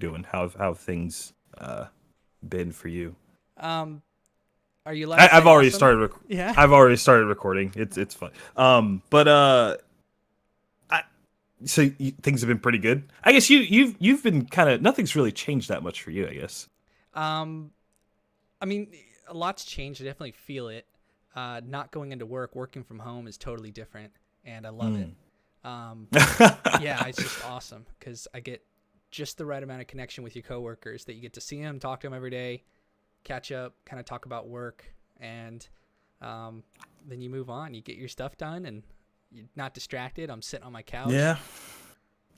doing? How things been for you? Um, are you allowed to I, say I've already awesome? started. Yeah. I've already started recording. It's fun. But I things have been pretty good. I guess you've been kind of nothing's really changed that much for you. I guess. Um, I mean, a lot's changed. I definitely feel it. Not going into work, working from home is totally different, and I love it. Mm. Um, yeah, it's just awesome because I get just the right amount of connection with your coworkers that you get to see them, talk to them every day, catch up, kind of talk about work, and um, then you move on. You get your stuff done, and you're not distracted. I'm sitting on my couch. Yeah.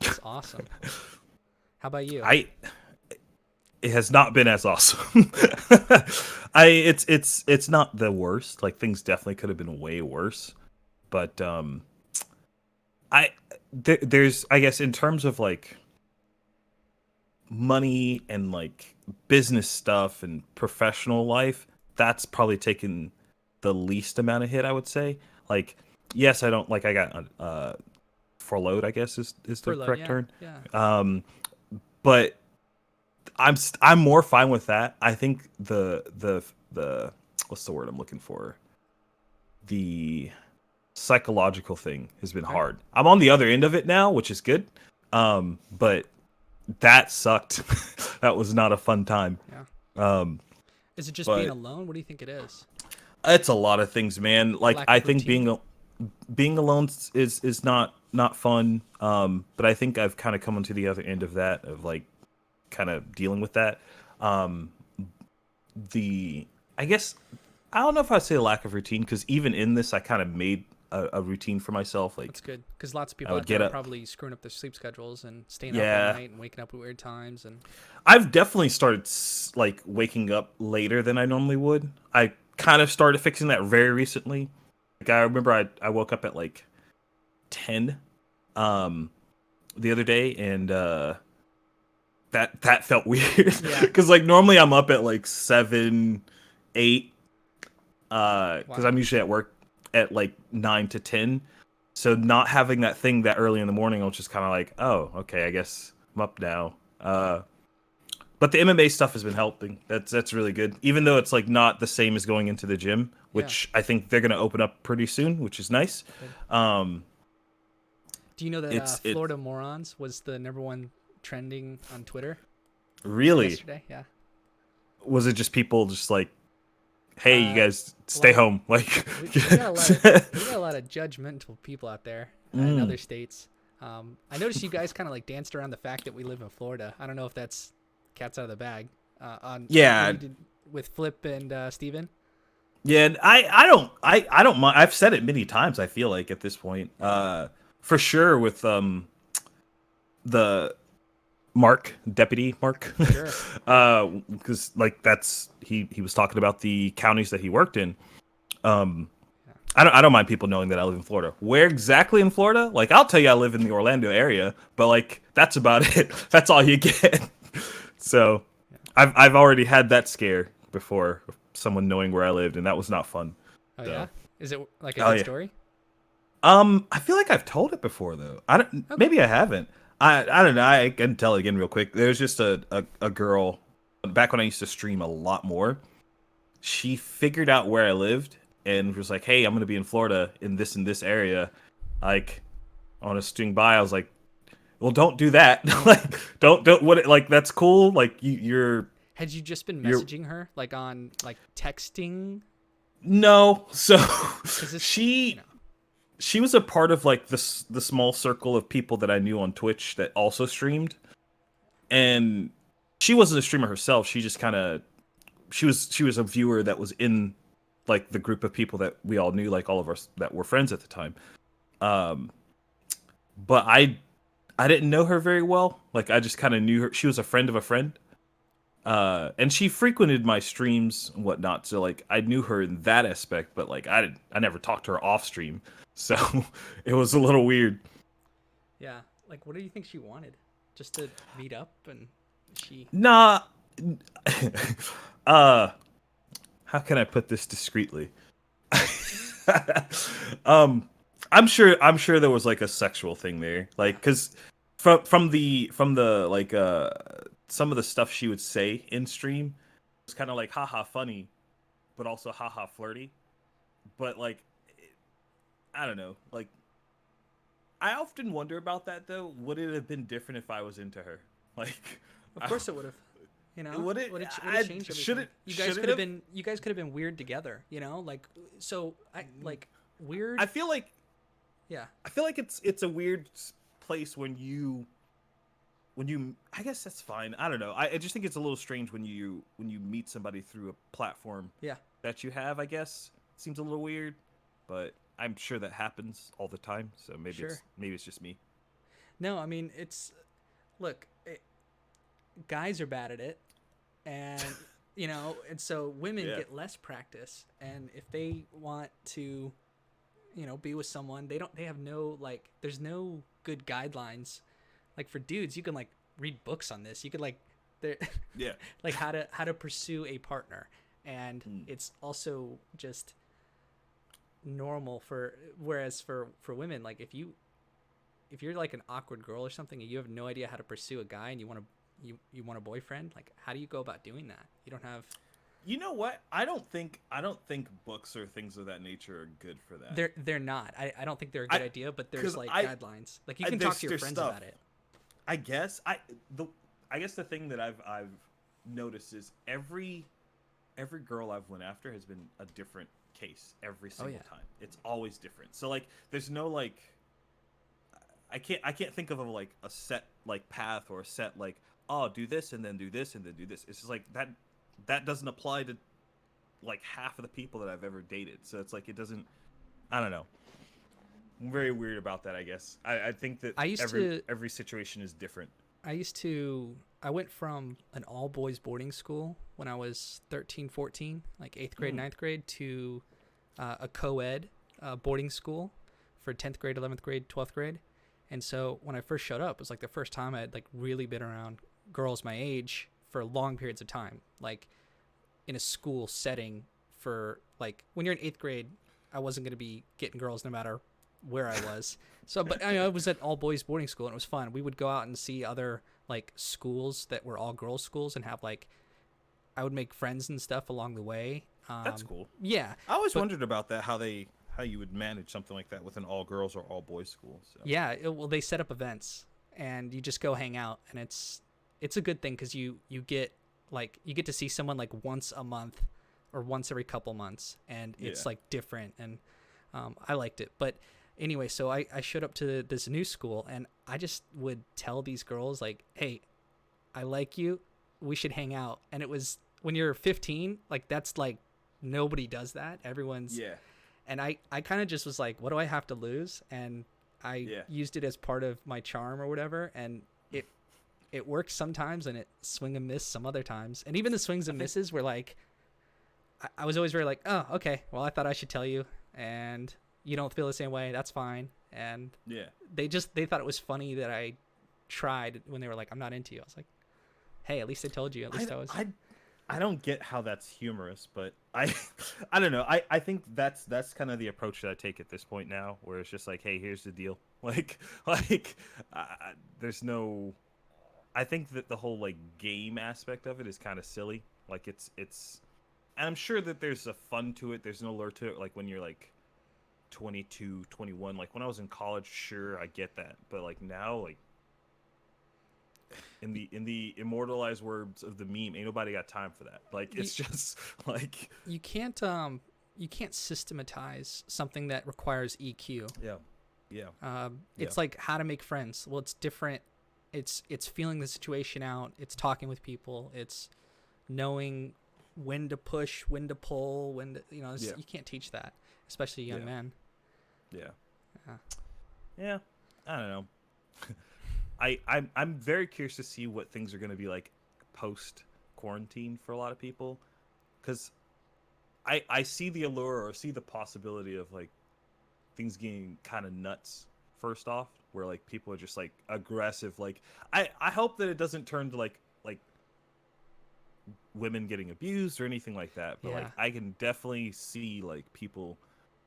It's awesome. How about you? I it has not been as awesome. It's not the worst. Like things definitely could have been way worse. But I there's I guess in terms of like money and like business stuff and professional life, that's probably taken the least amount of hit, I would say. Like yes, I don't like I got furloughed, I guess is the Furloughed, correct yeah, term. yeah. Um but I'm more fine with that. I think the what's the word I'm looking for? The psychological thing has been Okay. hard. I'm on the other end of it now, which is good. But that sucked. That was not a fun time. Yeah. Um, Is it just being but alone? What do you think it is? it's a lot of things, man. Like Lack I of think routine? being alone is not fun. But I think I've kind of come onto the other end of that of like kind of dealing with that. Um, the I guess I don't know if I'd say a lack of routine because even in this, I kind of made a routine for myself. Like That's good because lots of I people would out there get are up. probably screwing up their sleep schedules and staying up all Yeah, night and waking up at weird times. And I've definitely started like waking up later than I normally would. I kind of started fixing that very recently. Like I remember I woke up at like 10 um the other day and that felt weird yeah, cuz like normally I'm up at like 7 8 cuz wow. I'm usually at work at like 9 to 10. So not having that thing that early in the morning I was just kind of like, "Oh, okay, I guess I'm up now." But the MMA stuff has been helping. That's really good. Even though it's like not the same as going into the gym, Yeah, which I think they're gonna open up pretty soon, which is nice. good. Um, Do you know that it Florida Morons was the number one trending on Twitter really yesterday? Yeah. was it just people just like, hey, you Uh, guys a stay lot of home, like. we got a lot of judgmental people out there in Mm. other states. I noticed you guys kind of like danced around the fact that we live in Florida. I don't know if that's cat's out of the bag. On what Yeah, you did with Flip and Steven. yeah. And I don't mind. I've said it many times. I feel like at this point, Yeah, for sure with the Mark, Deputy Mark, sure. Yeah, because like that's he was talking about the counties that he worked in. Um, yeah. I don't mind people knowing that I live in Florida. Where exactly in Florida? Like I'll tell you I live in the Orlando area, but like that's about it. That's all you get. So Yeah. I've already had that scare before, someone knowing where I lived, and that was not fun. Oh yeah. So Is it like a oh good yeah. story? I feel like I've told it before though. I don't. Okay. Maybe I haven't. I don't know. I can tell it again real quick. There's just a girl back when I used to stream a lot more. She figured out where I lived and was like, "Hey, I'm gonna be in Florida in this area. Like, I want to swing by." I was like, "Well, don't do that. Like, don't what? Like, that's cool. Like, Had you just been you're messaging her like on like texting? no." So Because it's you she know she was a part of like the small circle of people that I knew on Twitch that also streamed, and she wasn't a streamer herself. She just kind of she was a viewer that was in like the group of people that we all knew, like all of us that were friends at the time. Um, but I didn't know her very well. Like I just kind of knew her. She was a friend of a friend. And she frequented my streams and whatnot, so like I knew her in that aspect, but like I never talked to her off stream, so it was a little weird. yeah. Like, what do you think she wanted? Just to meet up and she Nah, uh, how can I put this discreetly? um, I'm sure there was like a sexual thing there, like because from the like some of the stuff she would say in stream was kind of like haha funny, but also haha flirty. But like, I don't know. Like, I often wonder about that though. Would it have been different if I was into her? Like, Of course it would have. You know, would it? would it I change everything? should it. You guys should could it have been. You guys could have been weird together. You know, like so. I like weird. I feel like Yeah. it's a weird place when you I guess that's fine. I don't know. I just think it's a little strange when you meet somebody through a platform Yeah. that you have. I guess seems a little weird, but I'm sure that happens all the time. So maybe it's just me. No, I mean it's. Look, guys are bad at it, and you know, and so women Yeah. get less practice. And if they want to, you know, be with someone, they have no like. There's no good guidelines. Like for dudes, you can like read books on this. You could like, there, Yeah. like how to pursue a partner, and Hmm. it's also just normal for. Whereas for women, like if you're like an awkward girl or something and you have no idea how to pursue a guy and you want to you want a boyfriend, like how do you go about doing that? You don't have. You know what? I don't think books or things of that nature are good for that. They're not. I don't think they're a good idea, but there's 'cause like I- guidelines. Like you can talk to your there's friends stuff. about it. I guess the thing that I've noticed is every girl I've went after has been a different case every single yeah. time. It's always different. So like there's no like I can't think of like a set like path or a set like oh do this and then do this and then do this. It's just like that doesn't apply to like half of the people that I've ever dated. So it's like it doesn't. I don't know. I'm very weird about that. I guess I think that every situation is different. I went from an all boys boarding school when I was 13, 14, like 8th grade, 9th grade, to a co-ed boarding school for 10th grade, 11th grade, 12th grade. And so when I first showed up, it was like the first time I had like really been around girls my age for long periods of time, like in a school setting. For like when you're in 8th grade, I wasn't going to be getting girls no matter where I was. So, but I was at all boys boarding school and it was fun. We would go out and see other like schools that were all girls schools and have like, I would make friends and stuff along the way. That's cool. Yeah. I always wondered about that, how you would manage something like that with an all girls or all boys school. So. Yeah. Well, they set up events and you just go hang out, and it's a good thing because you get to see someone like once a month or once every couple months, and it's like different, and I liked it. But anyway, so I showed up to this new school and I just would tell these girls like, hey, I like you, we should hang out. And it was when you're 15, like that's like nobody does that. Everyone's and I kind of just was like, what do I have to lose? And I used it as part of my charm or whatever, and it works sometimes and it swing and miss some other times. And even the swings and misses were like, I was always very like, oh, okay, well, I thought I should tell you, and you don't feel the same way, that's fine. And they thought it was funny that I tried when they were like, I'm not into you. I was like, hey, at least I told you. At least I don't get how that's humorous, but I don't know. I think that's kind of the approach that I take at this point now, where it's just like, hey, here's the deal. Like there's no. I think that the whole like game aspect of it is kind of silly. Like it's, and I'm sure that there's a fun to it. There's an allure to it. Like when you're like 22, 21. Like when I was in college, sure, I get that. But like now, like in the immortalized words of the meme, ain't nobody got time for that. Like it's just like you can't systematize something that requires EQ. It's like how to make friends. Well, it's different. It's feeling the situation out. It's talking with people. It's knowing when to push, when to pull, when to, you can't teach that, especially young men. Yeah. I don't know. I'm very curious to see what things are going to be like post quarantine for a lot of people, because I see the allure or see the possibility of like things getting kind of nuts first off, where like people are just like aggressive. Like I hope that it doesn't turn to like women getting abused or anything like that, but like I can definitely see like people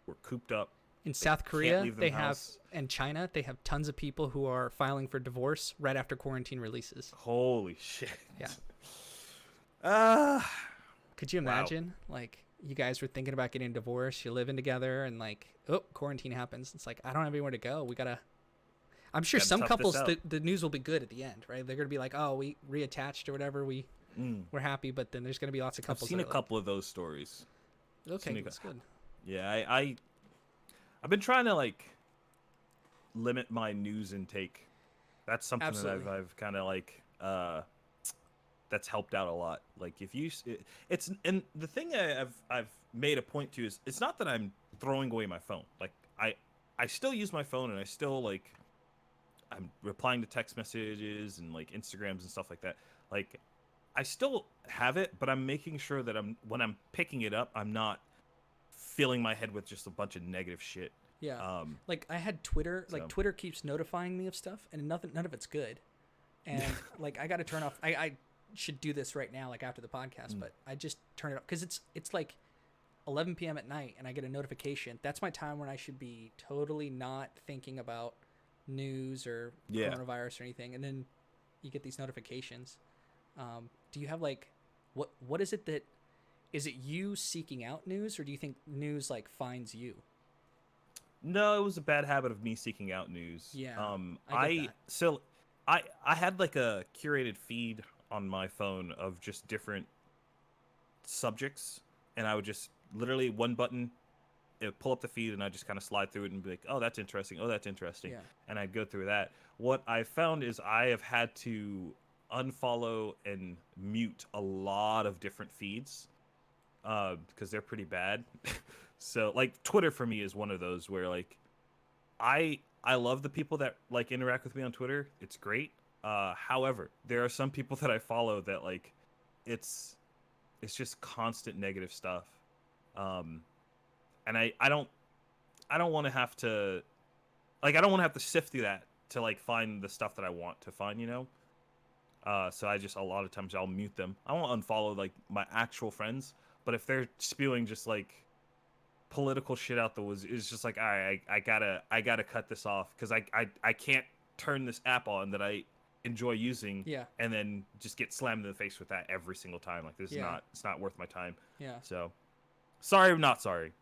were cooped up In South can't Korea, leave them they have, house. and China, they have tons of people who are filing for divorce right after quarantine releases. Holy shit. Yeah. Uh Could you wow. imagine, like, you guys were thinking about getting divorced, you're living together, and like, oh, quarantine happens. It's like, I don't have anywhere to go. We gotta. I'm sure Gotta some tough this couples, out. the news will be good at the end, right? They're gonna be like, oh, we reattached or whatever. Mm. We're happy, but then there's gonna be lots of I've couples. seen that a are like, couple of those stories. okay, Seen a that's good. Yeah, I've been trying to like limit my news intake. That's something that Absolutely. I've kind of like that's helped out a lot. Like if you it's and the thing I've made a point to is it's not that I'm throwing away my phone. Like I still use my phone and I still like I'm replying to text messages and like Instagrams and stuff like that. Like I still have it, but I'm making sure that when I'm picking it up, I'm not filling my head with just a bunch of negative shit. Yeah. Um, Like I had Twitter. Like so Twitter keeps notifying me of stuff, and none of it's good. And like I got to turn off. I should do this right now, like after the podcast, but I just turn it off because it's like 11 p.m. at night, and I get a notification. That's my time when I should be totally not thinking about news or yeah. coronavirus or anything. And then you get these notifications. Do you have like what is it that is it you seeking out news, or do you think news like finds you? No, it was a bad habit of me seeking out news. Yeah, I get that. I had like a curated feed on my phone of just different subjects, and I would just literally one button, it would pull up the feed, and I just kind of slide through it and be like, oh, that's interesting. Oh, that's interesting, Yeah. and I'd go through that. What I found is I have had to unfollow and mute a lot of different feeds because they're pretty bad. So like Twitter for me is one of those where like I love the people that like interact with me on Twitter. It's great. However, there are some people that I follow that like it's it's just constant negative stuff. Um, and I don't want to have to like I don't want to have to sift through that to like find the stuff that I want to find, you know? So I just a lot of times I'll mute them. I won't unfollow like my actual friends, but if they're spewing just like political shit out the woods, it's just like all right, I gotta cut this off because I can't turn this app on that I enjoy using Yeah. and then just get slammed in the face with that every single time. Like this is Yeah. not it's not worth my time. Yeah. So sorry, not sorry.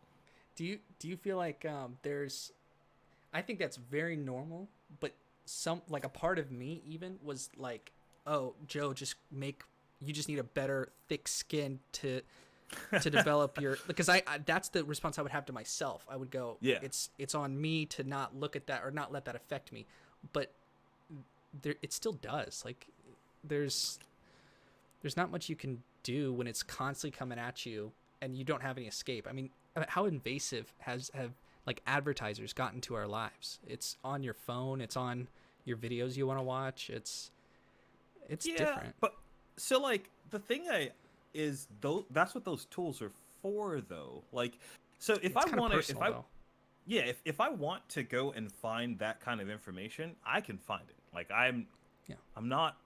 Do you feel like there's I think that's very normal, but some like a part of me even was like, "Oh, Joe, you just need a better thick skin to develop your because I that's the response I would have to myself. I would go, Yeah. it's on me to not look at that or not let that affect me." But it still does. Like there's not much you can do when it's constantly coming at you and you don't have any escape. I mean, how invasive have like advertisers gotten to our lives? It's on your phone, it's on your videos you want to watch. It's Yeah, different. but so like the thing I is though that's what those tools are for though. Like so if It's I kind of want to personal though. yeah, if I want to go and find that kind of information, I can find it. Like Yeah. I'm not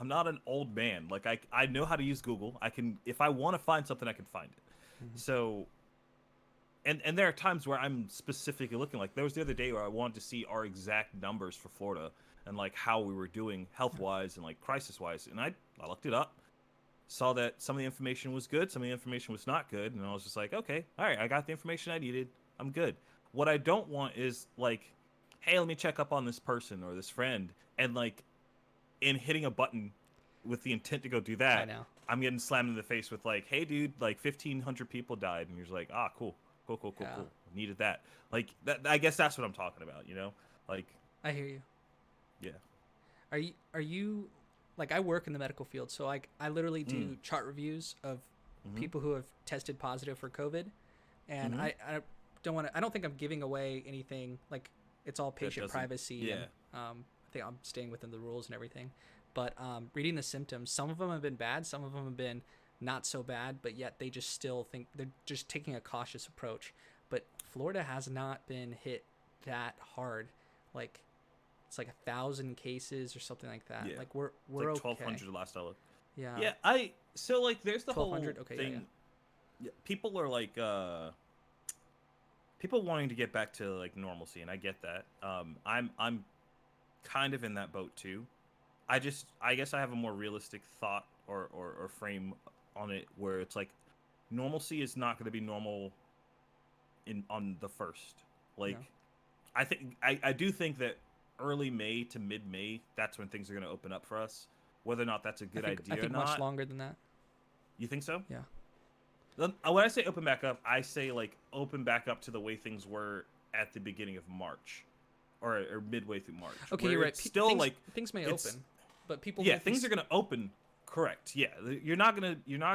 I'm not an old man. Like I know how to use Google. I can if I want to find something I can find it. Mm-hmm. So and there are times where I'm specifically looking like there was the other day where I wanted to see our exact numbers for Florida and like how we were doing health wise and like crisis wise and I looked it up, saw that some of the information was good, some of the information was not good, and I was just like, okay, all right, I got the information I needed. I'm good. What I don't want is like, hey, let me check up on this person or this friend, and like in hitting a button with the intent to go do I that, know. I'm getting slammed in the face with like, hey, dude, like 1,500 people died, and you're just like, ah, cool, Yeah. cool. Needed that. Like that. I guess that's what I'm talking about. You know, like I hear you. yeah. Are you like I work in the medical field, so like I literally do chart reviews of people who have tested positive for COVID, and I don't want to. I don't think I'm giving away anything. Like it's all patient doesn't- privacy. yeah. And, I think I'm staying within the rules and everything. But reading the symptoms, some of them have been bad, some of them have been not so bad, but yet they just still think they're just taking a cautious approach. But Florida has not been hit that hard. Like it's like 1,000 cases or something like that. Yeah. Like we're It's like okay. 1,200 last I looked. Yeah. Yeah, I so like there's the whole 1,200? Okay, yeah, thing. yeah. Yeah, people are like people wanting to get back to like normalcy, and I get that. I'm kind of in that boat too. I guess I have a more realistic thought or frame on it where it's like normalcy is not going to be normal in on the first. Like No. I do think that early May to mid May, that's when things are going to open up for us. Whether or not that's a good idea I think or not. much longer than that. You think so? Yeah. When I say open back up, I say like open back up to the way things were at the beginning of March, or midway through March. Okay, you're right. Still, things may open, but people. Yeah, things are gonna open. Correct. Yeah, you're not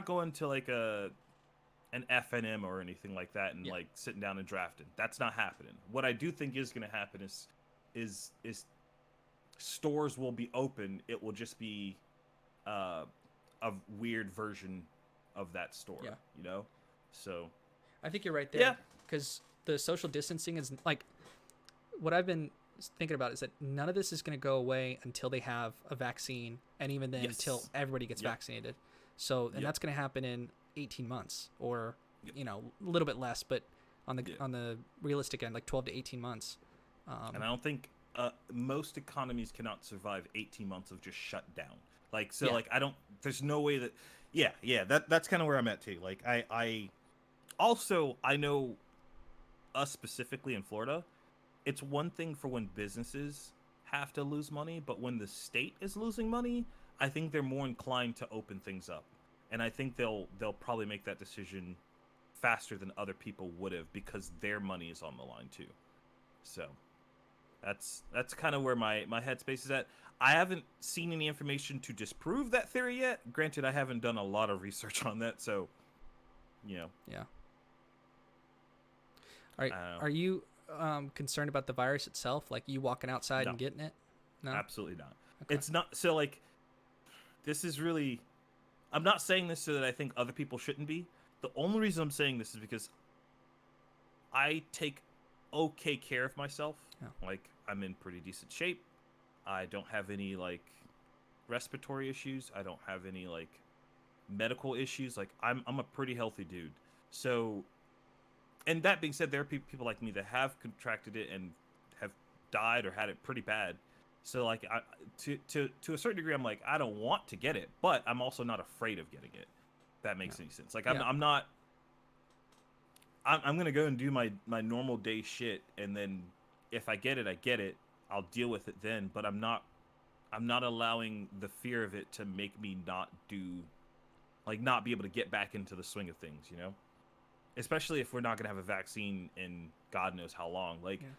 going to like an FNM or anything like that and like sitting down and drafting. That's not happening. What I do think is gonna happen is stores will be open. It will just be a weird version of that store. Yeah. You know, so I think you're right there. Yeah. Because the social distancing is like what I've been thinking about is that none of this is going to go away until they have a vaccine, and even then until everybody gets vaccinated. So, and that's going to happen in 18 months or you know, a little bit less, but on the realistic end, like 12 to 18 months. And I don't think most economies cannot survive 18 months of just shut down. Like, so like, I don't, there's no way that, that's kind of where I'm at too. Like, I know us specifically in Florida, it's one thing for when businesses have to lose money, but when the state is losing money, I think they're more inclined to open things up. And I think they'll probably make that decision faster than other people would have because their money is on the line too. So that's kind of where my headspace is at. I haven't seen any information to disprove that theory yet. Granted, I haven't done a lot of research on that, so you know. Yeah. Are you concerned about the virus itself? Like you walking outside and getting it? No, absolutely not. Okay. It's not. So like, this is really. I'm not saying this so that I think other people shouldn't be. The only reason I'm saying this is because I take okay care of myself. Yeah. Like, I'm in pretty decent shape. I don't have any like respiratory issues. I don't have any like medical issues. Like, I'm a pretty healthy dude. So, and that being said, there are people like me that have contracted it and have died or had it pretty bad. So like, to a certain degree, I'm like, I don't want to get it, but I'm also not afraid of getting it. If that makes any sense. Like, I'm not. I'm gonna go and do my normal day shit, and then if I get it, I get it. I'll deal with it then. But I'm not allowing the fear of it to make me not be able to get back into the swing of things. You know, especially if we're not gonna have a vaccine in God knows how long. Like. Yeah.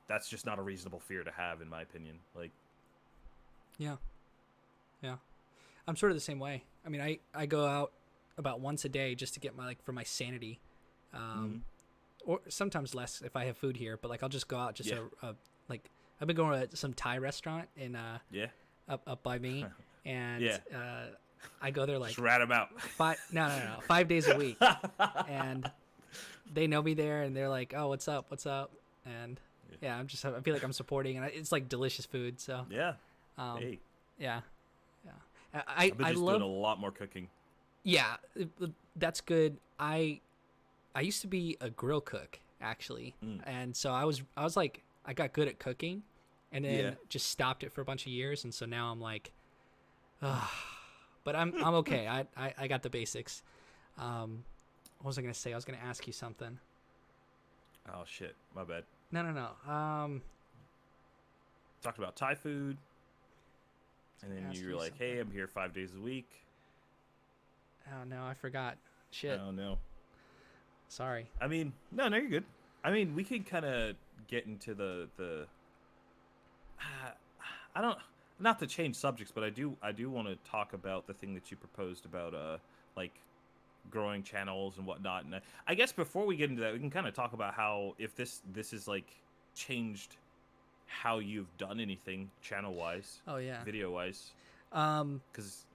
That's just not a reasonable fear to have, in my opinion. Like, yeah, I'm sort of the same way. I mean, I go out about once a day just to get for my sanity, or sometimes less if I have food here. But like, I'll just go out just like I've been going to some Thai restaurant in up by me, and I go there like just rat them out. 5 days a week, and they know me there, and they're like, "Oh, what's up? And yeah, I feel like I'm supporting, and it's like delicious food. So yeah, I love doing a lot more cooking. Yeah, that's good. I used to be a grill cook actually, and so I was like I got good at cooking, and then just stopped it for a bunch of years, and so now I'm like, but I'm okay. I got the basics. What was I gonna say? I was gonna ask you something. Oh shit, my bad. No. Talked about Thai food, and then you were like, "Hey, I'm here 5 days a week." Oh no, I forgot. Shit. Oh no. Sorry. I mean, no, you're good. I mean, we could kind of get into the. I don't, not to change subjects, but I do want to talk about the thing that you proposed about like growing channels and whatnot. And I guess before we get into that, we can kind of talk about how if this is like changed how you've done anything channel wise. Oh yeah. Video wise. Because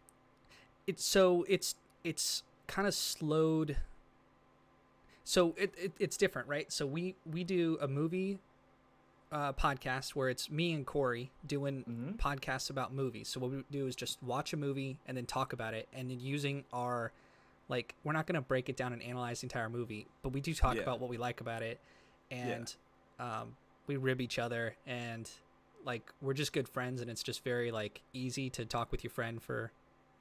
it's kind of slowed. So it's different, right? So we do a movie podcast where it's me and Corey doing podcasts about movies. So what we do is just watch a movie and then talk about it, and then using our, like, we're not going to break it down and analyze the entire movie, but we do talk about what we like about it. and we rib each other, and like we're just good friends, and it's just very like easy to talk with your friend for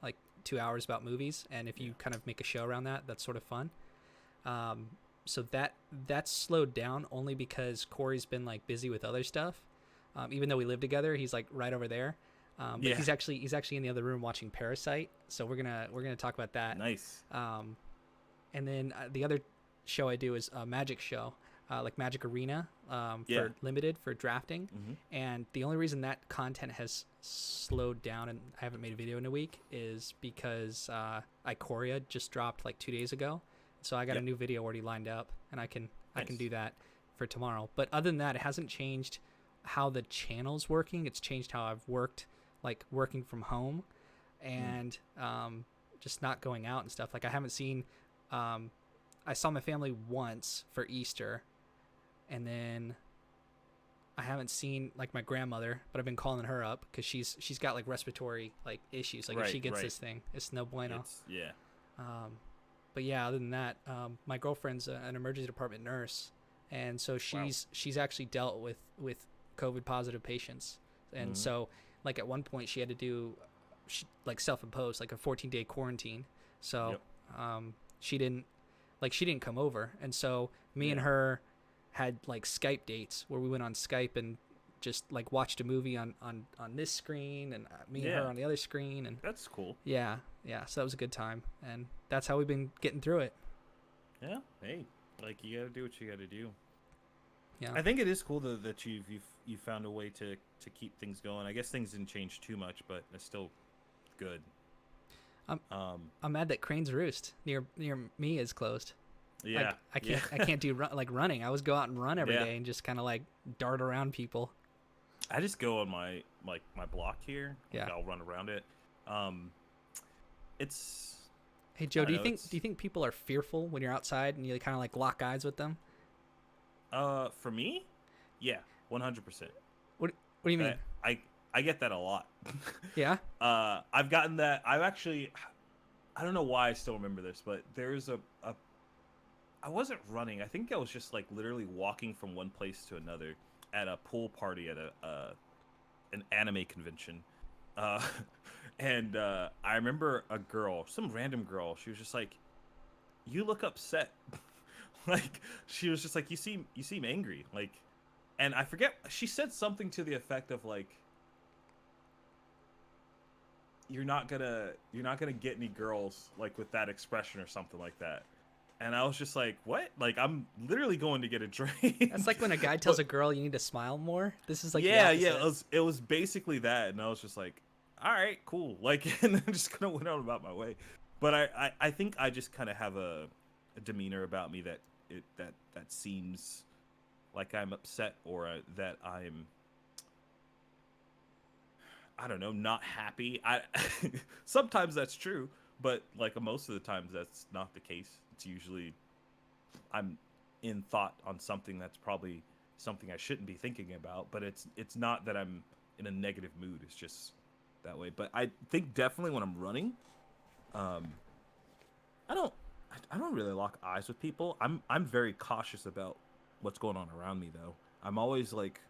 like 2 hours about movies, and if you kind of make a show around that, that's sort of fun. So that's slowed down only because Corey's been like busy with other stuff. Even though we live together, he's like right over there. But he's actually in the other room watching Parasite, so we're gonna talk about that. Nice. And then the other show I do is a Magic show, like Magic Arena, for limited for drafting. And the only reason that content has slowed down and I haven't made a video in a week is because Ikoria just dropped like 2 days ago, so I got a new video already lined up, and I can do that for tomorrow. But other than that, it hasn't changed how the channel's working. It's changed how I've worked, like working from home, and just not going out and stuff. Like I haven't seen. I saw my family once for Easter, and then I haven't seen like my grandmother, but I've been calling her up because she's got like respiratory like issues. Like if she gets this thing, it's no bueno. But yeah, other than that, my girlfriend's an emergency department nurse, and so she's actually dealt with COVID positive patients, and so like at one point she had to do like self-imposed like a 14-day quarantine. So she didn't come over, and so me and her had like Skype dates where we went on Skype and just like watched a movie on this screen, and me and her on the other screen, and that's cool. Yeah, so that was a good time, and that's how we've been getting through it. Yeah, hey, like you gotta do what you gotta do. Yeah, I think it is cool that you've found a way to keep things going. I guess things didn't change too much, but it's still good. I'm mad that Crane's Roost near me is closed. Yeah, like, I can't do running. I always go out and run every day and just kind of like dart around people. I just go on my block here. Yeah, I'll run around it. It's. Hey Joe, do you think people are fearful when you're outside and you kind of like lock eyes with them? For me, yeah, 100%. What do you mean? I get that a lot. Yeah. I've gotten that. I don't know why I still remember this, but there's I wasn't running. I think I was just like literally walking from one place to another at a pool party at an anime convention. And I remember a girl, some random girl, she was just like, "You look upset." Like she was just like, you seem angry. Like, and I forget, she said something to the effect of like, you're not gonna get any girls like with that expression or something like that. And I was just like, what? Like, I'm literally going to get a drink. That's like when a guy tells a girl you need to smile more. This is like it was basically that, and I was just like, all right, cool. Like, and then just kind of went on about my way. But I think I just kind of have a demeanor about me that seems like I'm upset, or that I don't know, not happy. Sometimes that's true, but like most of the times that's not the case. It's usually I'm in thought on something that's probably something I shouldn't be thinking about, but it's not that I'm in a negative mood. It's just that way. But I think definitely when I'm running, I don't really lock eyes with people. I'm very cautious about what's going on around me though. I'm always like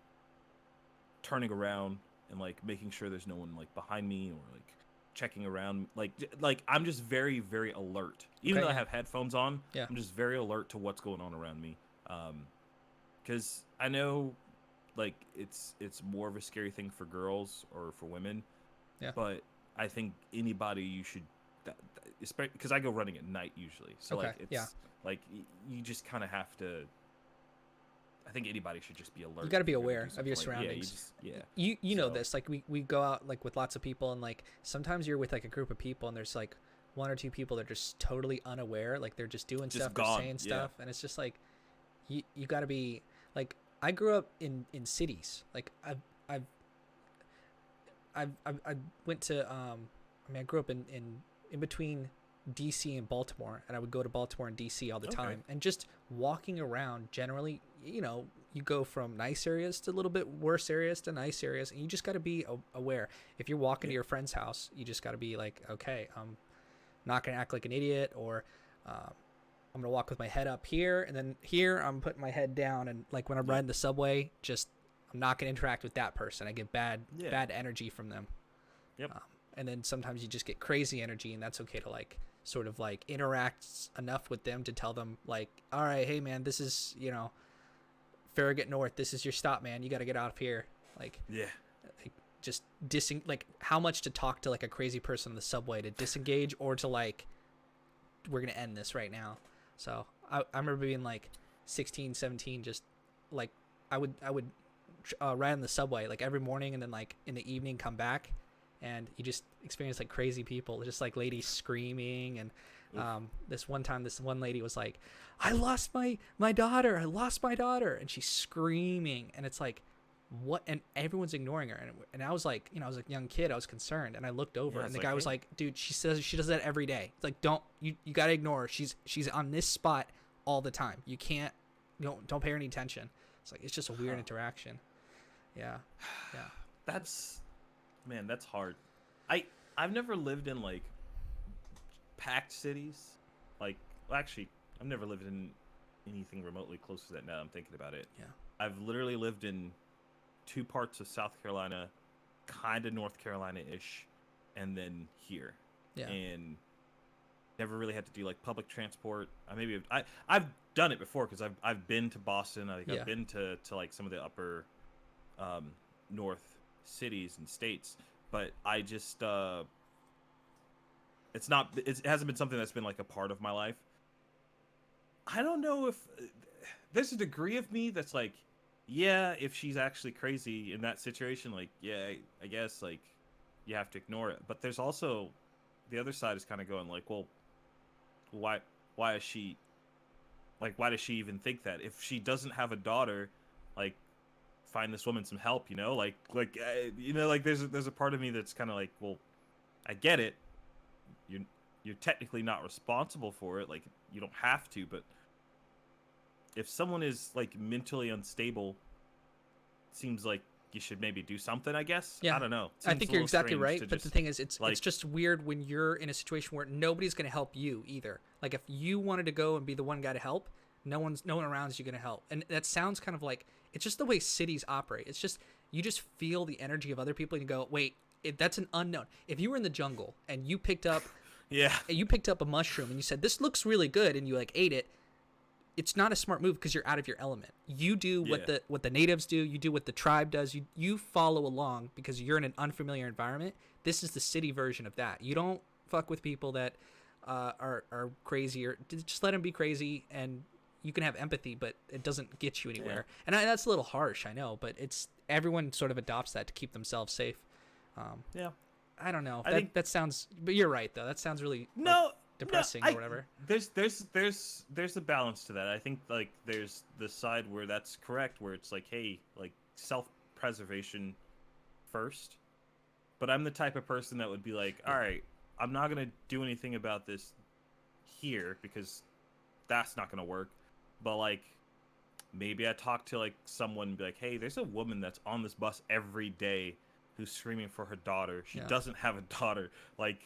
turning around and like making sure there's no one like behind me, or like checking around. Like I'm just very, very alert. Even though I have headphones on, I'm just very alert to what's going on around me. Because I know like it's more of a scary thing for girls or for women. Yeah. But I think anybody, you should, because I go running at night usually. So like it's like you just kind of have to. I think anybody should just be alert. You got to be aware of your surroundings. You know this. Like we go out like with lots of people, and like sometimes you're with like a group of people, and there's like one or two people that are just totally unaware. Like they're just doing stuff, they're saying stuff, and it's just like you got to be like. I grew up in cities. Like I went to I grew up in between DC and Baltimore, and I would go to Baltimore and DC all the time, and just walking around generally, you know, you go from nice areas to a little bit worse areas to nice areas, and you just got to be aware. If you're walking to your friend's house, you just got to be like, okay, I'm not gonna act like an idiot, or I'm gonna walk with my head up here, and then here I'm putting my head down, and like when I'm riding the subway, just I'm not gonna interact with that person. I get bad energy from them. Yep. And then sometimes you just get crazy energy, and that's okay to like sort of like interact enough with them to tell them like, all right, hey man, this is, you know, Farragut North, this is your stop, man, you got to get out of here. Like, yeah, like just like how much to talk to like a crazy person on the subway to disengage, or to like, we're gonna end this right now. So I remember being like 16, 17, just like I would ride on the subway like every morning, and then like in the evening come back, and you just experience like crazy people, just like ladies screaming. And this one time, this one lady was like, I lost my daughter, and she's screaming, and it's like, what? And everyone's ignoring her, and I was like, you know, I was a young kid, I was concerned, and I looked over, and the guy was like, dude, she says she does that every day. It's like, you gotta ignore her, she's on this spot all the time, you can't, don't pay her any attention. It's like, it's just a weird interaction. Yeah. that's hard. I've never lived in like packed cities. Like, well, actually, I've never lived in anything remotely close to that. Now I'm thinking about it. Yeah. I've literally lived in 2 parts of South Carolina, kind of North Carolina-ish, and then here. Yeah. And never really had to do like public transport. I've done it before because I've been to Boston. I've been to like some of the upper north cities and states, but I just it hasn't been something that's been like a part of my life. I don't know if there's a degree of me that's like, yeah, if she's actually crazy in that situation, like, yeah, I guess like you have to ignore it. But there's also the other side is kind of going like, well, why is she like, why does she even think that? If she doesn't have a daughter, like, find this woman some help, you know, like you know, like there's a part of me that's kind of like, well, I get it, you're technically not responsible for it, like you don't have to, but if someone is like mentally unstable, it seems like you should maybe do something, I guess. Yeah. I don't know. I think you're exactly right, but the thing is, it's just weird when you're in a situation where nobody's going to help you either. Like if you wanted to go and be the one guy to help, no one around you going to help. And that sounds kind of like, it's just the way cities operate. It's just, you just feel the energy of other people and you go, wait, that's an unknown. If you were in the jungle and you picked up a mushroom and you said, this looks really good, and you like ate it, it's not a smart move because you're out of your element. You do what the natives do. You do what the tribe does. You follow along because you're in an unfamiliar environment. This is the city version of that. You don't fuck with people that are crazy, or just let them be crazy, and you can have empathy, but it doesn't get you anywhere. Yeah. And that's a little harsh, I know, but it's everyone sort of adopts that to keep themselves safe. Yeah. I don't know. That sounds, but you're right though. That sounds really depressing or whatever. There's a balance to that. I think like there's the side where that's correct, where it's like, hey, like self-preservation first. But I'm the type of person that would be like, all right, I'm not gonna do anything about this here because that's not gonna work. But like maybe I talk to like someone and be like, hey, there's a woman that's on this bus every day who's screaming for her daughter. She doesn't have a daughter. Like,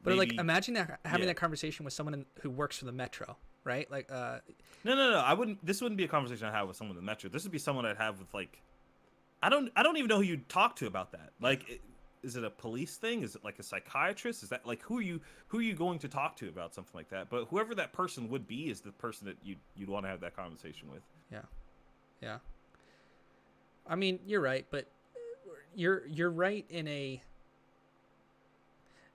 but maybe, like, imagine having that conversation with someone who works for the Metro, right? Like, no. I wouldn't. This wouldn't be a conversation I have with someone in the Metro. This would be someone I'd have with like, I don't even know who you'd talk to about that. Like, is it a police thing? Is it like a psychiatrist? Is that like who are you going to talk to about something like that? But whoever that person would be is the person that you'd want to have that conversation with. Yeah. I mean, you're right, but you're right in a.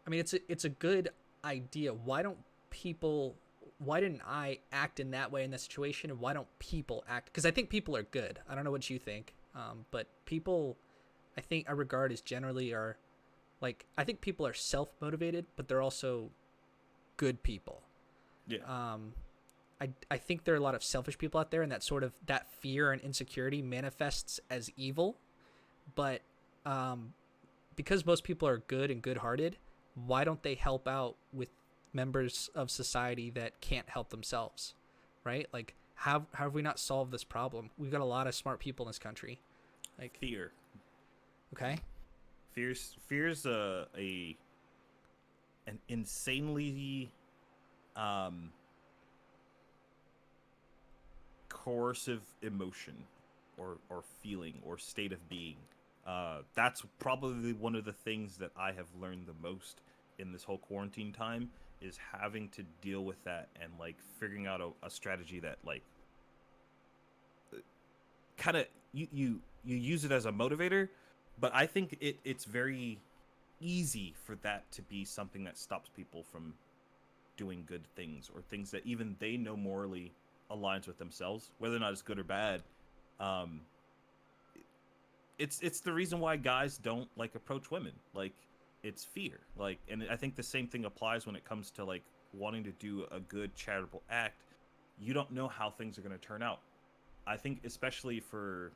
I mean, it's a good idea. Why didn't I act in that way in that situation, and why don't people act? Because I think people are good. I don't know what you think, but people, I think I regard as generally are, like, I think people are self-motivated, but they're also good people. Yeah. I think there are a lot of selfish people out there, and that fear and insecurity manifests as evil, but because most people are good and good-hearted, why don't they help out with members of society that can't help themselves, right? Like, how have we not solved this problem? We've got a lot of smart people in this country. Like fear. Okay. Fear's an insanely coercive emotion or feeling or state of being. That's probably one of the things that I have learned the most in this whole quarantine time, is having to deal with that and like figuring out a strategy that like kind of you use it as a motivator, but I think it's very easy for that to be something that stops people from doing good things, or things that even they know morally aligns with themselves, whether or not it's good or bad. um it's the reason why guys don't like approach women. Like, it's fear. Like, and I think the same thing applies when it comes to like wanting to do a good charitable act. You don't know how things are going to turn out. I think especially for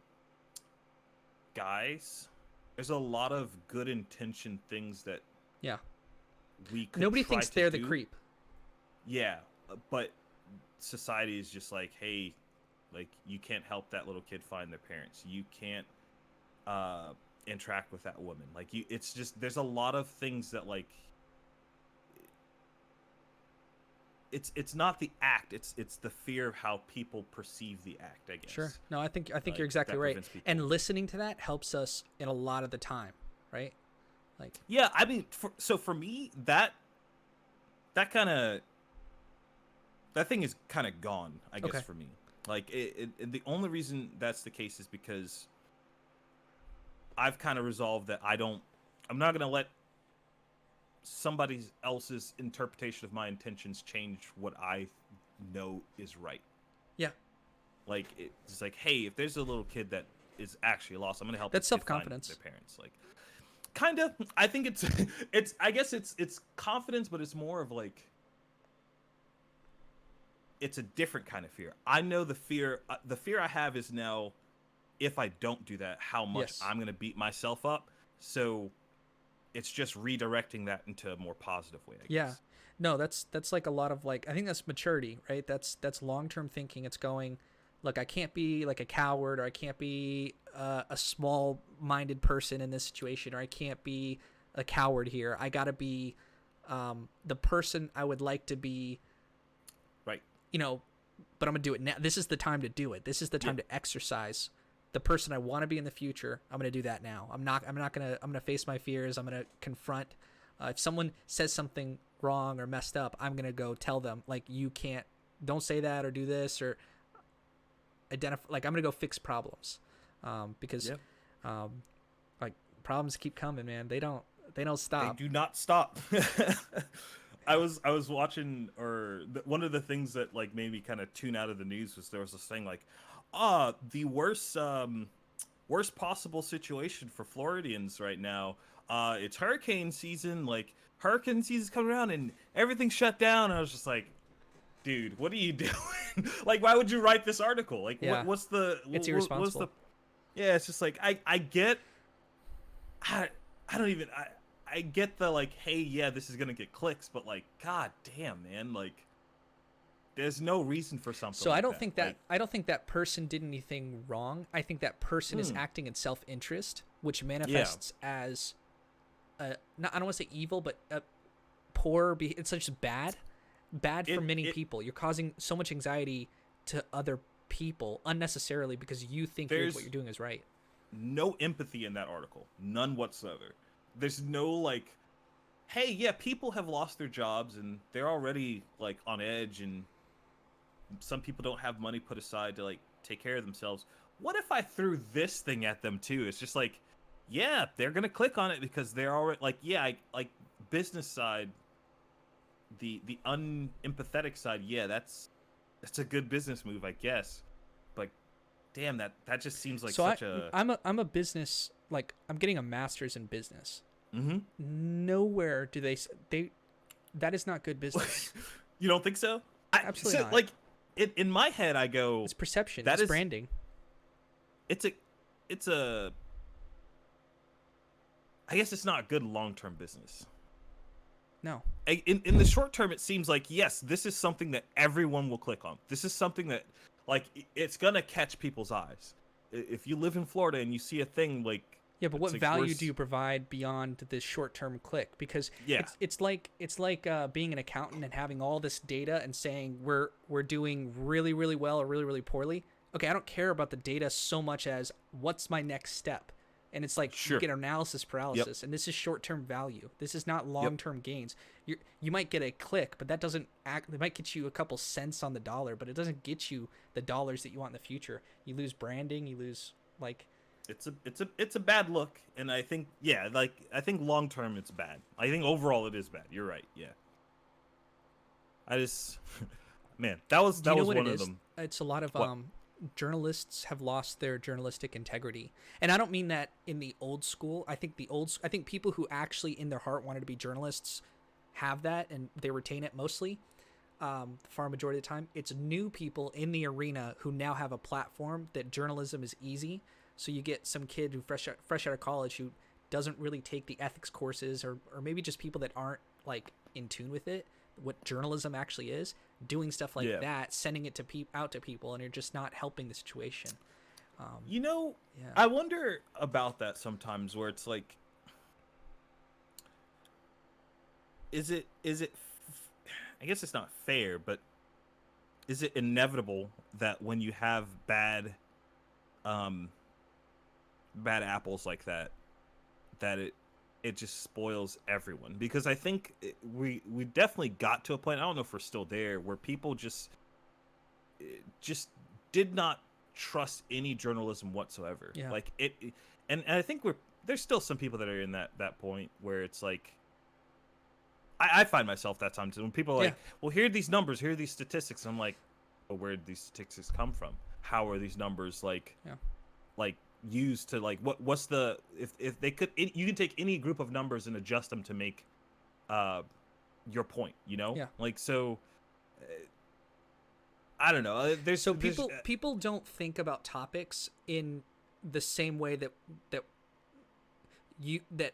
guys, there's a lot of good intention things that Yeah. we could Nobody try thinks to they're the do. creep. Yeah, but society is just like, hey, like, you can't help that little kid find their parents. You can't interact with that woman. Like, you, it's just, there's a lot of things that like, it's not the act. It's the fear of how people perceive the act, I guess. Sure. No, I think Like, you're exactly that right. prevents people. And listening to that helps us in a lot of the time, right? Like, Yeah, I mean, for me, that kind of, that thing is kind of gone, I guess, Okay. for me. Like, the only reason that's the case is because I've kind of resolved that I'm not gonna let somebody else's interpretation of my intentions change what I know is right. yeah, Like, it's like, hey, if there's a little kid that is actually lost, I'm gonna help. That's this kid find self-confidence. Their parents, like, kind of. I think it's I guess it's confidence, but it's more of like, it's a different kind of fear. I know the fear I have is now, if I don't do that, how much Yes. I'm gonna beat myself up. So it's just redirecting that into a more positive way, I yeah. guess. No, that's like a lot of like, I think that's maturity, right? That's long-term thinking. It's going, look, I can't be like a coward, or I can't be a small-minded person in this situation, or I can't be a coward here. I got to be the person I would like to be, Right. you know, but I'm going to do it now. This is the time to do it. This is the time to exercise the person I want to be in the future. I'm going to do that now. I'm going to face my fears. I'm going to confront, if someone says something wrong or messed up, I'm going to go tell them, like, don't say that or do this, or identify, like, I'm going to go fix problems. Because like, problems keep coming, man. They don't stop. They do not stop. I was watching, or one of the things that like made me kind of tune out of the news was there was this thing like, the worst possible situation for Floridians right now. It's hurricane season. Like, hurricane season's coming around and everything's shut down. And I was just like, dude, what are you doing? Like, why would you write this article? Like, Yeah. what's the? It's irresponsible. Yeah, it's just like, I get. I don't even. I get the like, hey, yeah, this is gonna get clicks, but like, god damn, man, like, there's no reason for something. So like I don't think that like, I don't think that person did anything wrong. I think that person is acting in self-interest, which manifests as I don't want to say evil, but poor. It's just bad for many people. You're causing so much anxiety to other people unnecessarily because you think what you're doing is right. no empathy in that article, none whatsoever. There's no like, hey, yeah, people have lost their jobs and they're already like on edge, and some people don't have money put aside to like take care of themselves. What if I threw this thing at them too? It's just like, yeah, they're gonna click on it because they're already like, yeah, like, business side, the unempathetic side, yeah, that's a good business move, I guess. But damn, that just seems like I'm a business, like, I'm getting a master's in business. Mm-hmm. Nowhere do they that is not good business. You don't think so? Absolutely not. Like, in my head, I go, It's perception. That It's is branding. it's a I guess it's not good long-term business. No. In the short term, it seems like, yes, this is something that everyone will click on. This is something that, like, it's gonna catch people's eyes. If you live in Florida and you see a thing like Yeah, but It's what like value do you provide beyond this short-term click? Because Yeah. it's like being an accountant and having all this data and saying we're doing really really well or really really poorly. Okay, I don't care about the data so much as what's my next step. And it's like you Sure. get analysis Yep. paralysis, and this is short-term value. This is not Yep. long-term gains. You might get a click, but that doesn't act. It might get you a couple cents on the dollar, but it doesn't get you the dollars that you want in the future. You lose branding. You lose like It's a bad look, and I think I think long term it's bad. I think overall it is bad. You're right. Yeah. I just man, that was Do you know what one it of is? them. It's a lot of What? journalists have lost their journalistic integrity, and I don't mean that in the old school. I think people who actually in their heart wanted to be journalists have that, and they retain it mostly. The far majority of the time, it's new people in the arena who now have a platform that journalism is easy. So you get some kid who fresh out of college who doesn't really take the ethics courses, or maybe just people that aren't like in tune with it, what journalism actually is, doing stuff like Yeah. that, sending it to out to people, and you're just not helping the situation. You know, Yeah. I wonder about that sometimes, where it's like, is it? I guess it's not fair, but is it inevitable that when you have um, bad apples like that, that it just spoils everyone? Because I think we definitely got to a point. I don't know if we're still there, where people just did not trust any journalism whatsoever. Yeah. Like and I think there's still some people that are in that point where it's like, I find myself that time too, when people are like, well, here are these numbers, here are these statistics. I'm like, well, where did these statistics come from? How are these numbers like used to, like, what's the, if they could, you can take any group of numbers and adjust them to make your point, you know? Yeah. Like, so I don't know. So people don't think about topics in the same way that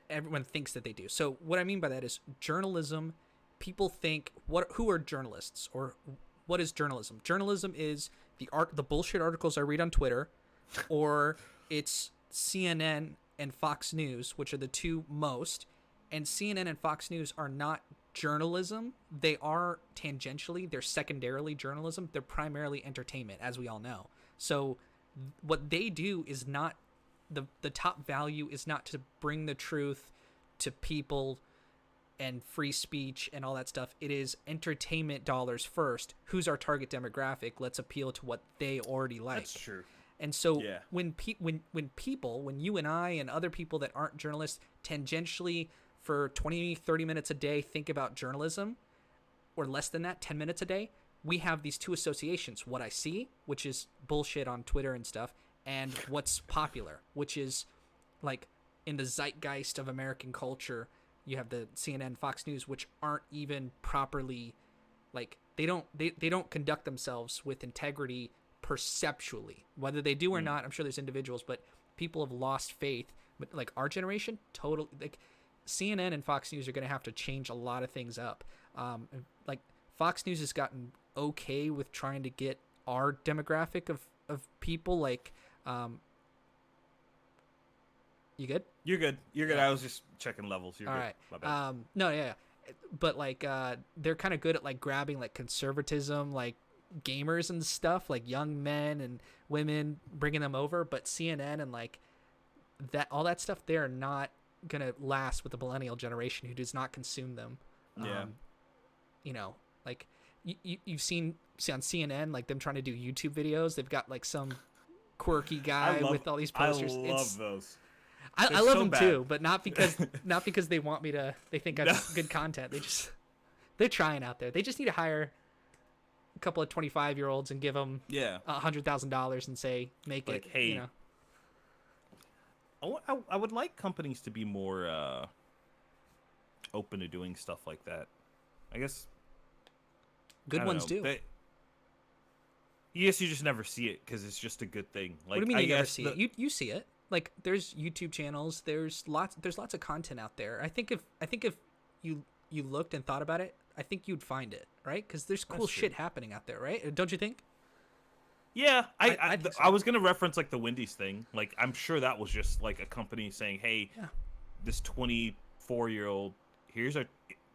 everyone thinks that they do. So what I mean by that is journalism. People think who are journalists, or what is journalism? Journalism is the bullshit articles I read on Twitter, or it's CNN and Fox News, which are the two most. And CNN and Fox News are not journalism. They are tangentially, they're secondarily journalism. They're primarily entertainment, as we all know. So what they do is not, the top value is not to bring the truth to people and free speech and all that stuff. It is entertainment dollars first. Who's our target demographic? Let's appeal to what they already like. That's true. And so Yeah. when you and I and other people that aren't journalists tangentially for 20, 30 minutes a day think about journalism, or less than that, 10 minutes a day, we have these two associations. What I see, which is bullshit on Twitter and stuff, and what's popular, which is like in the zeitgeist of American culture. You have the CNN, Fox News, which aren't even properly, like, they don't conduct themselves with integrity perceptually. Whether they do or not, I'm sure there's individuals, but people have lost faith. But like our generation, totally, like CNN and Fox News are going to have to change a lot of things up. Like Fox News has gotten okay with trying to get our demographic of people, like, you good? You're good. Yeah. I was just checking levels. You're All good. right. My bad. No, yeah. But like they're kind of good at like grabbing like conservatism, like gamers and stuff, like young men and women, bringing them over. But CNN and like that, all that stuff, they're not gonna last with the millennial generation who does not consume them. Yeah. You know, like you've seen on CNN, like them trying to do YouTube videos. They've got like some quirky guy with all these posters. I love those. I They're love so them bad. too, but not because they want me to. They think I'm No. good content. They're trying out there. They just need to hire a couple of 25-year-olds and give them Yeah. $100,000 and say make Like, it. hey, You know. I would like companies to be more open to doing stuff like that. I guess Good I don't ones know. do. Yes, you just never see it because it's just a good thing. Like, What do you mean I you never guess see it? You see it. Like there's YouTube channels. There's lots of content out there. I think if you looked and thought about it, I think you'd find it, right? Because there's cool That's true. shit happening out there, right? Don't you think? Yeah, I think so. I was gonna reference like the Wendy's thing. Like, I'm sure that was just like a company saying, "Hey, Yeah. this 24-year-old, here's our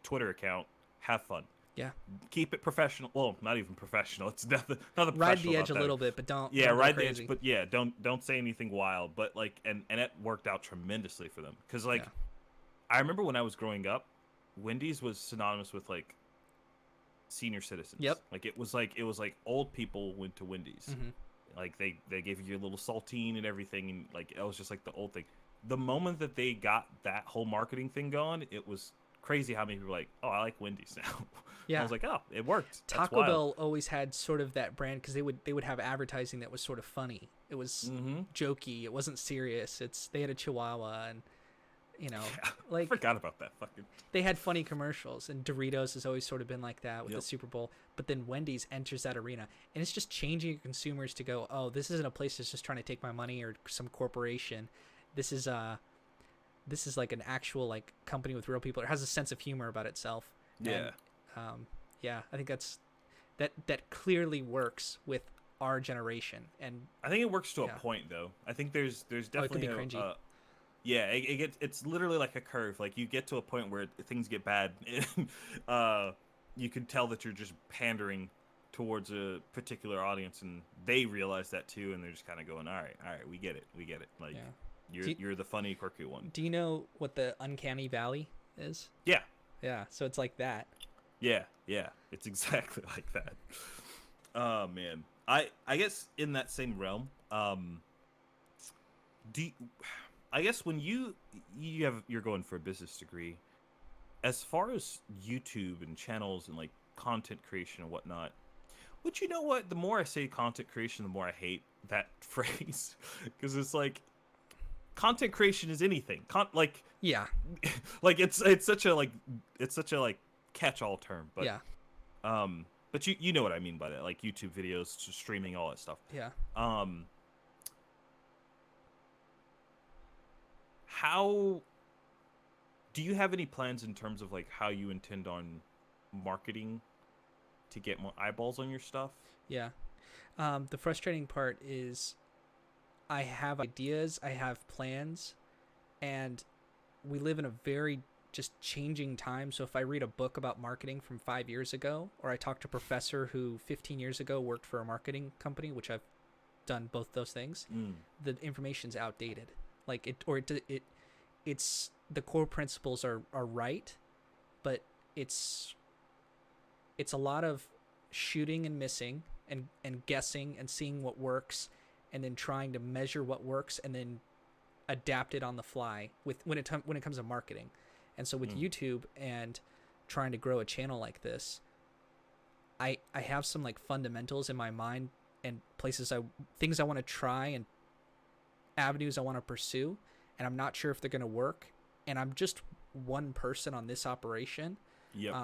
Twitter account. Have fun. Yeah. Keep it professional. Well, not even professional. It's nothing Ride professional the edge about a that. little bit, but don't Yeah, don't go ride the edge, crazy. but yeah, don't say anything wild. But like, and it worked out tremendously for them because like Yeah. I remember when I was growing up, Wendy's was synonymous with like senior citizens. Yep. Like it was like old people went to Wendy's. Hmm. Like they gave you your little saltine and everything, and like it was just like the old thing. The moment that they got that whole marketing thing going, it was crazy how many people were like, oh, I like Wendy's now. I Yeah. was like, oh, it worked. That's Taco wild. Bell always had sort of that brand because they would have advertising that was sort of funny. It was Mm-hmm. jokey. It wasn't serious. They had a Chihuahua and you know Yeah, I like forgot about that fucking. they had funny commercials, and Doritos has always sort of been like that with the Yep. Super Bowl. But then Wendy's enters that arena, and it's just changing consumers to go, oh, this isn't a place that's just trying to take my money or some corporation. This is this is like an actual like company with real people. It has a sense of humor about itself. Yeah. And yeah, I think that clearly works with our generation. And I think it works to yeah. a point though. I think there's Oh, it definitely could be cringy. yeah, it gets it's literally like a curve. Like you get to a point where things get bad, and you can tell that you're just pandering towards a particular audience, and they realize that too, and they're just kind of going, all right, we get it. Like Yeah. you're the funny, quirky one. Do you know what the uncanny valley is? Yeah, Yeah, so it's like that. yeah, it's exactly like that. Oh man, I guess in that same realm, do you, I guess when you're going for a business degree, as far as YouTube and channels and like content creation and whatnot, which you know what, the more I say content creation, the more I hate that phrase because it's like content creation is anything. Like Yeah, like it's such a like catch-all term, yeah, but you know what I mean by that, like YouTube videos, streaming, all that stuff. yeah. Um, how do you have any plans in terms of like how you intend on marketing to get more eyeballs on your stuff? Yeah. The frustrating part is I have ideas, I have plans, and we live in a very just changing time. So if I read a book about marketing from 5 years ago, or I talk to a professor who 15 years ago worked for a marketing company, which I've done both those things, Mm. the information's outdated. Like it's the core principles are right, but it's it's a lot of shooting and missing and guessing and seeing what works and then trying to measure what works and then adapt it on the fly with when it comes to marketing. And so with Mm. YouTube and trying to grow a channel like this, I have some like fundamentals in my mind and things I want to try and avenues I want to pursue, and I'm not sure if they're going to work, and I'm just one person on this operation. Yep.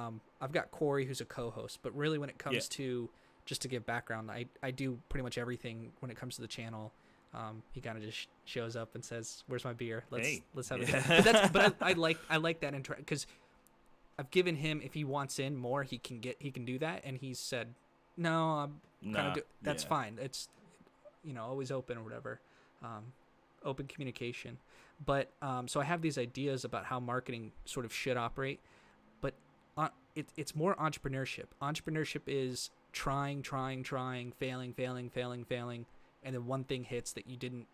I've got Corey who's a co-host, but really when it comes Yeah. to just to give background, I do pretty much everything when it comes to the channel. He kind of just shows up and says, "Where's my beer? Let's have Yeah. it." But I like that because I've given him, if he wants in more, he can do that, and he's said, "No, I'm kind Nah, of that's yeah. fine. It's always open or whatever." Open communication. But so I have these ideas about how marketing sort of should operate, but it's more entrepreneurship. Entrepreneurship is trying, failing, and then one thing hits that you didn't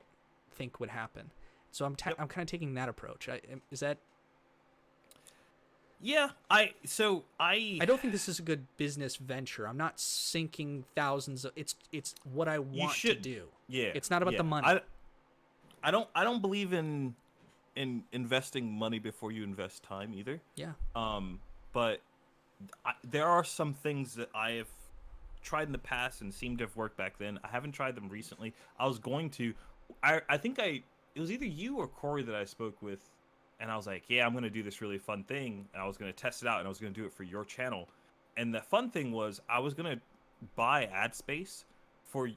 think would happen. So I'm Yep. I'm kind of taking that approach. Is that Yeah, I don't think this is a good business venture. I'm not sinking thousands of it's what I want to should. do. Yeah. It's not about yeah. the money. I don't believe in investing money before you invest time either. Yeah. But there are some things that I have tried in the past and seemed to have worked back then. I haven't tried them recently. I was going to. I think it was either you or Corey that I spoke with, and I was like, yeah, I'm going to do this really fun thing, and I was going to test it out, and I was going to do it for your channel. And the fun thing was I was going to buy ad space for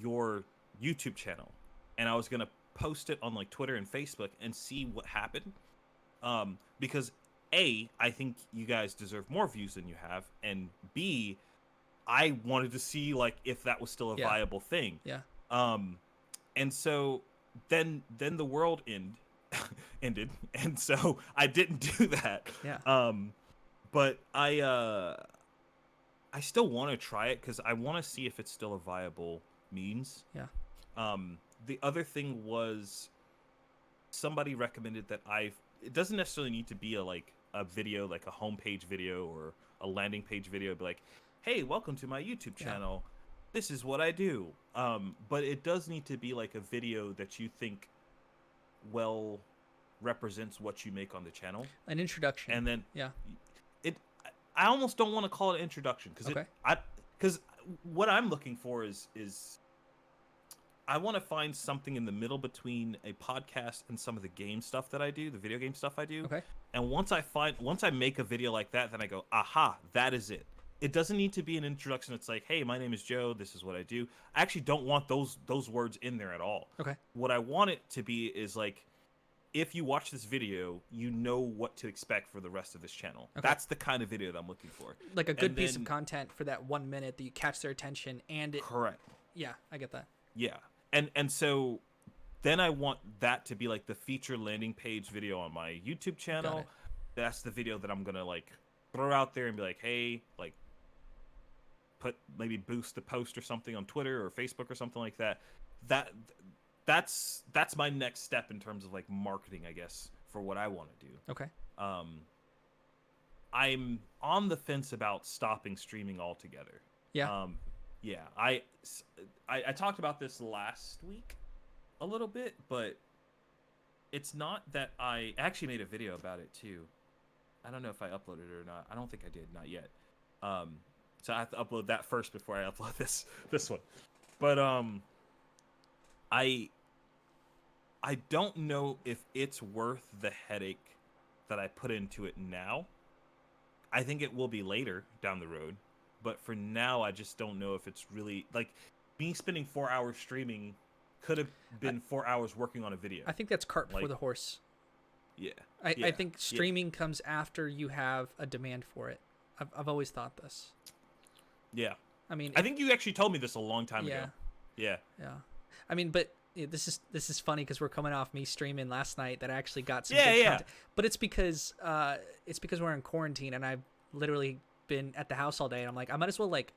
your YouTube channel, and I was going to post it on like Twitter and Facebook and see what happened. Because A, I think you guys deserve more views than you have, and B, I wanted to see like if that was still a viable thing. Yeah. And so then the world ended, and so I didn't do that. Yeah. But I still want to try it because I want to see if it's still a viable means. Yeah. The other thing was somebody recommended that it doesn't necessarily need to be a video, like a homepage video or a landing page video, be like, hey, welcome to my YouTube channel. Yeah. This is what I do. But it does need to be like a video that you think well represents what you make on the channel. An introduction. And then yeah. I almost don't want to call it introduction because what I'm looking for is I want to find something in the middle between a podcast and some of the game stuff that I do, the video game stuff I do. Okay. And once I make a video like that, then I go, aha, that is it. It doesn't need to be an introduction. It's like, hey, my name is Joe. This is what I do. I actually don't want those words in there at all. Okay. What I want it to be is like, if you watch this video, you know what to expect for the rest of this channel. Okay. That's the kind of video that I'm looking for. Like a good piece of content for that 1 minute that you catch their attention and it. Correct. Yeah, I get that. Yeah. And so then I want that to be like the feature landing page video on my YouTube channel. That's the video that I'm going to like throw out there and be like, hey, like maybe boost the post or something on Twitter or Facebook or something like that. That's my next step in terms of like marketing, I guess, for what I want to do. Okay. I'm on the fence about stopping streaming altogether. Yeah. Yeah. I talked about this last week a little bit, but it's not that I actually made a video about it too. I don't know if I uploaded it or not. I don't think I did, not yet. So I have to upload that first before I upload this one. But I don't know if it's worth the headache that I put into it now. I think it will be later down the road, but for now, I just don't know if it's really like me spending 4 hours streaming could have been 4 hours working on a video. I think that's cart before the horse. Yeah. I think streaming comes after you have a demand for it. I've always thought this. Yeah. I mean, I think you actually told me this a long time ago. Yeah. Yeah. I mean, but this is funny because we're coming off me streaming last night that I actually got some good content. But it's because we're in quarantine and I've literally been at the house all day and I'm like, I might as well like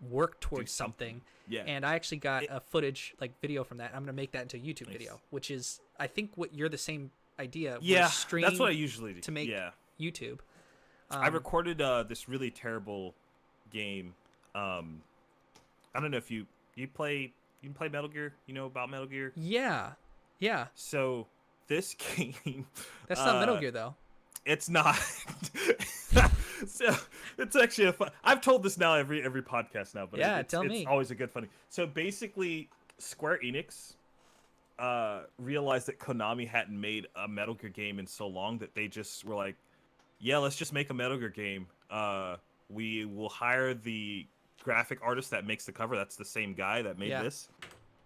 work towards something. Yeah. And I actually got a footage like video from that. I'm gonna make that into a YouTube video, which is I think what you're the same idea. Yeah. That's what I usually do to make YouTube. I recorded this really terrible game. I don't know if you play Metal Gear. You know about Metal Gear? Yeah. So this game, that's not Metal Gear though. It's not. So it's actually I've told this now every podcast now, but it's always a good funny. So basically, Square Enix realized that Konami hadn't made a Metal Gear game in so long that they just were like, yeah, let's just make a Metal Gear game. We will hire the graphic artist that makes the cover. That's the same guy that made this.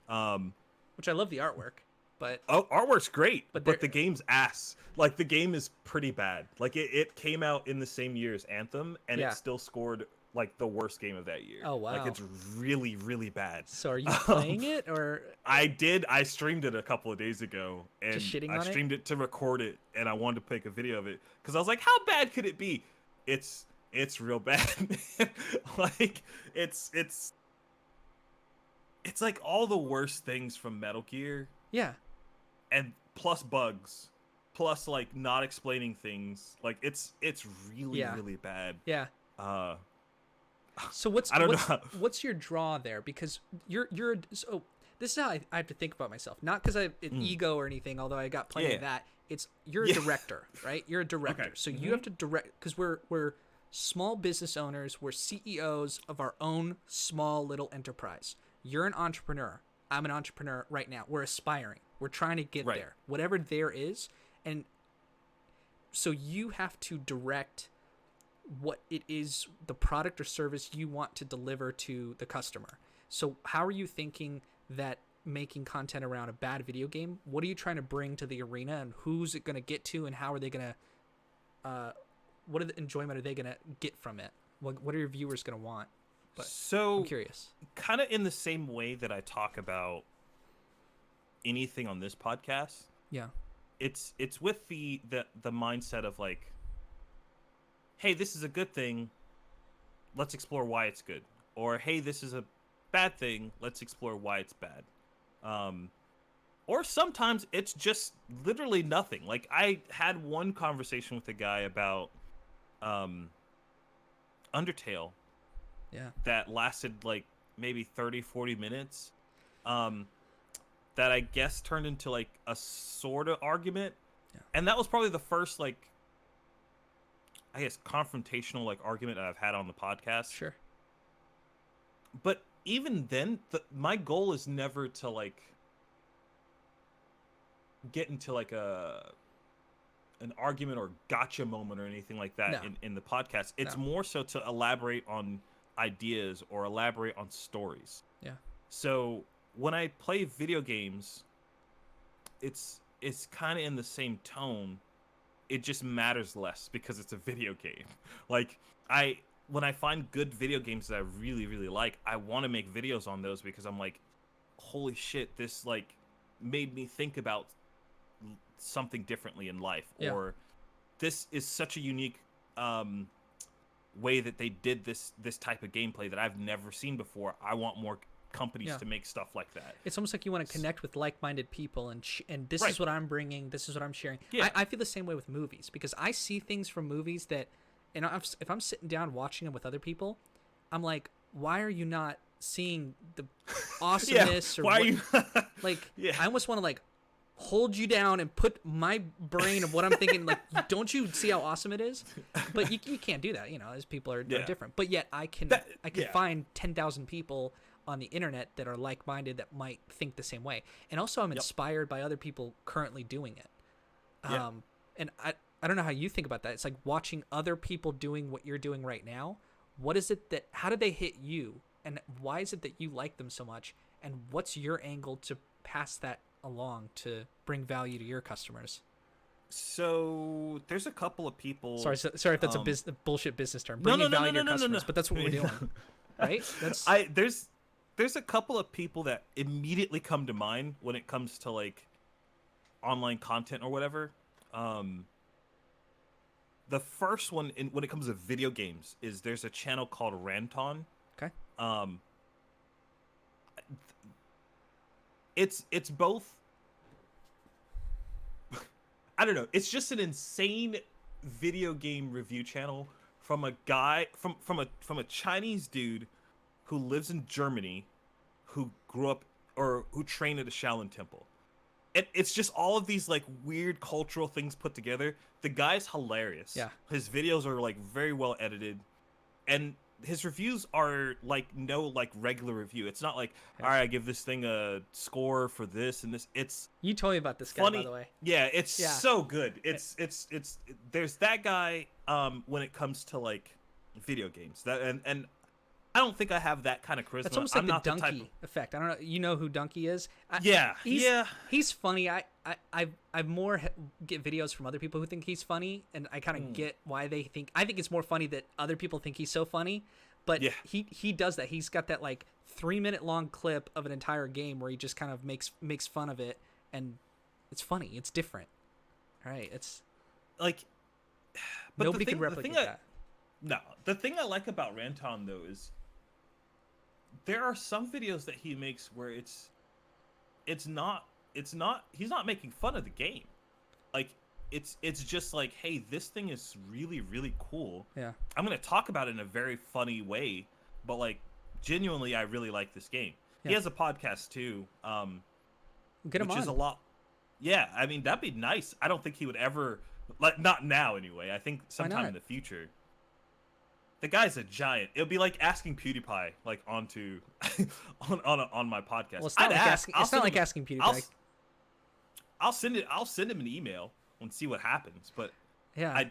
Which I love the artwork, but artwork's great, but the game's ass. Like the game is pretty bad. Like it came out in the same year as Anthem, and it still scored like the worst game of that year. Oh wow! Like it's really, really bad. So are you playing it or? I did. I streamed it a couple of days ago, and I streamed it to record it, and I wanted to make a video of it because I was like, how bad could it be? It's real bad. Like it's like all the worst things from Metal Gear. Yeah. And plus bugs, plus like not explaining things. Like it's really really bad. Yeah. So what's your draw there? Because you're so this is how I have to think about myself. Not because I ego or anything, although I got plenty of that. It's you're a director, right? You're a director, okay. So you have to direct because we're small business owners. We're CEOs of our own small little enterprise. You're an entrepreneur. I'm an entrepreneur right now. We're aspiring. We're trying to get there. Whatever there is. And so you have to direct what it is, the product or service you want to deliver to the customer. So how are you thinking that making content around a bad video game, what are you trying to bring to the arena and who's it going to get to and how are they going to, what are the enjoyment are they going to get from it? What are your viewers going to want? But So, I'm curious. kind of in the same way that I talk about anything on this podcast, Yeah. it's with the mindset of like, hey, this is a good thing. Let's explore why it's good. Or hey, this is a bad thing. Let's explore why it's bad. Um, or sometimes it's just literally nothing. Like I had one conversation with a guy about um, Undertale Yeah. that lasted like maybe 30, 40 minutes. Um, that I guess turned into like a sort of argument. Yeah. And that was probably the first like I guess confrontational like argument that I've had on the podcast. Sure. But even then, my goal is never to like get into like a an argument or gotcha moment or anything like that No. in the podcast. It's No. more so to elaborate on ideas or elaborate on stories. Yeah. So when I play video games, it's kind of in the same tone. It just matters less because it's a video game. Like I when I find good video games that I really really like, I want to make videos on those because I'm like, holy shit, this like made me think about something differently in life, Yeah. or this is such a unique way that they did this type of gameplay that I've never seen before. I want more companies Yeah. to make stuff like that. It's almost like you want to connect with like-minded people, and this Right. is what I'm bringing. This is what I'm sharing. Yeah. I feel the same way with movies because I see things from movies that, and if I'm sitting down watching them with other people, I'm like, why are you not seeing the awesomeness? Or Why what, are you? like, Yeah. I almost want to like hold you down and put my brain of what I'm thinking. Like, don't you see how awesome it is? But you can't do that. You know, as people are Yeah. different. But yet I can Yeah. find 10,000 people on the internet that are like-minded that might think the same way. And also I'm inspired by other people currently doing it. Yeah. And I don't know how you think about that. It's like watching other people doing what you're doing right now. What is it that, how did they hit you? And why is it that you like them so much? And what's your angle to pass that along to bring value to your customers? So there's a couple of people. Sorry if that's a bullshit business term. No, Bringing no, value no, to no, your no, no, customers, no. but that's what we're doing, right? That's There's a couple of people that immediately come to mind when it comes to like online content or whatever. The first one when it comes to video games is there's a channel called Ranton. okay. It's both. I don't know. It's just an insane video game review channel from a guy from a Chinese dude who lives in Germany, who grew up or who trained at a Shaolin temple. It's just all of these like weird cultural things put together. The guy's hilarious. Yeah. His videos are like very well edited, and his reviews are like no like regular review. It's not like, all right, I give this thing a score for this and this. It's You told me about this guy, funny. by the way. Yeah, it's Yeah. so good. It's there's that guy when it comes to like video games. That and I don't think I have that kind of charisma. That's almost like I'm the not the type Donkey effect. I don't know. You know who Donkey is? Yeah, yeah. He's funny. I more get videos from other people who think he's funny, and I kind of get why they think. I think it's more funny that other people think he's so funny, but Yeah. he does that. He's got that like 3-minute long clip of an entire game where he just kind of makes fun of it, and it's funny. It's different. All right, it's like but nobody the thing, can replicate the thing that. No, the thing I like about Ranton though is there are some videos that he makes where it's not he's not making fun of the game. Like it's just like, hey, this thing is really really cool. Yeah. I'm going to talk about it in a very funny way, but like genuinely I really like this game. He Yeah. has a podcast too. Get him Which on. is a lot. Yeah, I mean that'd be nice. I don't think he would ever, like, not now anyway. I think sometime not? in the future. The guy's a giant. It'll be like asking PewDiePie like onto on my podcast. Well, it's not I'd like ask. asking. I'll It's not send like him- asking PewDiePie. I'll send it. I'll send him an email and see what happens. But Yeah.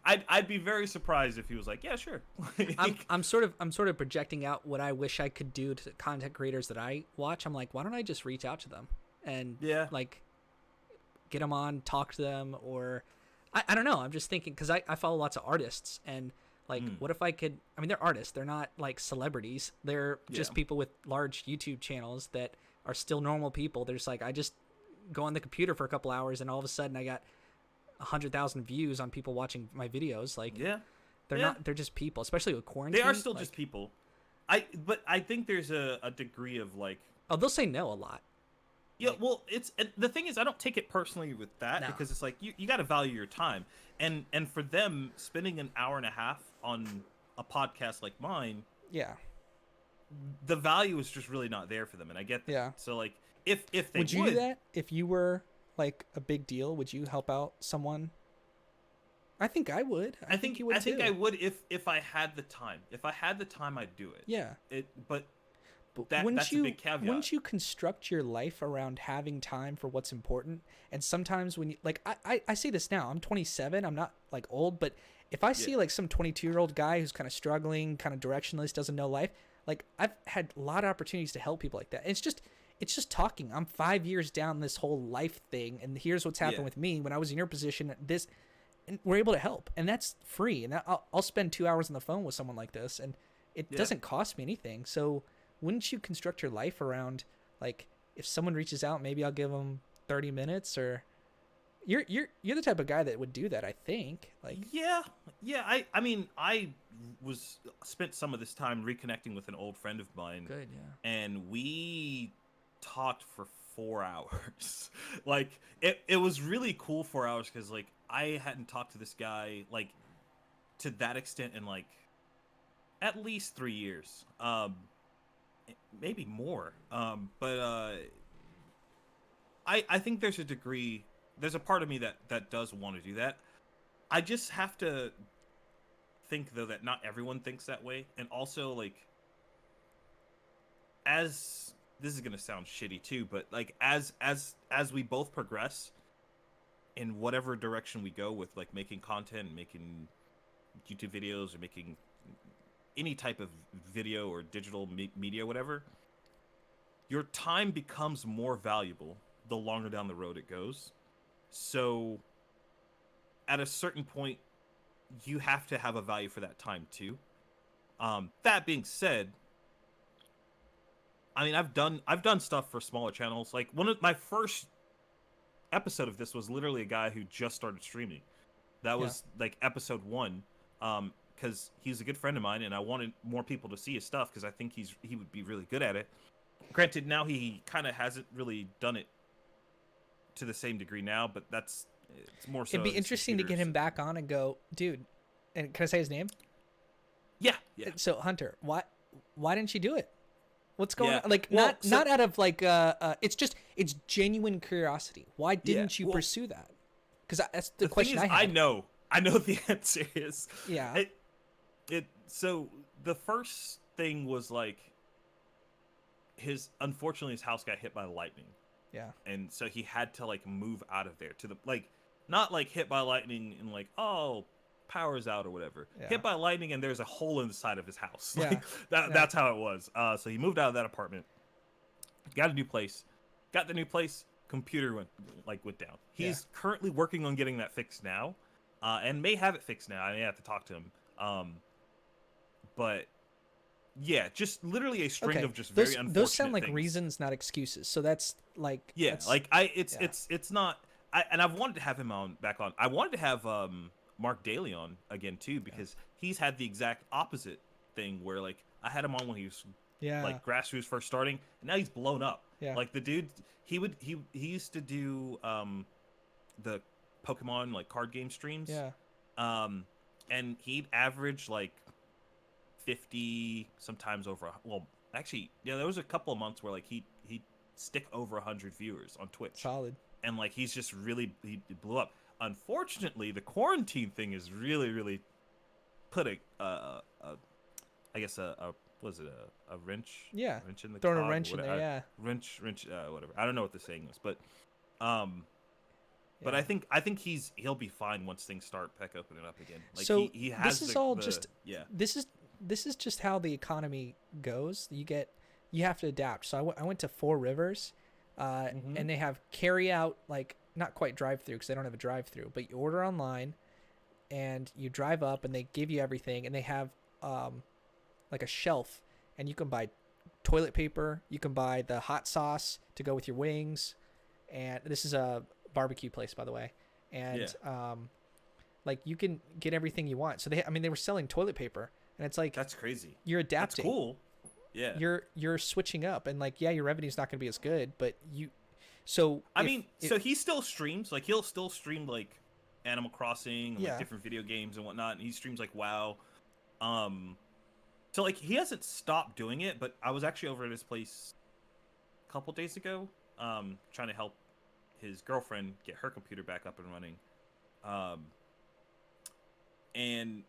I'd be very surprised if he was like, yeah, sure. I'm sort of projecting out what I wish I could do to content creators that I watch. I'm like, why don't I just reach out to them and Yeah. like get them on, talk to them, or I don't know. I'm just thinking because I follow lots of artists, and Like, what if I could? I mean, they're artists. They're not like celebrities. They're just Yeah. people with large YouTube channels that are still normal people. They're just like, I just go on the computer for a couple hours, and all of a sudden, I got 100,000 views on people watching my videos. Like, Yeah. they're Yeah. not. They're just people, especially with quarantine. They are still like, just people. But I think there's a degree of like, Oh, they'll say no a lot. yeah, well, it's the thing is, I don't take it personally with that No. because it's like you got to value your time, and for them spending an hour and a half on a podcast like mine, Yeah. the value is just really not there for them, and I get that. Yeah. So like, if they Would you do that if you were like a big deal? Would you help out someone? I think I would. I think you would I think too. I would if I had the time. If I had the time, I'd do it. Yeah. But But that's a big caveat. Wouldn't you construct your life around having time for what's important? And sometimes when you like, I see this now. I'm 27. I'm not like old, but if I see like some 22-year-old guy who's kind of struggling, kind of directionless, doesn't know life, like I've had a lot of opportunities to help people like that. And it's just talking. I'm 5 years down this whole life thing, and here's what's happened with me when I was in your position. And we're able to help, and that's free. And I'll spend 2 hours on the phone with someone like this, and it doesn't cost me anything. So wouldn't you construct your life around, like, if someone reaches out, maybe I'll give them 30 minutes, or you're the type of guy that would do that, I think. Like, yeah. I mean, I spent some of this time reconnecting with an old friend of mine. good, yeah. And we talked for 4 hours. Like it was really cool 4 hours because like I hadn't talked to this guy like to that extent in like at least 3 years. Maybe more. But I think there's a part of me that does want to do that. I just have to think though that not everyone thinks that way, and also like as this is gonna sound shitty too, but like as we both progress in whatever direction we go with like making content, making YouTube videos, or making any type of video or digital media, whatever, your time becomes more valuable the longer down the road it goes. So at a certain point, you have to have a value for that time too. That being said, I mean, I've done stuff for smaller channels. Like one of my first episode of this was literally a guy who just started streaming. That was like episode 1, because he's a good friend of mine, and I wanted more people to see his stuff because I think he would be really good at it. Granted, now he kind of hasn't really done it to the same degree now, but it's more so. It'd be interesting to get him back on and go, dude. And can I say his name? Yeah. So Hunter, why didn't you do it? What's going on? Like, well, not out of like it's genuine curiosity. Why didn't you pursue that? Because that's the question thing is, I had. I know the answer is Yeah. So the first thing was like unfortunately his house got hit by lightning. Yeah. And so he had to like move out of there to the like not like hit by lightning and like, oh, power's out or whatever. Yeah. Hit by lightning and there's a hole in the side of his house. Yeah. Like that's how it was. So he moved out of that apartment, got a new place, computer went down. He's currently working on getting that fixed now, and may have it fixed now. I may have to talk to him. But yeah, just literally a string of just very unfortunate those sound like things. reasons, not excuses. So that's like it's not. And I've wanted to have him back on. I wanted to have Mark Daly on again too, because he's had the exact opposite thing where like I had him on when he was like grassroots first starting, and now he's blown up. Yeah. Like the dude, he used to do the Pokemon like card game streams. Yeah. And he'd average like 50, sometimes over. Well, actually, there was a couple of months where like he'd stick over 100 viewers on Twitch. Solid. And like he blew up. Unfortunately, the quarantine thing is really put a was it a wrench? Yeah. Wrench in the Throwing a cog, wrench in there, yeah. Wrench, whatever. I don't know what the saying is, but I think he'll be fine once things start back opening up again. Like so he has this is this is just how the economy goes. You have to adapt. So I went to Four Rivers, and they have carry out, like not quite drive through because they don't have a drive through, but you order online. and you drive up and they give you everything, and they have like a shelf, and you can buy toilet paper, you can buy the hot sauce to go with your wings, and this is a barbecue place, by the way, and like you can get everything you want. So they were selling toilet paper, and it's like, that's crazy. You're adapting. That's cool. Yeah. You're switching up, and like, yeah, your revenue's not going to be as good, but so he still streams, like he'll still stream like Animal Crossing and like different video games and whatnot, and he streams like WoW. So like he hasn't stopped doing it, but I was actually over at his place a couple days ago, trying to help his girlfriend get her computer back up and running. And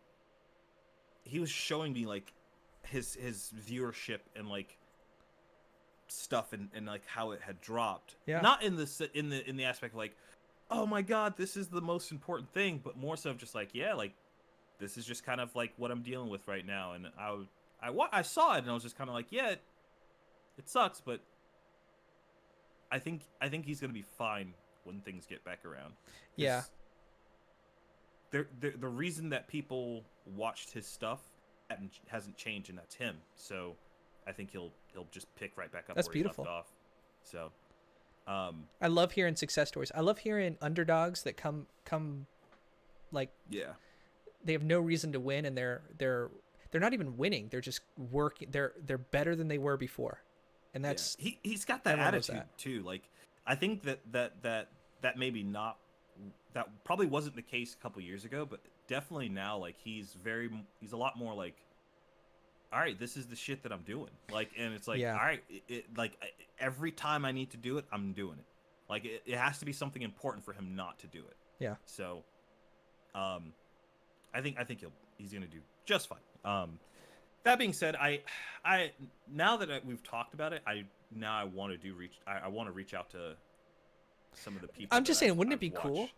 he was showing me like his viewership and like stuff and like how it had dropped. Yeah. Not in the aspect of like, oh my god, this is the most important thing, but more so just like, yeah, like this is just kind of like what I'm dealing with right now. And I saw it and I was just kind of like, yeah, it sucks, but I think he's gonna be fine when things get back around. Yeah. The reason that people watched his stuff hasn't changed, and that's him. So I think he'll just pick right back up that's where beautiful. he left off. So I love hearing success stories. I love hearing underdogs that come like, yeah, they have no reason to win, and they're not even winning. They're just working. They're better than they were before, and that's he's got that attitude too. Like I think that maybe not. That probably wasn't the case a couple years ago, but definitely now, like he's a lot more like, all right, this is the shit that I'm doing. Like, and it's like, all right, like every time I need to do it, I'm doing it. Like it has to be something important for him not to do it. Yeah. So, I think he's gonna do just fine. That being said, I now that we've talked about it, I want to reach out to some of the people. I'm just saying, wouldn't it be cool?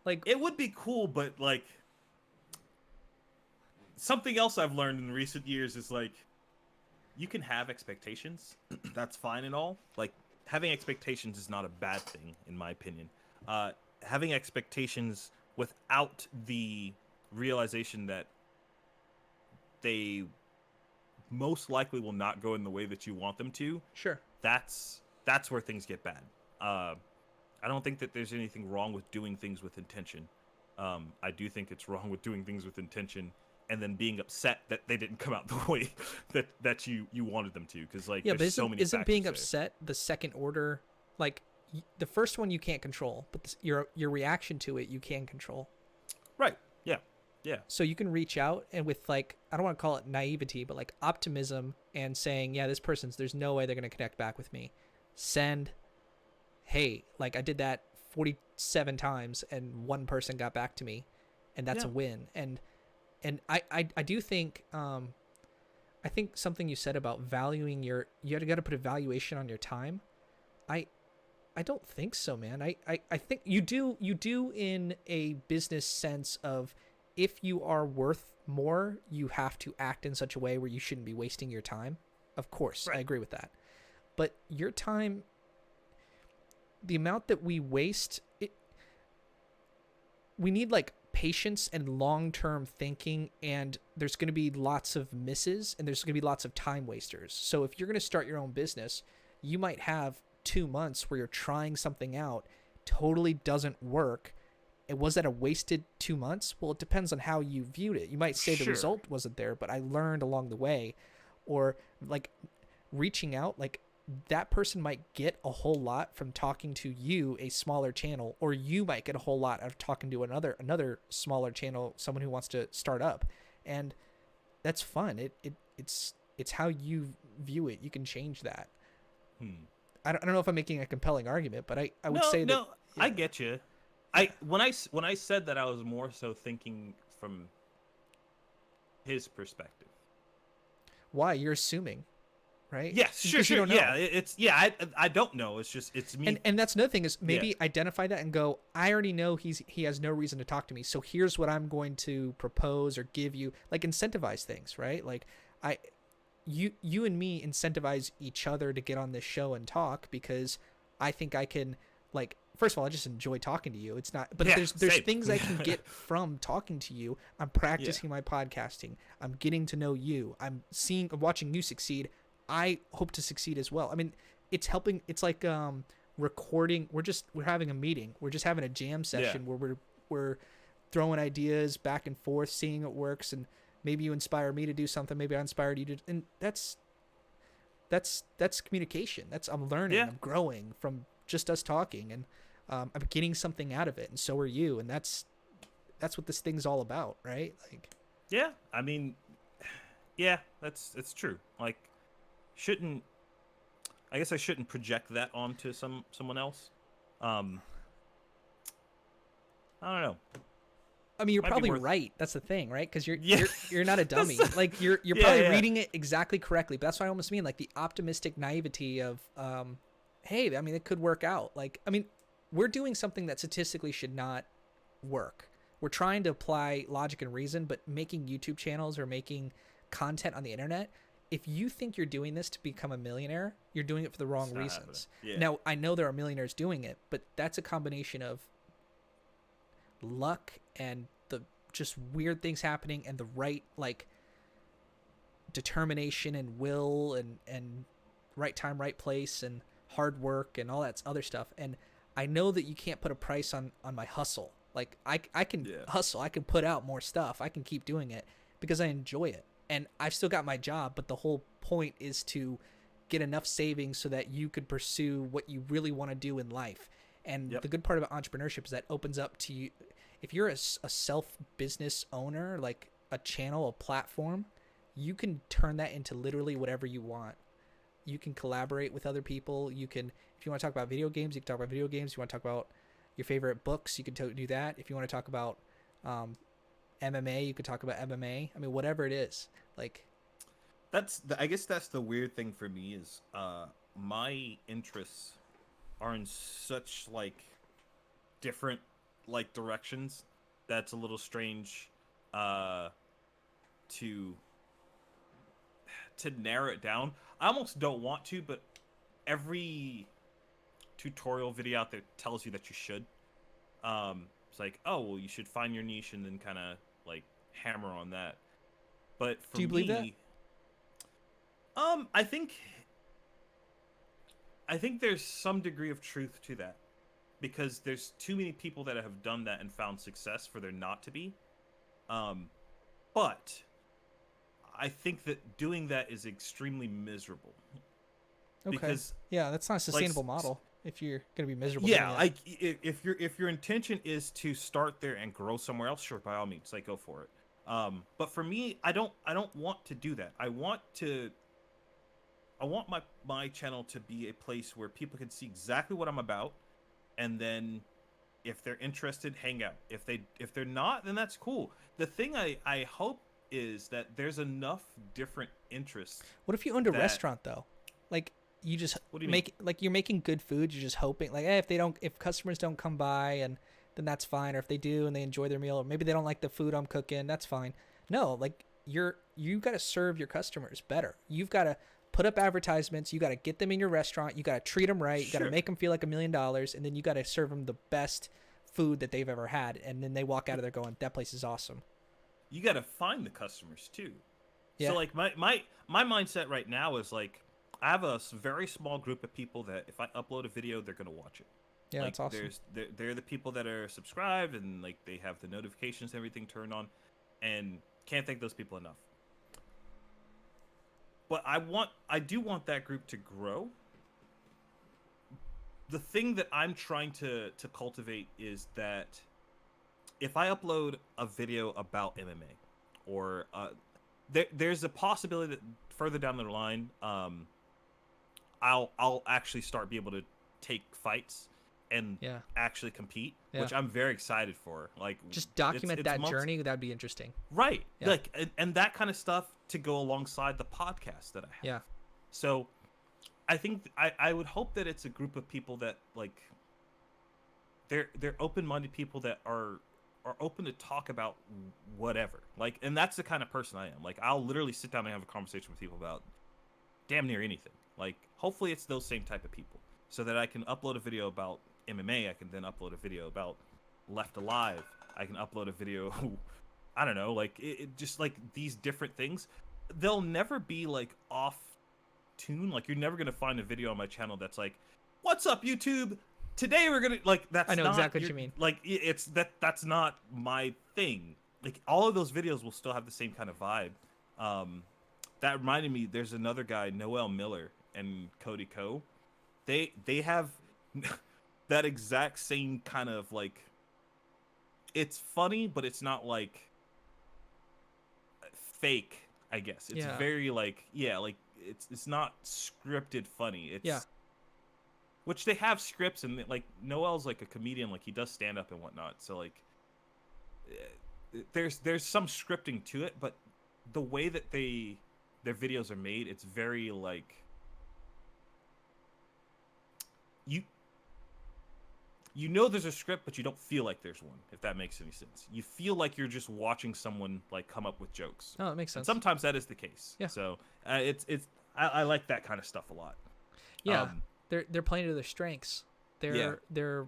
Like, it would be cool, but like something else I've learned in recent years is like you can have expectations. That's fine and all. Like having expectations is not a bad thing, in my opinion. Having expectations without the realization that they most likely will not go in the way that you want them to. Sure. That's where things get bad. I don't think that there's anything wrong with doing things with intention. I do think it's wrong with doing things with intention and then being upset that they didn't come out the way that you wanted them to. Because like, but isn't being upset the second order? Like the first one you can't control, but your reaction to it you can control. Right. Yeah. Yeah. So you can reach out and with like, I don't want to call it naivety, but like optimism and saying, yeah, there's no way they're going to connect back with me. Send. Hey, like I did that 47 times and one person got back to me, and that's a win. And I do think I think something you said about valuing you got to put a valuation on your time. I don't think so, man. I think you do in a business sense of, if you are worth more, you have to act in such a way where you shouldn't be wasting your time. Of course, right. I agree with that. But your time, the amount that we waste, we need like patience and long-term thinking, and there's going to be lots of misses and there's going to be lots of time wasters. So if you're going to start your own business, you might have 2 months where you're trying something out, totally doesn't work. Was that a wasted 2 months? Well, it depends on how you viewed it. You might say the result wasn't there, but I learned along the way. Or like reaching out, like that person might get a whole lot from talking to you, a smaller channel, or you might get a whole lot out of talking to another smaller channel, someone who wants to start up. And that's fun. It's how you view it. You can change that. I don't know if I'm making a compelling argument, but I would say that. No, I get you. When I said that, I was more so thinking from his perspective. Why? You're assuming, right? Yeah, sure. You don't know. Yeah, I don't know. It's me. And that's another thing is maybe identify that and go, I already know he has no reason to talk to me, so here's what I'm going to propose or give you. Like incentivize things, right? Like you and me incentivize each other to get on this show and talk because I think I can like first of all, I just enjoy talking to you. It's not, but Yeah, there's same. things I can get from talking to you. I'm practicing my podcasting. I'm getting to know you. I'm watching you succeed. I hope to succeed as well. I mean, it's helping. It's like recording. We're having a meeting. We're just having a jam session where we're throwing ideas back and forth, seeing what works, and maybe you inspire me to do something. Maybe I inspired you to, and that's communication. I'm learning. I'm growing from just us talking, and I'm getting something out of it, and so are you. And that's what this thing's all about, right? Like, yeah, I mean, yeah, it's true. Like, I guess I shouldn't project that onto someone else. I don't know. I mean, you're Might probably right. That's the thing, right? Because you're not a dummy. Like you're Yeah, probably reading it exactly correctly. But that's what I almost mean, like the optimistic naivety of, hey, I mean, it could work out. Like, I mean, we're doing something that statistically should not work. We're trying to apply logic and reason, but making YouTube channels or making content on the internet, if you think you're doing this to become a millionaire, you're doing it for the wrong reasons. Yeah. Now, I know there are millionaires doing it, but that's a combination of luck and the just weird things happening and the right, like, determination and will and right time, right place, and hard work and all that other stuff. And I know that you can't put a price on my hustle. Like, I can hustle, I can put out more stuff, I can keep doing it because I enjoy it, and I've still got my job. But the whole point is to get enough savings so that you could pursue what you really want to do in life. And the good part about entrepreneurship is that opens up to you. If you're a self-business owner, like a channel, a platform, you can turn that into literally whatever you want. You can collaborate with other people. You can, if you want to talk about video games, you can talk about video games. You want to talk about your favorite books, you can do that. If you want to talk about MMA, you could talk about MMA. I mean, whatever it is. Like, I guess that's the weird thing for me is my interests are in such like different like directions that's a little strange to narrow it down. I almost don't want to, but every tutorial video out there tells you that you should. It's like, oh well, you should find your niche and then kind of like hammer on that. But for do you believe that? I think there's some degree of truth to that, because there's too many people that have done that and found success for there not to be. But I think that doing that is extremely miserable. Okay. Because that's not a sustainable model if you're gonna be miserable. Yeah, like if your intention is to start there and grow somewhere else, sure, by all means, like go for it. But for me, I don't want to do that. I want my channel to be a place where people can see exactly what I'm about, and then if they're interested, hang out. If they're not, then that's cool. The thing I hope is that there's enough different interests. What if you owned a restaurant though? Like, you just like you're making good food, you're just hoping like, hey, if customers don't come by, and then that's fine, or if they do and they enjoy their meal, or maybe they don't like the food I'm cooking, that's fine. No, like you got to serve your customers better. You've got to put up advertisements, you got to get them in your restaurant, you got to treat them right, you got to make them feel like $1 million, and then you got to serve them the best food that they've ever had, and then they walk out of there going, that place is awesome. You got to find the customers too. Yeah. So like my mindset right now is like, I have a very small group of people that if I upload a video, they're gonna watch it. Yeah, like, that's awesome. They're the people that are subscribed and like they have the notifications, everything turned on, and can't thank those people enough. But I do want that group to grow. The thing that I'm trying to cultivate is that if I upload a video about MMA, or there's a possibility that further down the line, I'll actually start be able to take fights and actually compete, which I'm very excited for. Like, just document that journey. That'd be interesting, right? Yeah. Like, and that kind of stuff to go alongside the podcast that I have. Yeah. So I think I would hope that it's a group of people that like they're open-minded people that are open to talk about whatever. Like, and that's the kind of person I am. Like, I'll literally sit down and have a conversation with people about damn near anything. Like, hopefully it's those same type of people, so that I can upload a video about MMA, I can then upload a video about Left Alive. I can upload a video, I don't know, like it just like these different things. They'll never be like off tune. Like you're never gonna find a video on my channel that's like, "What's up, YouTube? Today we're gonna like." That's I know not exactly what you mean. Like it's that's not my thing. Like all of those videos will still have the same kind of vibe. That reminded me, there's another guy, Noel Miller and Cody Ko. They have that exact same kind of like. It's funny, but it's not like fake. I guess it's very like like it's not scripted funny. It's which they have scripts, and like Noel's like a comedian, like he does stand up and whatnot. So like there's some scripting to it, but the way that their videos are made, it's very like you know there's a script, but you don't feel like there's one, if that makes any sense. You feel like you're just watching someone like come up with jokes. Oh, that makes sense. And sometimes that is the case. Yeah. So I like that kind of stuff a lot. Yeah, they're playing to their strengths. They're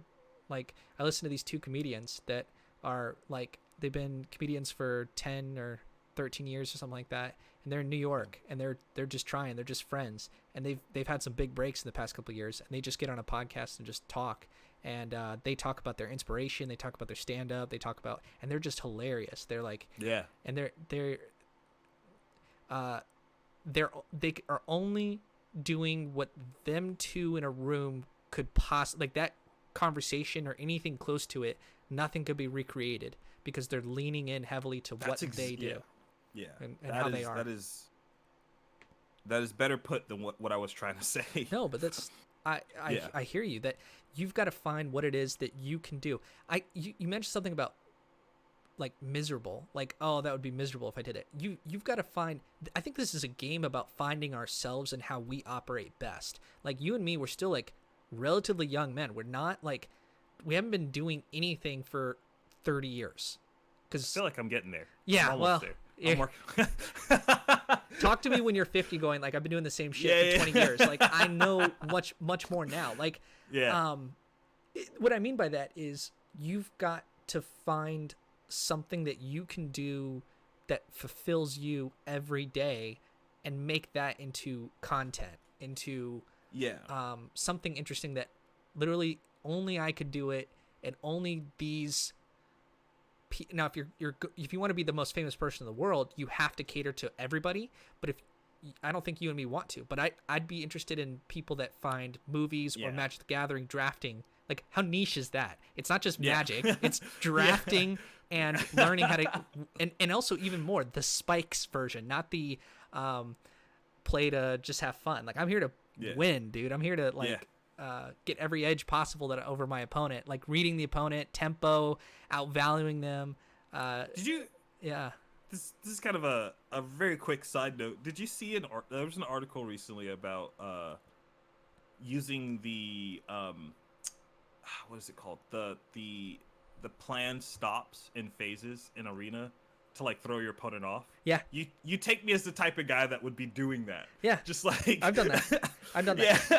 like, I listen to these two comedians that are like, they've been comedians for 10 or 13 years or something like that, and they're in New York, and they're just trying. They're just friends, and they've had some big breaks in the past couple of years, and they just get on a podcast and just talk. And they talk about their inspiration, they talk about their stand-up, they talk about, and they're just hilarious. They're like, and they are only doing what them two in a room could possibly, like that conversation or anything close to it, nothing could be recreated, because they're leaning in heavily to what they do. And how they are. That is better put than what I was trying to say. No, but that's I hear you, that you've got to find what it is that you can do. You mentioned something about like miserable, like, oh, that would be miserable if I did it. You've got to find, I think this is a game about finding ourselves and how we operate best. Like you and me, we're still like relatively young men. We're not like, we haven't been doing anything for 30 years. Cause I feel like I'm getting there. Yeah, well, there. Talk to me when you're 50 going like, I've been doing the same shit for 20 years. Like I know much more now. Like, what I mean by that is you've got to find something that you can do that fulfills you every day and make that into content, into something interesting that literally only I could do it, and only these. Now, if you want to be the most famous person in the world, you have to cater to everybody. But I don't think you and me want to. But I'd be interested in people that find movies or Magic the Gathering drafting. Like, how niche is that? It's not just Magic. It's drafting and learning how to, and also even more the Spikes version, not the play to just have fun. Like, I'm here to win, dude. I'm here to like. Get every edge possible that over my opponent, like reading the opponent, tempo, outvaluing them. Did you? Yeah. This is kind of a very quick side note. Did you see there was an article recently about using the what is it called, the planned stops and phases in Arena to like throw your opponent off? Yeah. You take me as the type of guy that would be doing that. Yeah. Just like I've done that.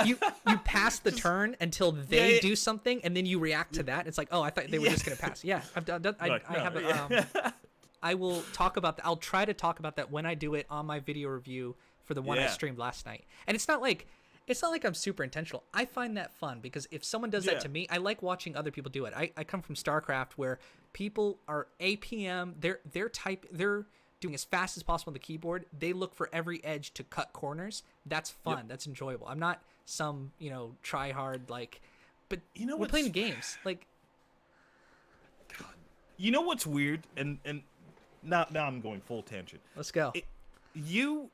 You pass the turn until they do something, and then you react to that. It's like, oh, I thought they were just gonna pass. Yeah, I've done. I will talk about that. I'll try to talk about that when I do it on my video review for the one I streamed last night. And it's not like I'm super intentional. I find that fun because if someone does that to me, I like watching other people do it. I come from StarCraft where people are APM. They're doing as fast as possible on the keyboard. They look for every edge to cut corners. That's fun. That's enjoyable. I'm not some, try hard, like, but we're playing games. Like, God. You know what's weird? And now I'm going full tangent. Let's go. You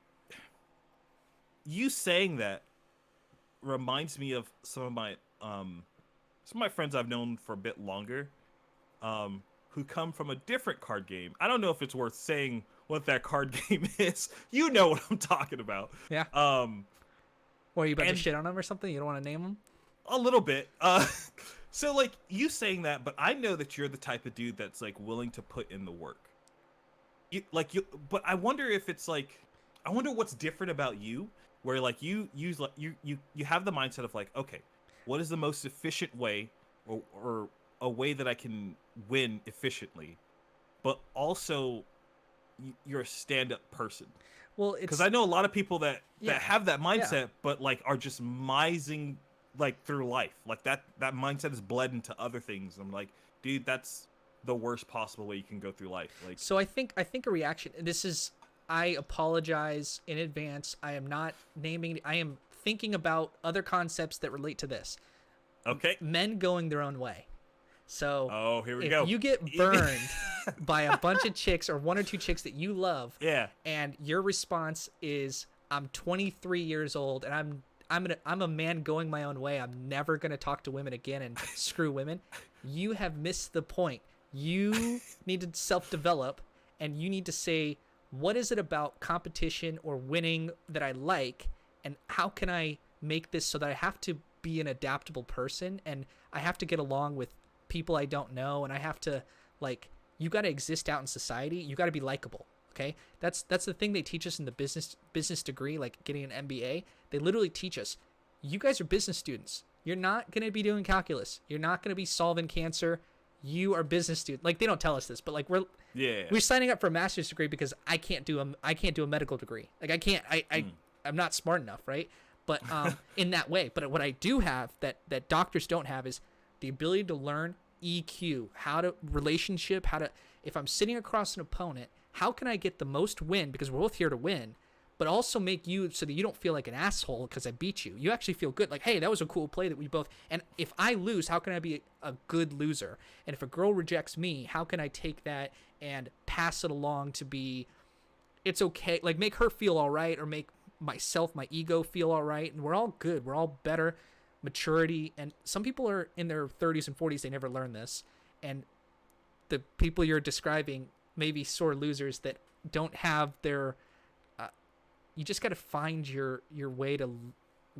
saying that reminds me of some of my friends I've known for a bit longer, who come from a different card game. I don't know if it's worth saying what that card game is. You know what I'm talking about. Yeah. Or are you about to shit on them or something? You don't want to name them? A little bit. So like you saying that, but I know that you're the type of dude that's like willing to put in the work. But I wonder if it's like, I wonder what's different about you, where like you have the mindset of like, okay, what is the most efficient way or a way that I can win efficiently, but also you're a stand-up person. Well, Because it's I know a lot of people that yeah, have that yeah. mindset, but like are just mising like through life. Like that mindset is bled into other things. I'm like, dude, that's the worst possible way you can go through life. Like, So I think a reaction. This is I apologize in advance. I am not naming. I am thinking about other concepts that relate to this. okay, Men going their own way. So oh, here we if go. you get burned by a bunch of chicks or one or two chicks that you love, Yeah, and your response is, "I'm 23 years old and I'm a man going my own way. I'm never gonna talk to women again and screw women." You have missed the point. You need to self-develop, and you need to say, what is it about competition or winning that I like, and how can I make this so that I have to be an adaptable person, and I have to get along with people I don't know, and I have to, like, you got to exist out in society. You got to be likable. Okay, that's the thing they teach us in the business degree, like getting an MBA. They literally teach us, you guys are business students. You're not gonna be doing calculus. You're not gonna be solving cancer. You are business student. Like, they don't tell us this, but like yeah. we're signing up for a master's degree because I can't do a medical degree. Like, I can't. I'm not smart enough, right? But in that way. But what I do have that doctors don't have is the ability to learn EQ, how to relationship, how to, if I'm sitting across an opponent, how can I get the most win, because we're both here to win, but also make you so that you don't feel like an asshole because I beat you. You actually feel good, like, hey, that was a cool play that we both. And if I lose, how can I be a good loser? And if a girl rejects me, how can I take that and pass it along to be, it's okay, like make her feel all right, or make myself, my ego feel all right, and we're all good. We're all better. Maturity. And some people are in their 30s and 40s, they never learn this, and the people you're describing may be sore losers that don't have their you just got to find your way to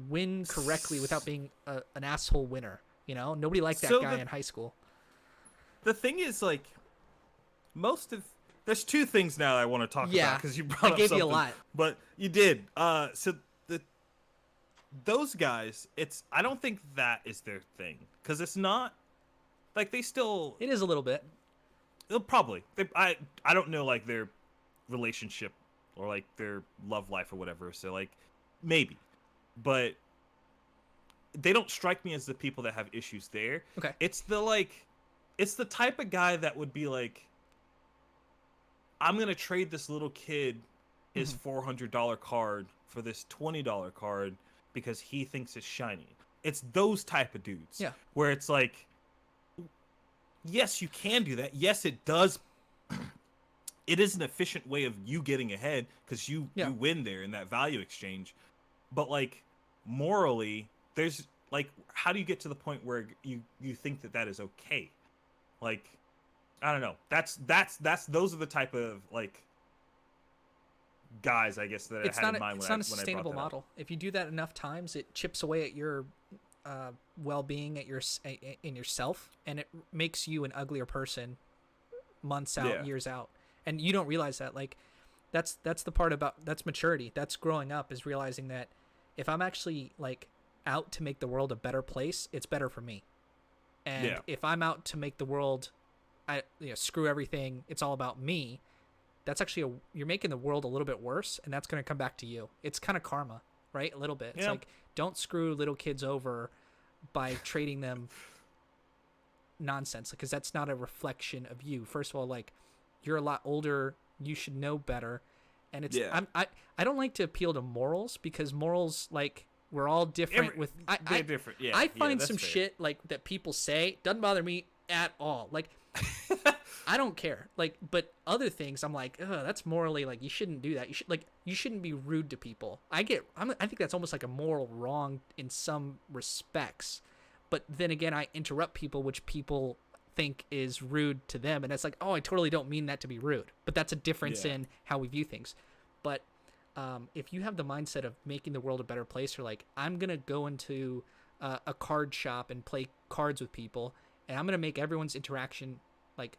win correctly without being an asshole winner. Nobody liked that guy in high school. The thing is, like, most of there's two things now I want to talk about, because you brought up gave something, you a lot. but you did. So those guys, I don't think that is their thing, because it's not like they still. It is a little bit. They'll probably. I don't know, like, their relationship or like their love life or whatever. So like maybe, but they don't strike me as the people that have issues there. Okay. It's the type of guy that would be like, I'm gonna trade this little kid his $400 card for this $20 card because he thinks it's shiny. It's those type of dudes. Yeah. Where it's like, yes, you can do that. Yes, it does. It is an efficient way of you getting ahead, because you win there in that value exchange. But like, morally, there's like, how do you get to the point where you think that is okay? Like, I don't know. That's those are the type of like guys, I guess, that I had in mind it's when not a I sustainable brought that model. up. If you do that enough times, it chips away at your well-being, at in yourself, and it makes you an uglier person months out, years out. And you don't realize that. Like, that's the part about, that's maturity. That's growing up, is realizing that if I'm actually like out to make the world a better place, it's better for me. And if I'm out to make the world, screw everything, it's all about me, that's actually you're making the world a little bit worse, and that's going to come back to you. It's kind of karma, right? A little bit. It's like, don't screw little kids over by trading them nonsense, because that's not a reflection of you. First of all, like, you're a lot older, you should know better. And it's I don't like to appeal to morals, because morals, like, we're all different. They're different. Yeah, I find some fair shit like that people say doesn't bother me at all. Like, I don't care. Like, but other things, I'm like, that's morally, like, you shouldn't do that. You shouldn't be rude to people. I think that's almost like a moral wrong in some respects. But then again, I interrupt people, which people think is rude to them, and it's like, oh, I totally don't mean that to be rude. But that's a difference in how we view things. But if you have the mindset of making the world a better place, or like, I'm gonna go into a card shop and play cards with people, and I'm gonna make everyone's interaction like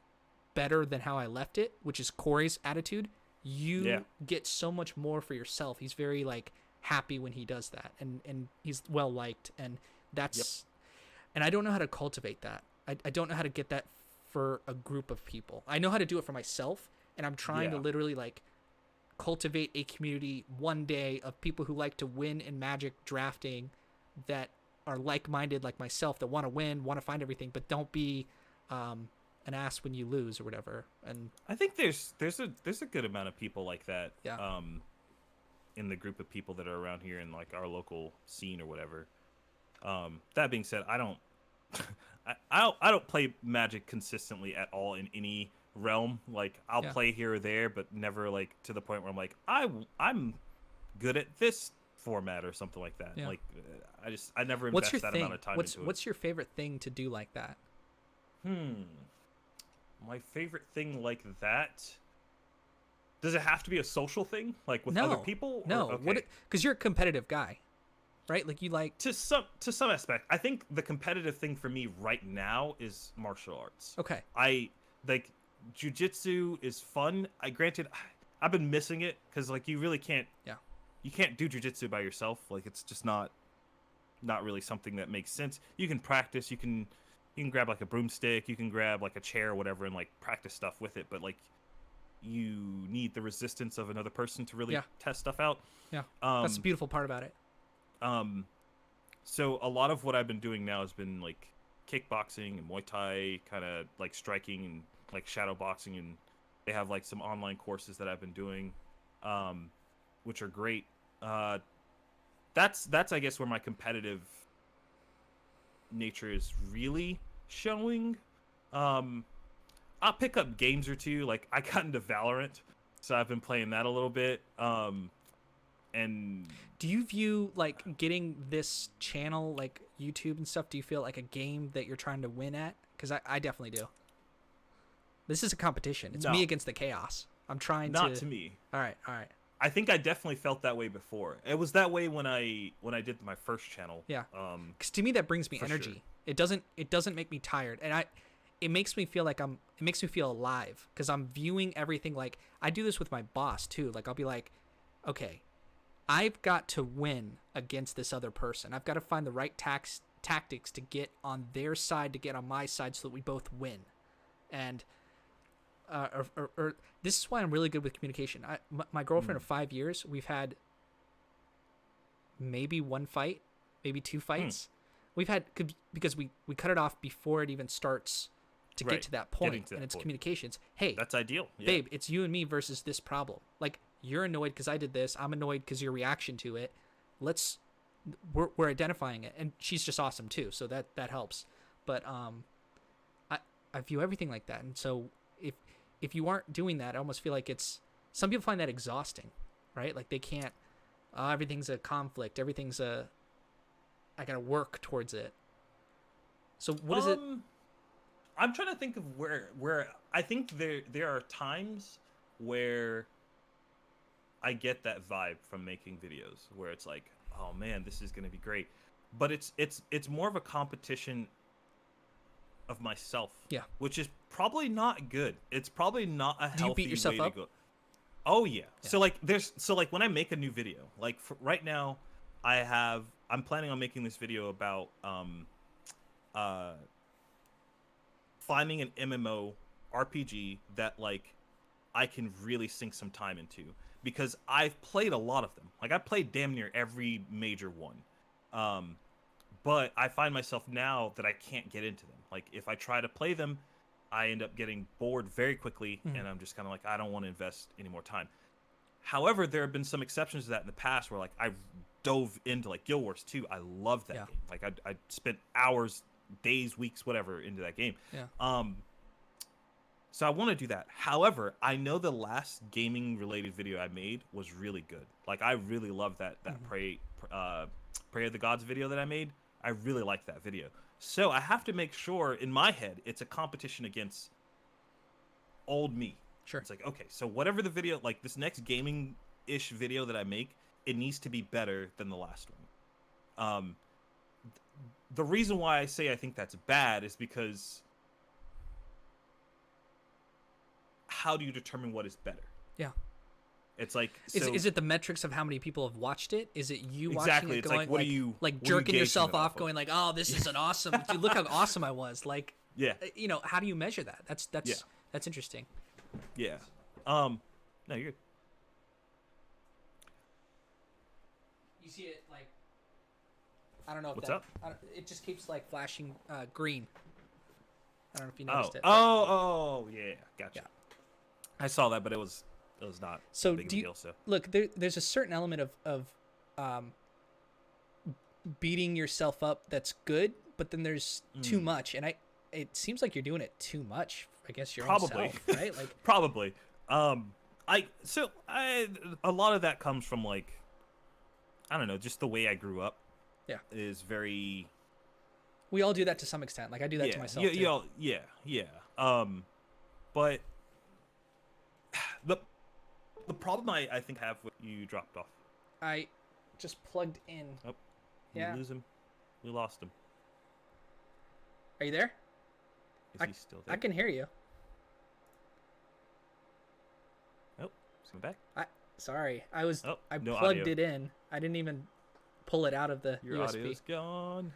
better than how I left it, which is Corey's attitude, you get so much more for yourself. He's very like happy when he does that, and he's well liked, and that's And I don't know how to cultivate that. I don't know how to get that for a group of people. I know how to do it for myself, and I'm trying to literally like cultivate a community one day of people who like to win in Magic drafting, that are like-minded like myself, that want to win, want to find everything, but don't be an ass when you lose or whatever. And I think there's a good amount of people like that. Yeah. In the group of people that are around here in like our local scene or whatever. That being said, I don't I don't play Magic consistently at all in any realm. Like I'll play here or there, but never like to the point where I'm like I'm good at this format or something like that. Like I never invest that amount of time into it. What's your favorite thing to do like that? My favorite thing like that. Does it have to be a social thing, like with other people? No, okay. Because you're a competitive guy, right? Like you like to some aspect. I think the competitive thing for me right now is martial arts. Okay. I like jujitsu is fun. Granted, I've been missing it because like you really can't. Yeah. You can't do jujitsu by yourself. Like it's just not really something that makes sense. You can practice. You can grab like a broomstick. You can grab like a chair or whatever and like practice stuff with it. But like you need the resistance of another person to really test stuff out. Yeah. That's the beautiful part about it. So a lot of what I've been doing now has been like kickboxing and Muay Thai, kind of like striking and like shadow boxing, and they have like some online courses that I've been doing, which are great. That's I guess where my competitive nature is really showing. I'll pick up games or two. Like I got into Valorant, so I've been playing that a little bit. And do you view like getting this channel, like YouTube and stuff, do you feel like a game that you're trying to win at? Because I definitely do. This is a competition. It's me against the chaos. I'm trying not to me. All right. I think I definitely felt that way before. It was that way when I did my first channel. Yeah. Because to me that brings me energy. Sure. It doesn't make me tired, and it makes me feel like it makes me feel alive because I'm viewing everything. Like I do this with my boss too. Like I'll be like, okay, I've got to win against this other person. I've got to find the right tactics to get on their side, to get on my side, so that we both win. And this is why I'm really good with communication. My girlfriend of 5 years, we've had maybe one fight, maybe two fights. We've had because we cut it off before it even starts to get to that point, and it's communications. Hey, that's ideal, babe. It's you and me versus this problem. Like you're annoyed because I did this. I'm annoyed because your reaction to it. We're identifying it, and she's just awesome too. So that helps. But I view everything like that, and so if you aren't doing that, I almost feel like some people find that exhausting, right? Like they can't. Everything's a conflict. Everything's I gotta work towards it. So what is it? I'm trying to think of where I think there are times where I get that vibe from making videos where it's like, oh man, this is gonna be great, but it's more of a competition of myself, which is probably not good. It's probably not a healthy Do you beat yourself way up? to go. Oh yeah. So like when I make a new video, like right now, I'm planning on making this video about finding an MMO RPG that like I can really sink some time into, because I've played a lot of them. Like I played damn near every major one. But I find myself now that I can't get into them. Like if I try to play them, I end up getting bored very quickly, and I'm just kind of like, I don't want to invest any more time. However, there have been some exceptions to that in the past where like I dove into like Guild Wars 2. I loved that game. Like I spent hours, days, weeks, whatever into that game. So I want to do that. However, I know the last gaming related video I made was really good. Like I really loved that Prayer of the Gods video that I made. I really liked that video. So I have to make sure in my head it's a competition against old me. Sure. It's like, okay, so whatever the video, like this next gaming-ish video that I make, it needs to be better than the last one. The reason why I say I think that's bad is because how do you determine what is better? Yeah. It's like Is it the metrics of how many people have watched it? Is it you watching exactly. it It's going like what are you jerking yourself off, of? going like, oh, this is an awesome. Dude, look how awesome I was. Like, Yeah, you know, how do you measure that? That's Yeah. that's interesting. yeah. No, you're good. You see it like, I don't know if What's that. up? It just keeps like flashing green. I don't know if you Oh, noticed it. yeah, gotcha. Yeah. I saw that, but it was not So big of a do you deal. So look? There's a certain element of beating yourself up that's good, but then there's too much, and it seems like you're doing it too much. I guess your probably, own self, right? Like probably. A lot of that comes from like, I don't know, just the way I grew up. Yeah. Is very. We all do that to some extent. Like I do that to myself too. Yeah. But the problem I think have with you dropped off. I just plugged in. Oh, Yeah. We lose him. We lost him. Are you there? Is he still there? I can hear you. Oh, is he back? Sorry. I no plugged audio. it in. I didn't even pull it out of the Your USB. audio's gone.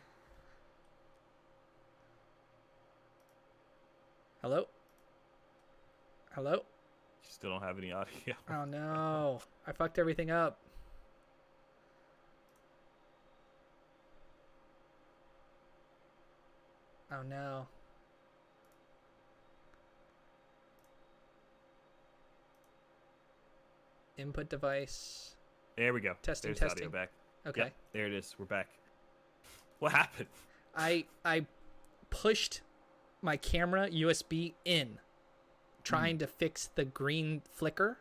Hello? Hello? You still don't have any audio. Oh no. I fucked everything up. Oh no. Input device. There we go. Testing, There's testing. audio back. Okay. Yep, there it is. We're back. What happened? I pushed my camera USB in, trying to fix the green flicker,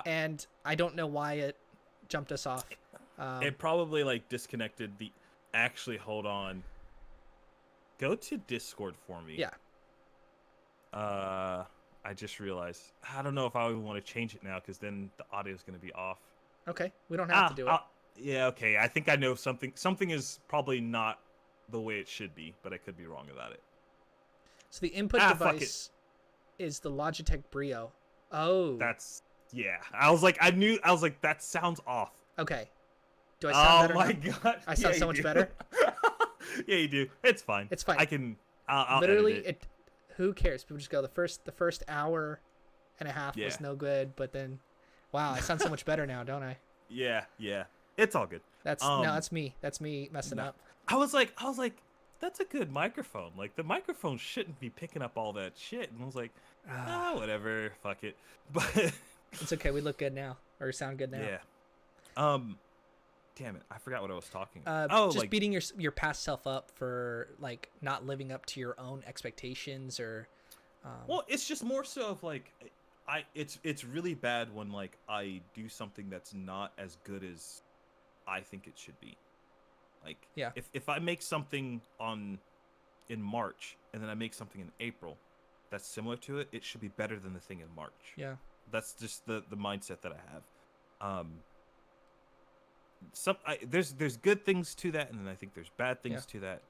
and I don't know why it jumped us off. It probably like disconnected the. Actually, hold on. Go to Discord for me. Yeah. I just realized. I don't know if I even want to change it now because then the audio is going to be off. Okay. We don't have to do it. Yeah. Okay. I think I know something. Something is probably not the way it should be, but I could be wrong about it. So the input device is the Logitech Brio. Oh. Yeah. I was like, that sounds off. Okay. Do I sound better? Oh my now? god. I sound so much better. Yeah, you do. It's fine. It's fine. I can. I'll literally edit it. Who cares? People just go the first hour and a half was no good, but then, wow, I sound so much better now, don't I? Yeah. It's all good. That's me. That's me messing up. I was like, that's a good microphone. Like the microphone shouldn't be picking up all that shit. And I was like, whatever, fuck it. But it's okay. We look good now, or sound good now. Yeah. Damn it, I forgot what I was talking about. Just like beating your past self up for like not living up to your own expectations, or. Well, it's just more so of like, it's really bad when like I do something that's not as good as I think it should be. Like, yeah. If I make something in March and then I make something in April that's similar to it, it should be better than the thing in March. Yeah. That's just the mindset that I have. There's good things to that, and then I think there's bad things to that.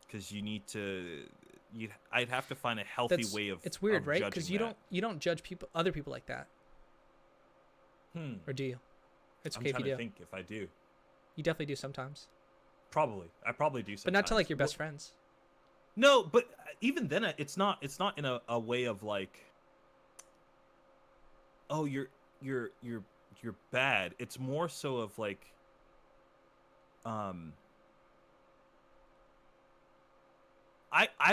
Because you need to, I'd have to find a healthy way of. It's weird, of right? Because you don't judge other people like that. Or do you? It's okay if you do. I'm trying to think if I do. You definitely do sometimes. I probably do sometimes. But not to like your best friends. No, but even then, it's not in a way of like, oh, you're bad. It's more so of like, I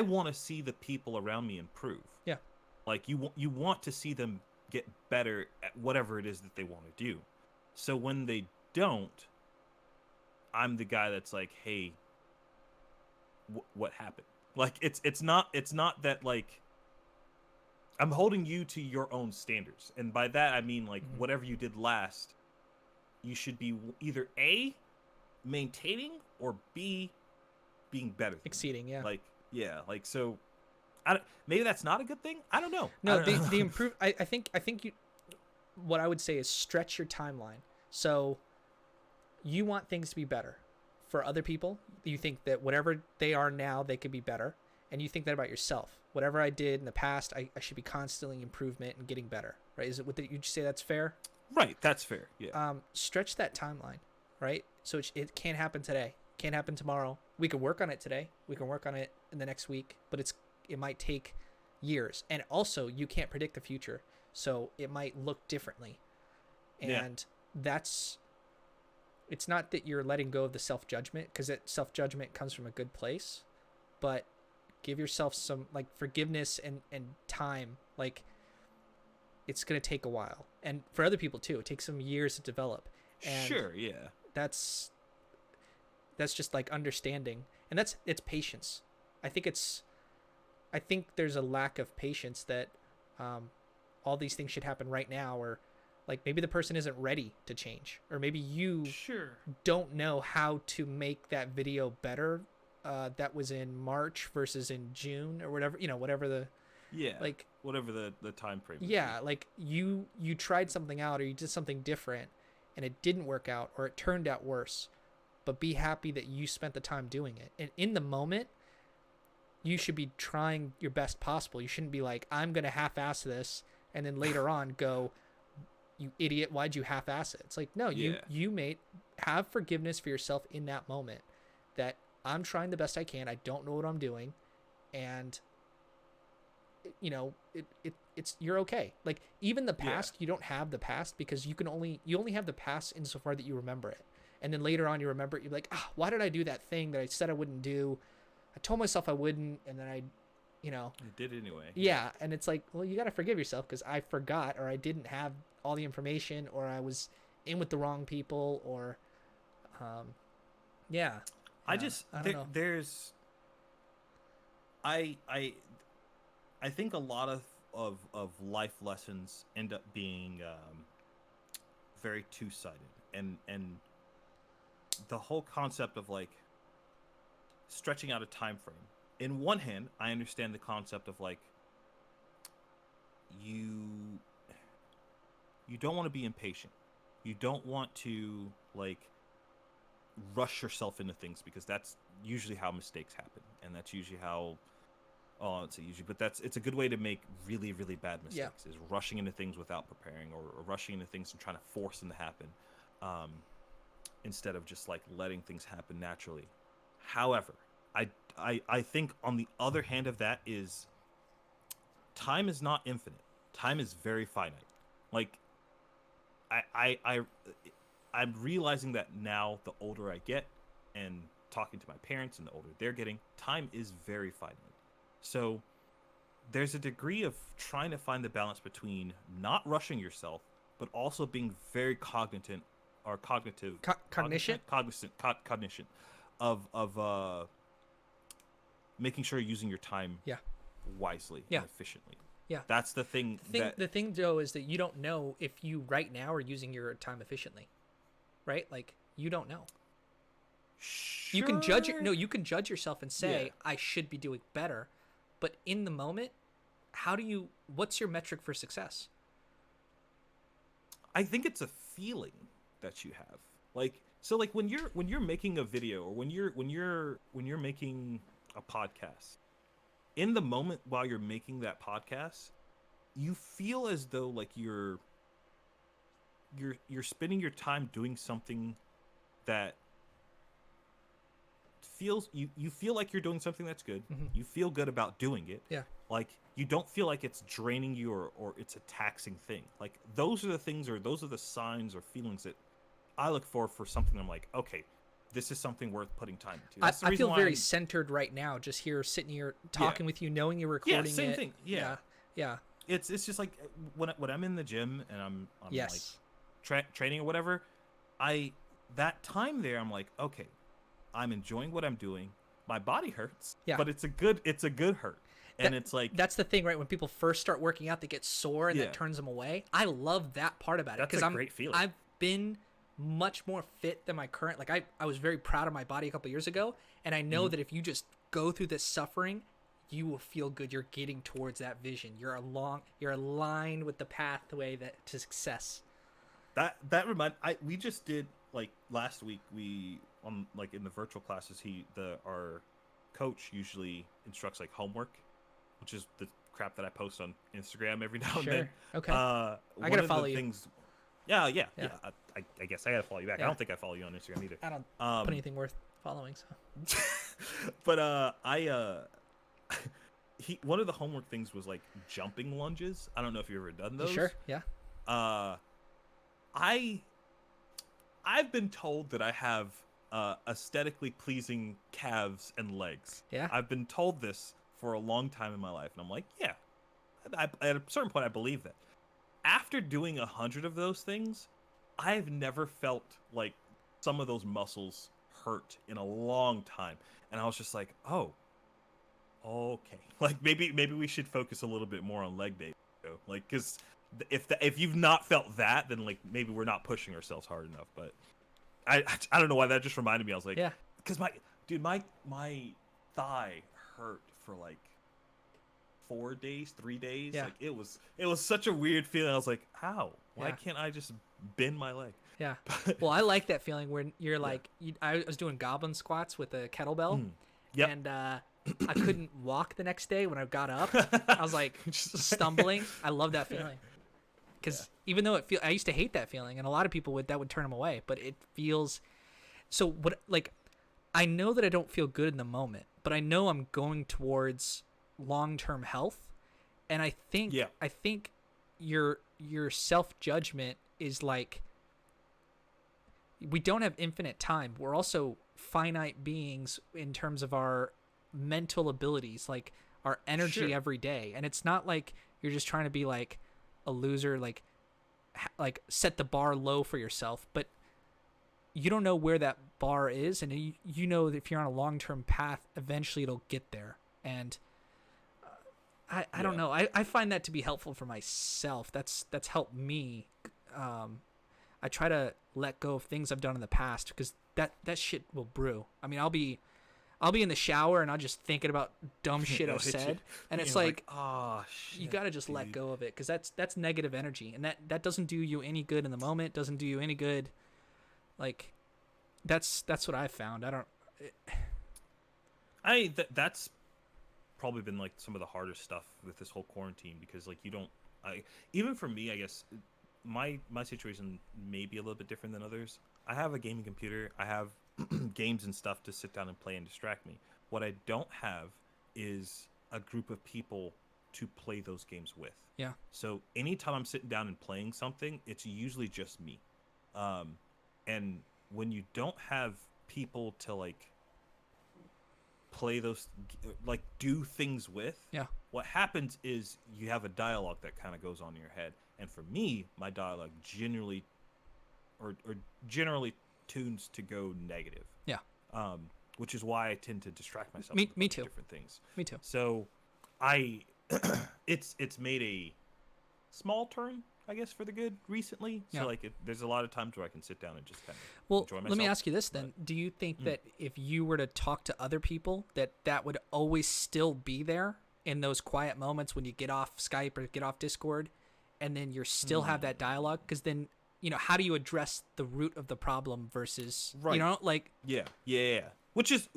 want to see the people around me improve. Yeah. Like you want to see them get better at whatever it is that they want to do. So when they don't, I'm the guy that's like, hey, what happened? Like it's not that like I'm holding you to your own standards, and by that I mean like whatever you did last, you should be either A, maintaining, or B, being better, exceeding. Yeah. Like so. Maybe that's not a good thing. I don't know. No, the improve. I think you. What I would say is stretch your timeline. So, you want things to be better for other people. You think that whatever they are now, they could be better, and you think that about yourself. Whatever I did in the past, I should be constantly improvement and getting better, right? Is it what you say that's fair? Right, that's fair. Yeah. Stretch that timeline, right? So it can't happen today, can't happen tomorrow. We can work on it today. We can work on it in the next week, but it might take years. And also, you can't predict the future, so it might look differently. And it's not that you're letting go of the self-judgment, because that self-judgment comes from a good place, but give yourself some like forgiveness and time. Like, it's going to take a while, and for other people too, it takes some years to develop. And sure. Yeah. That's just like understanding, and it's patience. I think there's a lack of patience that all these things should happen right now, or like maybe the person isn't ready to change, or maybe you don't know how to make that video better that was in March versus in June, or whatever, whatever the like whatever the time frame. Yeah, like you tried something out, or you did something different and it didn't work out, or it turned out worse, but be happy that you spent the time doing it. And in the moment, you should be trying your best possible. You shouldn't be like, I'm going to half-ass this, and then later on go, you idiot, why'd you half-ass it? It's like, no, you have forgiveness for yourself in that moment, that I'm trying the best I can. I don't know what I'm doing. And it's you're okay. Like, even the past, you don't have the past, because you only have the past insofar that you remember it. And then later on you remember it, you're like, why did I do that thing that I said I wouldn't do? I told myself I wouldn't, and then you did anyway. Yeah, and it's like, well, you got to forgive yourself, because I forgot, or I didn't have all the information, or I was in with the wrong people, or I don't know. There's I think a lot of life lessons end up being very two-sided, and the whole concept of like stretching out a time frame. In one hand, I understand the concept of like you don't want to be impatient. You don't want to like rush yourself into things, because that's usually how mistakes happen, and that's usually how it's a good way to make really, really bad mistakes, is rushing into things without preparing, or rushing into things and trying to force them to happen, instead of just like letting things happen naturally. However, I think on the other hand of that is, time is not infinite. Time is very finite. Like, I'm realizing that now, the older I get, and talking to my parents, and the older they're getting, time is very finite. So there's a degree of trying to find the balance between not rushing yourself, but also being very cognizant of making sure you're using your time wisely and efficiently. Yeah. That's the thing. The thing, Joe, is that you don't know if you right now are using your time efficiently, right? Like, you don't know. Sure. You can judge yourself and say, I should be doing better. But in the moment, what's your metric for success? I think it's a feeling that you have. Like, so like when you're making a video, or when you're making a podcast, in the moment while you're making that podcast, you feel as though like you're spending your time doing something that feels, you feel like you're doing something that's good. Mm-hmm. You feel good about doing it. Yeah. Like, you don't feel like it's draining you, or it's a taxing thing. Like, those are the things, or those are the signs or feelings that I look for something. I'm like, okay, this is something worth putting time into. I feel very centered right now, just here, sitting here, talking with you, knowing you're recording it. Same thing. Yeah. It's just like when I'm in the gym and I'm like training or whatever, that time there, I'm like, okay, I'm enjoying what I'm doing. My body hurts, but it's a good hurt. And it's like, that's the thing, right? When people first start working out, they get sore, and that turns them away. I love that part about it, because I'm great feeling. I've been much more fit than my current. Like, I was very proud of my body a couple years ago, and I know that if you just go through this suffering, you will feel good. You're getting towards that vision. You're aligned with the pathway to success. We just did, like, last week, we on, like, in the virtual classes, our coach usually instructs like homework, which is the crap that I post on Instagram every now and Sure. then. Okay. I gotta follow you. Yeah. Yeah. I guess I gotta follow you back. Yeah. I don't think I follow you on Instagram either. I don't put anything worth following. So. But one of the homework things was like jumping lunges. I don't know if you've ever done those. Sure. Yeah. I've been told that I have aesthetically pleasing calves and legs. Yeah. I've been told this for a long time in my life, and I'm like, yeah. At a certain point, I believe that. After doing 100 of those things, I've never felt like some of those muscles hurt in a long time, and I was just like, oh, okay. Like maybe we should focus a little bit more on leg day, like because if you've not felt that, then like maybe we're not pushing ourselves hard enough. But I don't know why that just reminded me. I was like, yeah, because my thigh hurt for like 4 days, 3 days. Yeah. Like it was such a weird feeling. I was like, how? Why Yeah. can't I just bend my leg? Yeah. Well, I like that feeling when you're like, I was doing goblin squats with a kettlebell, Yep. and I couldn't walk the next day when I got up. I was like stumbling. I love that feeling. Because even though I used to hate that feeling, and a lot of people would turn them away, but it feels so. What like, I know that I don't feel good in the moment, but I know I'm going towards long-term health, and I think your self judgment is like, we don't have infinite time. We're also finite beings in terms of our mental abilities, like our energy every day, and it's not like you're just trying to be like a loser, like set the bar low for yourself, but you don't know where that bar is, and you know that if you're on a long-term path, eventually it'll get there. And I don't know, I find that to be helpful for myself. That's helped me. I try to let go of things I've done in the past, because that shit will brew. I mean, I'll be in the shower and I'll just thinking about dumb shit I've said, and it's like, oh shit, you gotta just let go of it, because that's negative energy, and that doesn't do you any good in the moment. Doesn't do you any good. Like, that's what I've found. That's probably been like some of the hardest stuff with this whole quarantine, because like even for me, I guess my situation may be a little bit different than others. I have a gaming computer. I have games and stuff to sit down and play and distract me. What I don't have is a group of people to play those games with. Yeah. So anytime I'm sitting down and playing something, it's usually just me. And when you don't have people to like play those, like do things with, what happens is you have a dialogue that kind of goes on in your head. And for me, my dialogue generally tunes to go negative. Yeah. Which is why I tend to distract myself. Me too. Different things. Me too. So it's made a small turn, I guess, for the good recently. So like there's a lot of times where I can sit down and just kind of enjoy myself. Let me ask you this then. Do you think that if you were to talk to other people, that would always still be there in those quiet moments when you get off Skype or get off Discord, and then you still have that dialogue? Because then, how do you address the root of the problem versus, like... Yeah. Which is,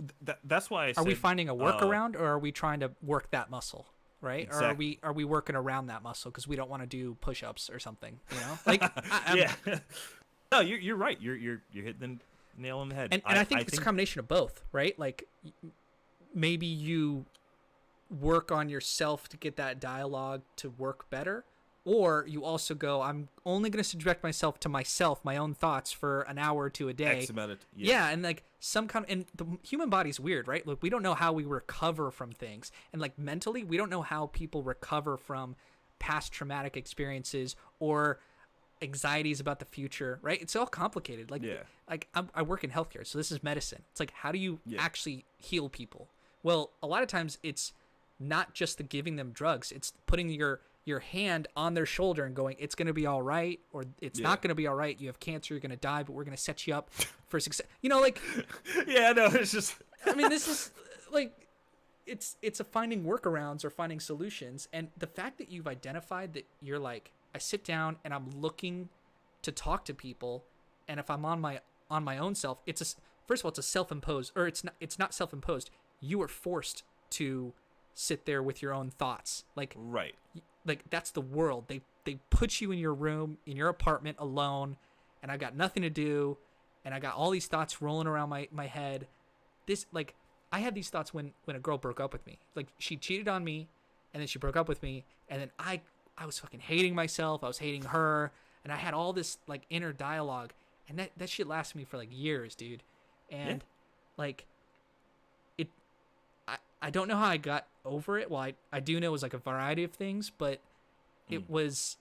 that's why I said... Are we finding a workaround, or are we trying to work that muscle, right? Exactly. Or are we working around that muscle because we don't want to do push-ups or something, Like, yeah. No, you're right. You're hitting the nail on the head. And I think it's a combination of both, right? Like, maybe you work on yourself to get that dialogue to work better, or you also go, I'm only going to subject myself to my own thoughts for an hour to a day. X amount of, and like and the human body's weird, right? Look, we don't know how we recover from things, and like mentally, we don't know how people recover from past traumatic experiences or anxieties about the future, right? It's all complicated. Like, I work in healthcare, so this is medicine. It's like, how do you actually heal people? Well, a lot of times it's not just the giving them drugs. It's putting your hand on their shoulder and going, it's going to be all right, or it's not going to be all right. You have cancer, you're going to die, but we're going to set you up for success. Like, it's just, I mean, this is like, it's a finding workarounds or finding solutions. And the fact that you've identified that you're like, I sit down and I'm looking to talk to people. And if I'm on my own self, first of all, it's a self-imposed, or it's not self-imposed. you were forced to sit there with your own thoughts. Right. Like that's the world. They put you in your room, in your apartment alone, and I got nothing to do, and I got all these thoughts rolling around my head. This, like, I had these thoughts when a girl broke up with me. Like, she cheated on me, and then she broke up with me, and then I was fucking hating myself. I was hating her, and I had all this, like, inner dialogue, and that shit lasted me for, like, years, dude. And, like, I don't know how I got over it. Well, I do know it was, like, a variety of things, but it was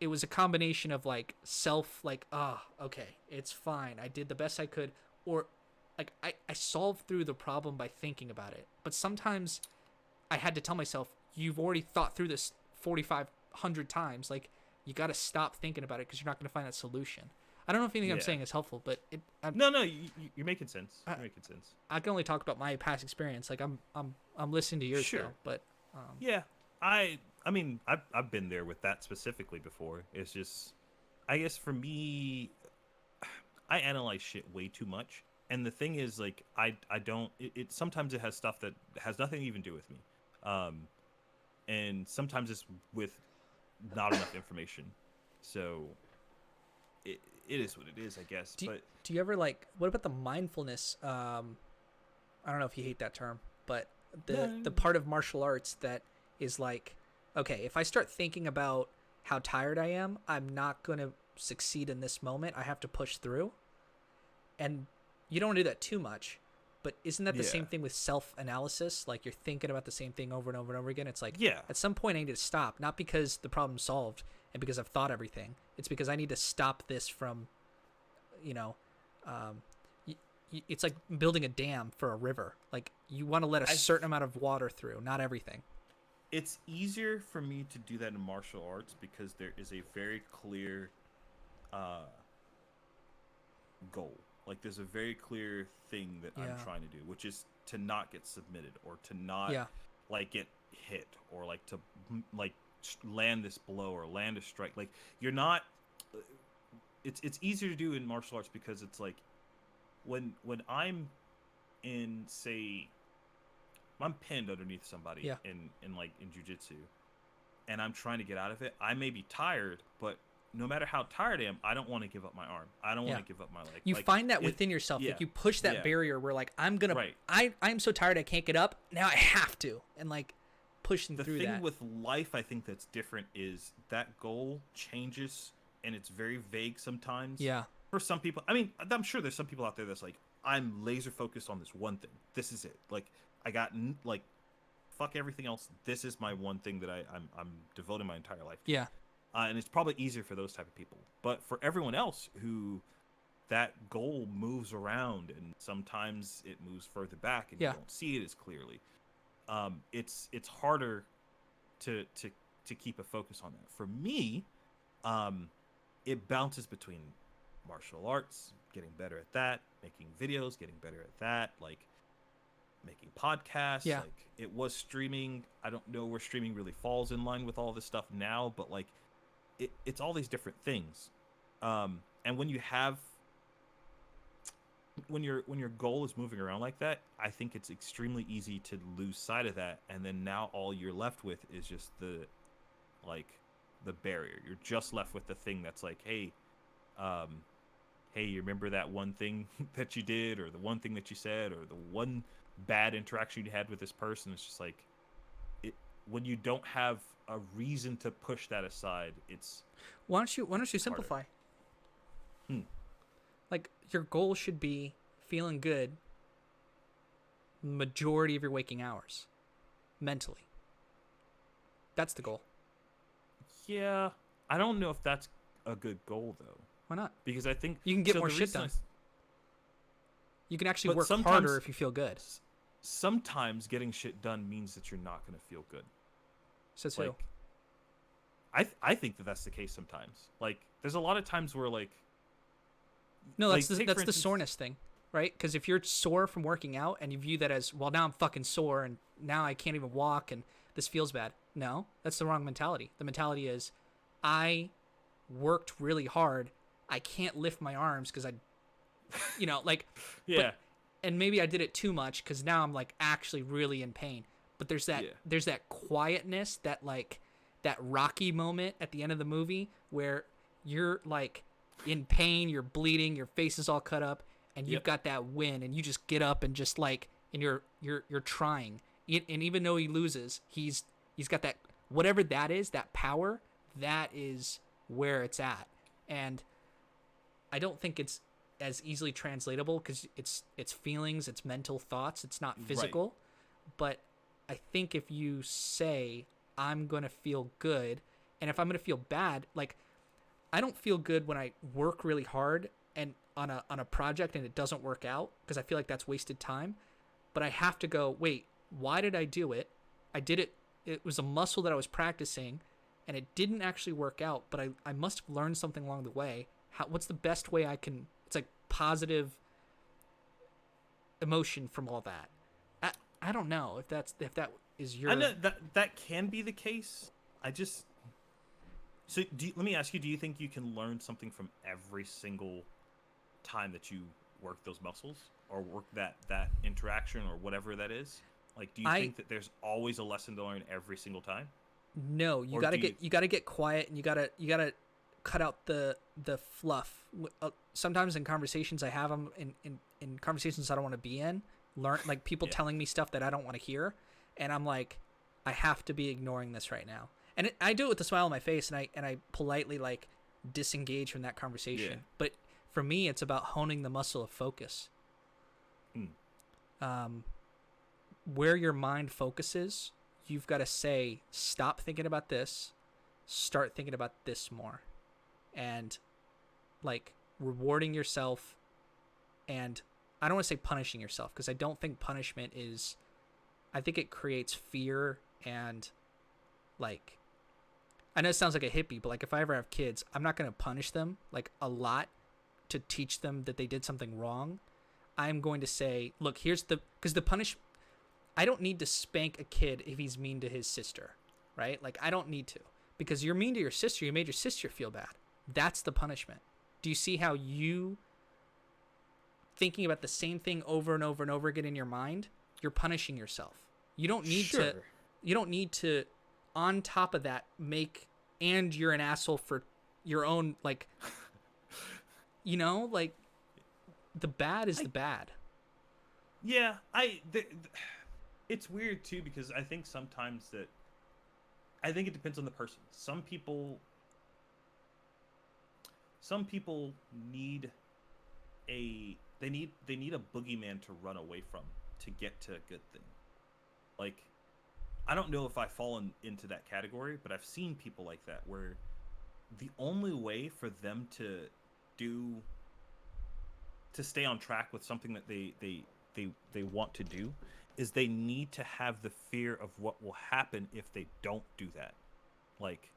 a combination of, like, self, like, okay, it's fine. I did the best I could, or like I solved through the problem by thinking about it. But sometimes I had to tell myself, you've already thought through this 4,500 times. Like, you got to stop thinking about it because you're not going to find that solution. I don't know if anything I'm saying is helpful, but no, you're making sense. You're making sense. I can only talk about my past experience. Like, I'm listening to yours now, but yeah, I mean, I've been there with that specifically before. It's just, I guess for me, I analyze shit way too much. And the thing is, like, I don't, it sometimes it has stuff that has nothing to even do with me. And sometimes it's with not enough information. So it is what it is, I guess. Do you ever, like, what about the mindfulness? I don't know if you hate that term, but the part of martial arts that is like, okay, if I start thinking about how tired I am, I'm not going to succeed in this moment. I have to push through. And you don't want to do that too much, but isn't that the same thing with self-analysis? Like, you're thinking about the same thing over and over and over again. It's like, at some point I need to stop, not because the problem's solved and because I've thought everything. It's because I need to stop this from, it's like building a dam for a river. Like, you want to let a certain amount of water through, not everything. It's easier for me to do that in martial arts because there is a very clear goal. Like, there's a very clear thing that I'm trying to do, which is to not get submitted or to not like get hit or like to like land this blow or land a strike. Like, you're not. It's easier to do in martial arts because it's like when I'm in, say, I'm pinned underneath somebody in jiu-jitsu, and I'm trying to get out of it. I may be tired, but no matter how tired I am, I don't want to give up my arm. I don't want to give up my leg. You find that within yourself. Like, you push that barrier where, like, I'm so tired I can't get up. Now I have to. And, like, pushing through that. The thing with life, I think, that's different is that goal changes, and it's very vague sometimes. Yeah. For some people, I mean, I'm sure there's some people out there that's like, I'm laser focused on this one thing. This is it. Like, I got, like, fuck everything else. This is my one thing that I'm devoting my entire life to. Yeah. And it's probably easier for those type of people. But for everyone else who that goal moves around and sometimes it moves further back and you don't see it as clearly, it's harder to keep a focus on that. For me, it bounces between martial arts, getting better at that, making videos, getting better at that, like making podcasts. Yeah. Like, it was streaming. I don't know where streaming really falls in line with all this stuff now, but like, it's all these different things, and when your goal is moving around like that, I think it's extremely easy to lose sight of that, and then now all you're left with is just the barrier. You're just left with the thing that's like, hey, you remember that one thing that you did, or the one thing that you said, or the one bad interaction you had with this person. It's just like, when you don't have a reason to push that aside, it's why don't you simplify? Like, your goal should be feeling good majority of your waking hours mentally. That's the goal. Yeah, I don't know if that's a good goal though. Why not? Because I think you can get more shit done. You can actually work harder if you feel good. Sometimes getting shit done means that you're not going to feel good. Says like, who? I think that's the case sometimes. Like, there's a lot of times where, like, no, that's the soreness thing, right? Because if you're sore from working out and you view that as, well, now I'm fucking sore and now I can't even walk and this feels bad. No, that's the wrong mentality. The mentality is, I worked really hard. I can't lift my arms because like, yeah. and maybe I did it too much because now I'm like actually really in pain. But there's that quietness, that like that Rocky moment at the end of the movie where you're like in pain, you're bleeding, your face is all cut up, and you've got that win, and you just get up and just like, and you're trying, and even though he loses, he's got that, whatever that is, that power, that is where it's at. And I don't think it's as easily translatable because it's feelings, it's mental thoughts, it's not physical. Right. But I think if you say, I'm going to feel good, and if I'm going to feel bad, like, I don't feel good when I work really hard and on a project and it doesn't work out because I feel like that's wasted time. But I have to go, wait, why did I do it? I did it. It was a muscle that I was practicing and it didn't actually work out, but I must have learned something along the way. What's the best way I can, it's like positive emotion from all that. I don't know if that is your... I know that can be the case. So let me ask you, do you think you can learn something from every single time that you work those muscles or work that interaction or whatever that is? Like, do you think that there's always a lesson to learn every single time? No, you gotta get quiet, and you gotta cut out the fluff. Sometimes in conversations I have them in conversations I don't want to be in, like people telling me stuff that I don't want to hear, and I'm like, I have to be ignoring this right now. And I do it with a smile on my face, and I politely like disengage from that conversation. Yeah. But for me, it's about honing the muscle of focus. Where your mind focuses, you've got to say, stop thinking about this, start thinking about this more, and like rewarding yourself. And I don't want to say punishing yourself because I don't think punishment is. I think it creates fear and like. I know it sounds like a hippie, but like if I ever have kids, I'm not going to punish them like a lot to teach them that they did something wrong. I'm going to say, look, because the punish, I don't need to spank a kid if he's mean to his sister, right? Like I don't need to, because you're mean to your sister. You made your sister feel bad. That's the punishment. Do you see how you thinking about the same thing over and over and over again in your mind? You're punishing yourself. You don't need to, on top of that, and you're an asshole for your own, like, like the bad is the bad. Yeah, it's weird too, because I think sometimes I think it depends on the person. Some people need they need a boogeyman to run away from to get to a good thing. Like, I don't know if I've fallen into that category, but I've seen people like that where the only way for them to stay on track with something that they want to do is they need to have the fear of what will happen if they don't do that, like,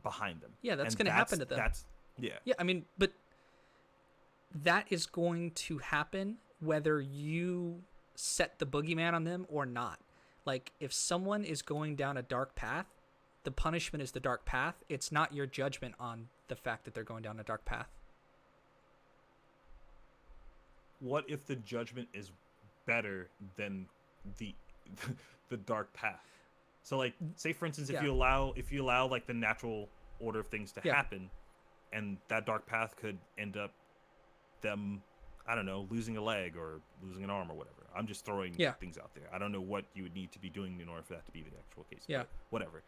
behind them. Yeah, that's going to happen to them. Yeah, I mean, but that is going to happen whether you set the boogeyman on them or not. Like, if someone is going down a dark path, the punishment is the dark path. It's not your judgment on the fact that they're going down a dark path. What if the judgment is better than the dark path? So, like, say for instance, if you allow like the natural order of things to happen, and that dark path could end up them, I don't know, losing a leg or losing an arm or whatever. I'm just throwing things out there. I don't know what you would need to be doing in order for that to be the actual case. Yeah. But whatever.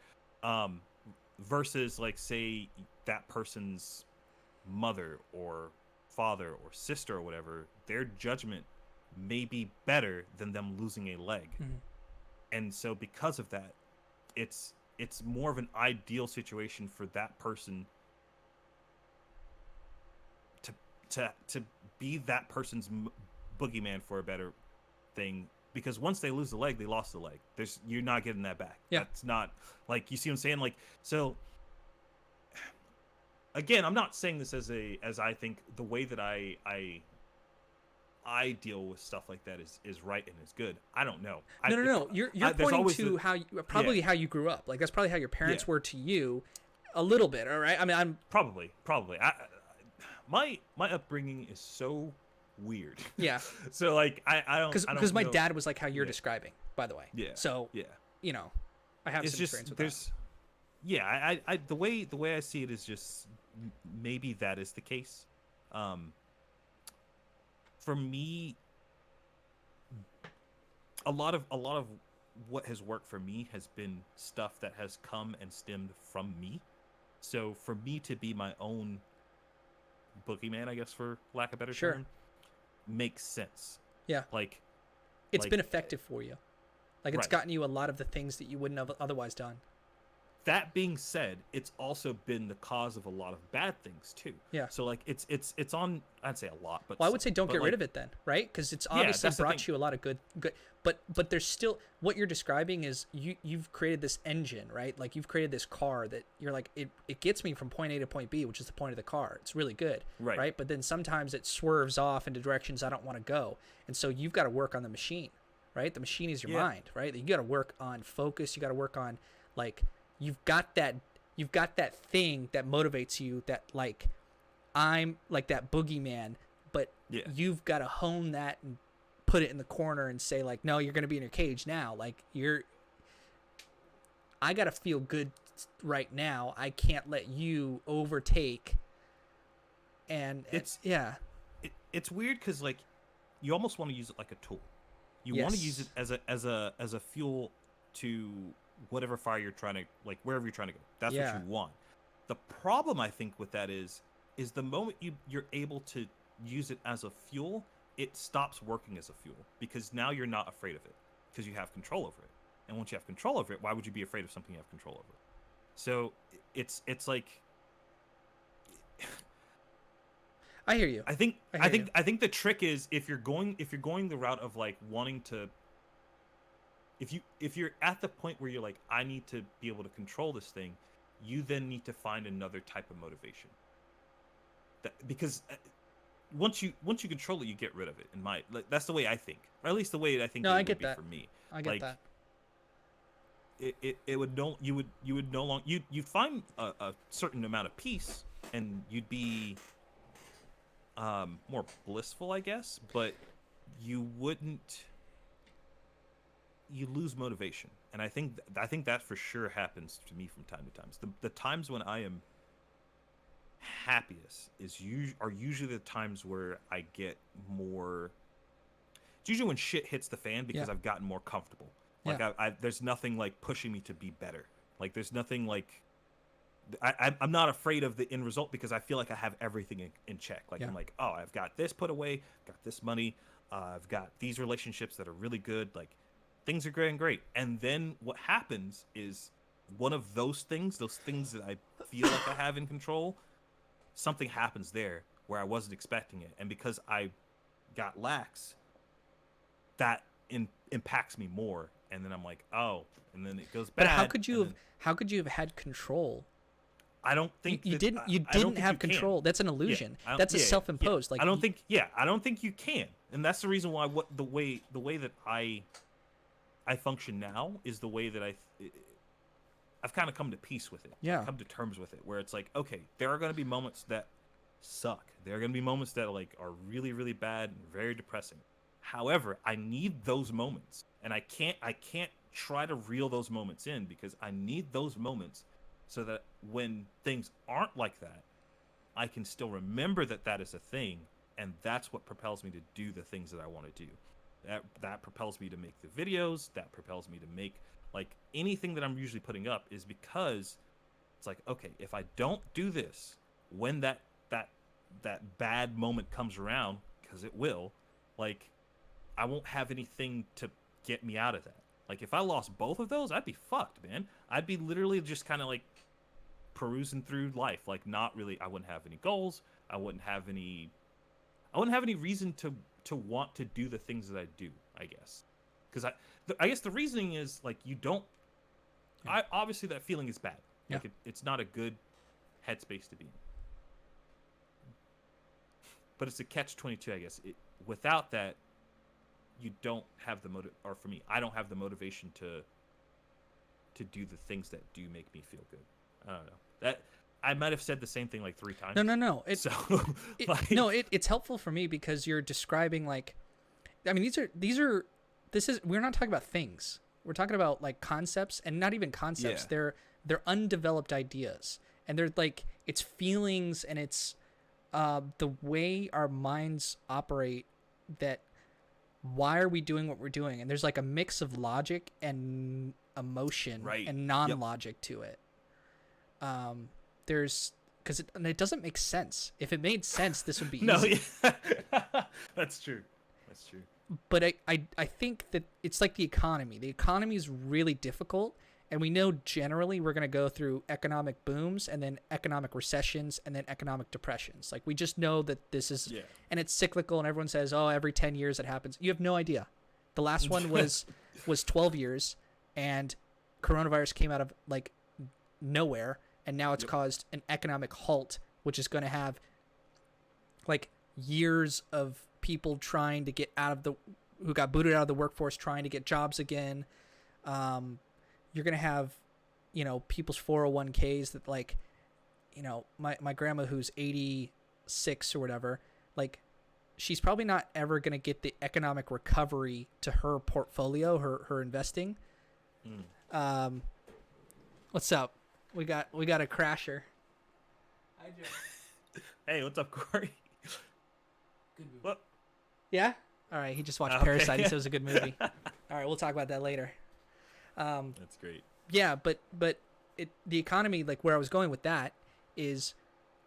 Versus, like, say that person's mother or father or sister or whatever, their judgment may be better than them losing a leg. Mm-hmm. And so because of that, it's more of an ideal situation for that person to be that person's boogeyman for a better thing, because once they lose the leg, they lost the leg. You're not getting that back. Yeah. That's not, like, you see what I'm saying? Like, so again, I'm not saying this as I think the way that I deal with stuff like that is right and is good. I don't know. No. You're pointing to how you grew up. Like, that's probably how your parents were to you, a little bit. All right. I mean, I'm probably. My upbringing is so weird. Yeah. So like I don't Because my know. dad was like how you're Yeah. describing, by the way. Yeah. So, Yeah. you know, I have It's some experience just with there's yeah, the way I see it is just maybe that is the case. Um for me, a lot of what has worked for me has been stuff that has come and stemmed from me. So for me to be my own boogeyman, I guess for lack of a better that. Sure. term, makes sense. Yeah. Like It's like been effective for you. Like it's right. gotten you a lot of the things that you wouldn't have otherwise done. That being said, it's also been the cause of a lot of bad things too. Yeah. So like it's on, I'd say a lot, but Well, I would say don't but get rid like of it then, right? Because it's yeah, obviously that's the thing. brought you a lot of good. But there's still what you're describing is you've created this engine, right? Like you've created this car that you're like it gets me from point A to point B, which is the point of the car. It's really good, Right. But then sometimes it swerves off into directions I don't want to go, and so you've got to work on the machine, right? The machine is your Yeah. mind, right? You got to work on focus. You got to work on like you've got that thing that motivates you that like I'm like that boogeyman, but Yeah. you've got to hone that and put it in the corner and say like, no, you're going to be in your cage now. Like I got to feel good right now. I can't let you overtake. And it's weird because like you almost want to use it like a tool. You want to use it as a fuel to whatever fire you're trying to, like wherever you're trying to go. That's what you want. The problem I think with that is the moment you're able to use it as a fuel, it stops working as a fuel because now you're not afraid of it because you have control over it. And once you have control over it, why would you be afraid of something you have control over? So it's like I hear you. I think the trick is if you're going the route of like wanting to, if you're at the point where you're like, I need to be able to control this thing, you then need to find another type of motivation. Because once you control it, you get rid of it. That's the way I think, or at least the way I think I it get would be that. for me. I get that. It would no you would no longer you'd find a certain amount of peace, and you'd be more blissful, I guess, but you lose motivation. And I think that for sure happens to me from time to time. The times when I am happiest are usually the times where I get more. It's usually when shit hits the fan because I've gotten more comfortable. Like there's nothing like pushing me to be better. Like there's nothing like I'm not afraid of the end result because I feel like I have everything in check. Like I'm like, oh, I've got this put away, got this money, I've got these relationships that are really good. Like things are great. And then what happens is one of those things that I feel like I have in control, something happens there where I wasn't expecting it, and because I got lax, that impacts me more. And then I'm like, oh, and then it goes bad. But how could you have had control? I don't think you didn't have control. That's an illusion. That's a self-imposed. Like I don't think you can. And that's the reason why the way that I function now is the way that I've kind of come to peace with it. Yeah. I've come to terms with it, where it's like, okay, there are going to be moments that suck. There are going to be moments that like are really, really bad and very depressing. However, I need those moments, and I can't try to reel those moments in because I need those moments so that when things aren't like that, I can still remember that is a thing, and that's what propels me to do the things that I want to do. That propels me to make the videos, that propels me to make like anything that I'm usually putting up, is because it's like, okay, if I don't do this when that bad moment comes around, because it will, like I won't have anything to get me out of that. Like if I lost both of those, I'd be fucked, man. I'd be literally just kind of like perusing through life, like not really. I wouldn't have any goals. I wouldn't have any reason to want to do the things that I do, I guess. Because I guess the reasoning is like you don't. I obviously that feeling is bad. Yeah. Like it's not a good headspace to be in. But it's a catch-22, I guess. Without that, you don't have the motive, or for me, I don't have the motivation to do the things that do make me feel good. I don't know. I might have said the same thing like 3 times. No. So It's helpful for me because you're describing like, I mean, we're not talking about things. We're talking about like concepts, and not even concepts. Yeah. They're undeveloped ideas, and they're like, it's feelings, and it's the way our minds operate. That why are we doing what we're doing? And there's like a mix of logic and emotion, Right. and non-logic to it. There's because it doesn't make sense. If it made sense, this would be easy. That's true. That's true. But I think that it's like the economy. The economy is really difficult, and we know generally we're going to go through economic booms and then economic recessions and then economic depressions. Like, we just know that this is, and it's cyclical, and everyone says, oh, every 10 years it happens. You have no idea. The last one was 12 years, and coronavirus came out of like nowhere, and now it's caused an economic halt, which is going to have like years of people trying to get who got booted out of the workforce, trying to get jobs again. You're going to have, people's 401ks that, like, my grandma who's 86 or whatever, like, she's probably not ever going to get the economic recovery to her portfolio, her investing. What's up? We got a crasher. Hi, Joe. Hey, what's up, Corey? Good movie. What? Yeah? All right, he just watched Parasite. He said it was a good movie. All right, we'll talk about that later. That's great. Yeah, but the economy, like where I was going with that is,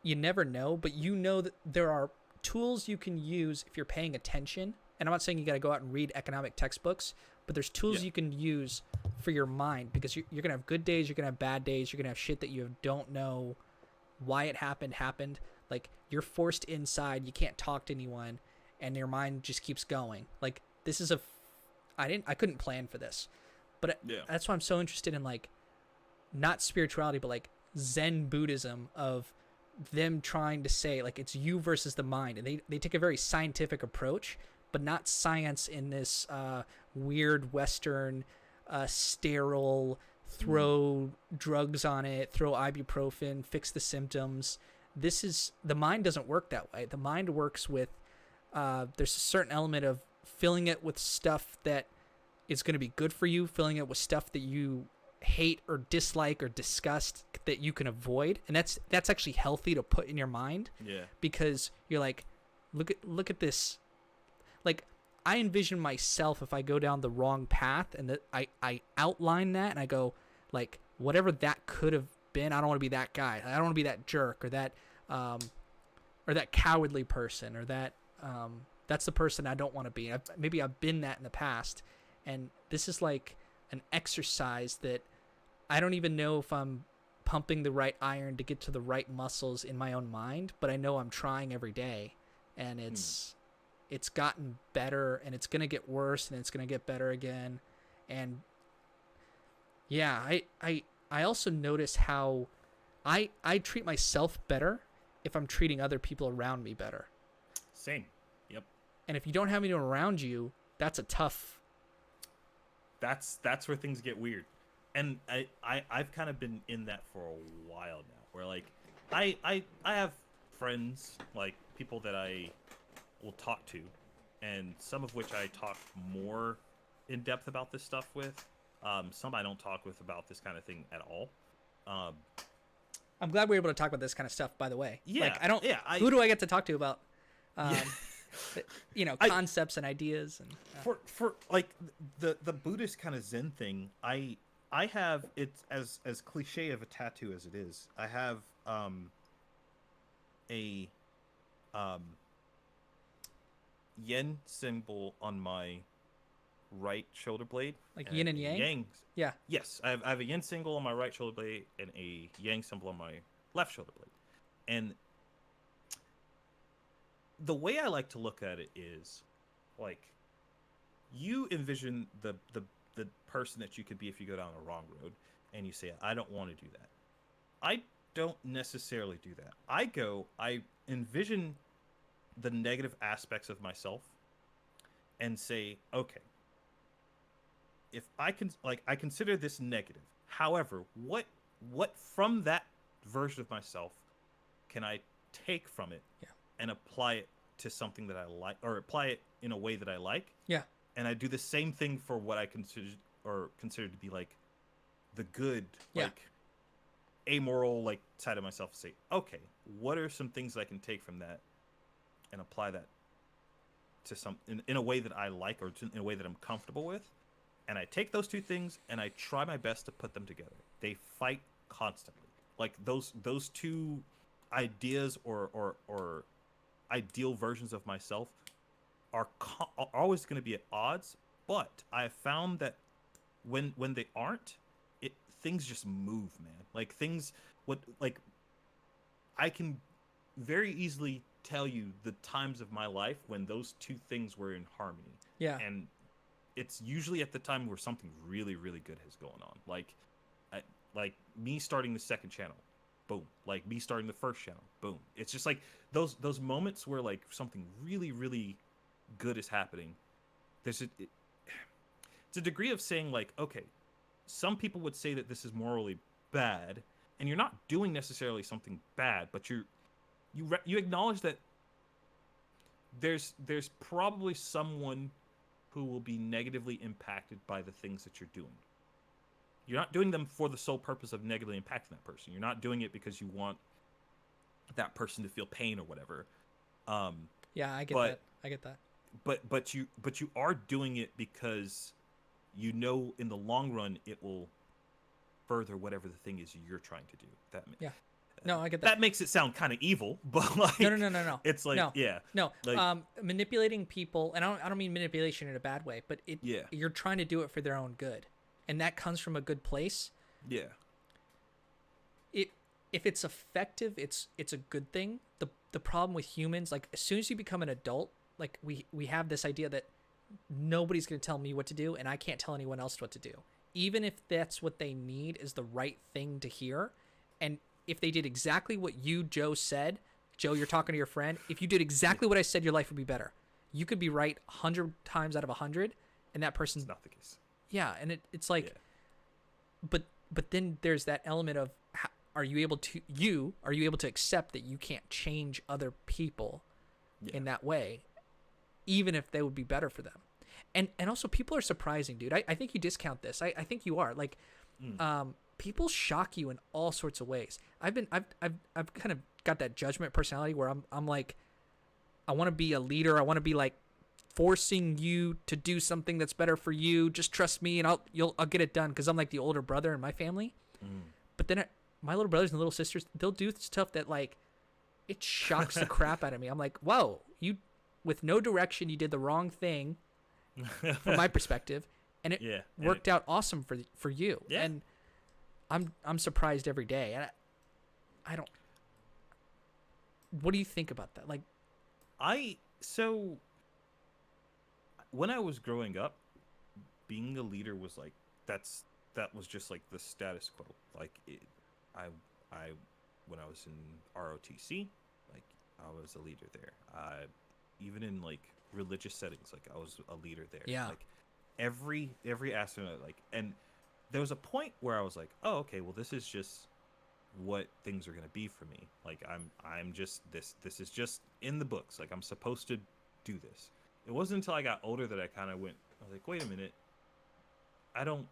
you never know, but you know that there are tools you can use if you're paying attention. And I'm not saying you got to go out and read economic textbooks, but there's tools you can use for your mind, because you're going to have good days, you're going to have bad days, you're going to have shit that you don't know why it happened. Like, you're forced inside, you can't talk to anyone, and your mind just keeps going. Like, this is I couldn't plan for this. But that's why I'm so interested in, like, not spirituality, but like Zen Buddhism, of them trying to say, like, it's you versus the mind. And they take a very scientific approach, but not science in this weird Western, sterile, throw drugs on it, throw ibuprofen, fix the symptoms. The mind doesn't work that way. The mind works with, there's a certain element of filling it with stuff that is going to be good for you, filling it with stuff that you hate or dislike or disgust that you can avoid. And that's actually healthy to put in your mind. Yeah. Because you're like, look at this. Like, I envision myself if I go down the wrong path, and that I outline that, and I go, like, whatever that could have been, I don't want to be that guy. I don't want to be that jerk, or that cowardly person, or that that's the person I don't want to be. Maybe I've been that in the past, and this is like an exercise that I don't even know if I'm pumping the right iron to get to the right muscles in my own mind, but I know I'm trying every day, and it's gotten better, and it's going to get worse, and it's going to get better again. And yeah, I also notice how I treat myself better if I'm treating other people around me better. Same. Yep. And if you don't have anyone around you, that's a tough. That's where things get weird. And I've kind of been in that for a while now, where, like, I have friends, like, people that I will talk to, and some of which I talk more in depth about this stuff with. Some I don't talk with about this kind of thing at all. I'm glad we're able to talk about this kind of stuff, by the way. Yeah. Like, I don't. Yeah. Who do I get to talk to about? Concepts and ideas and for like the Buddhist kind of Zen thing. I have, it's as cliche of a tattoo as it is. I have a yin symbol on my right shoulder blade, like yin and yang. Yeah. Yes, I have a yin symbol on my right shoulder blade and a yang symbol on my left shoulder blade. And the way I like to look at it is, like, you envision the person that you could be if you go down the wrong road, and you say, I don't want to do that. I don't necessarily do that. I envision the negative aspects of myself and say, okay, if I consider this negative. However, what from that version of myself can I take from it Yeah. and apply it to something that I like, or apply it in a way that I like. Yeah. And I do the same thing for what I consider to be like the good, Yeah. like amoral, like side of myself. Say, okay, what are some things I can take from that and apply that to some in a way that I like, or in a way that I'm comfortable with. And I take those two things and I try my best to put them together. They fight constantly. Like those two ideas or ideal versions of myself are always going to be at odds. But I have found that when they aren't, things just move, man. Like things, what like I can very easily tell you the times of my life when those two things were in harmony. Yeah. And it's usually at the time where something really really good has going on. Like me starting the second channel, boom. Like me starting the first channel, boom. It's just like those moments where like something really really good is happening. It's a degree of saying like, okay, some people would say that this is morally bad, and you're not doing necessarily something bad, but you acknowledge that there's probably someone who will be negatively impacted by the things that you're doing. You're not doing them for the sole purpose of negatively impacting that person. You're not doing it because you want that person to feel pain or whatever. Yeah, I get but that. I get that. but you are doing it because you know in the long run it will further whatever the thing is you're trying to do. Yeah. No, I get that. That makes it sound kind of evil, but like No. It's like no, yeah. No. Like, manipulating people, and I don't mean manipulation in a bad way, but yeah. You're trying to do it for their own good, and that comes from a good place. Yeah. If it's effective, it's a good thing. The problem with humans, like as soon as you become an adult, like we have this idea that nobody's going to tell me what to do, and I can't tell anyone else what to do, even if that's what they need is the right thing to hear. And if they did exactly what you, Joe, said, Joe, you're talking to your friend, if you did exactly what I said, your life would be better. You could be right 100 times out of 100, and that person's not the case. Yeah, and it's like, yeah. But then there's that element of, are you able to accept that you can't change other people in that way, even if they would be better for them? And also, people are surprising, dude. I think you discount this. I think you are like, people shock you in all sorts of ways. I've kind of got that judgment personality where I'm like, I want to be a leader. I want to be like forcing you to do something that's better for you. Just trust me, and I'll get it done, because I'm like the older brother in my family. But then my little brothers and little sisters, they'll do stuff that like it shocks the crap out of me. I'm like, whoa, you with no direction, you did the wrong thing from my perspective, and it worked out awesome for you. Yeah. And I'm surprised every day. And I don't. What do you think about that? Like, so when I was growing up, being a leader was like that was just like the status quo. Like I when I was in ROTC, like I was a leader there. Even in like religious settings, like I was a leader there. Yeah. Like every aspect of it, like, and there was a point where I was like, oh, okay, well, this is just what things are gonna be for me. Like I'm just this is just in the books. Like I'm supposed to do this. It wasn't until I got older that I kind of went, I was like, wait a minute, I don't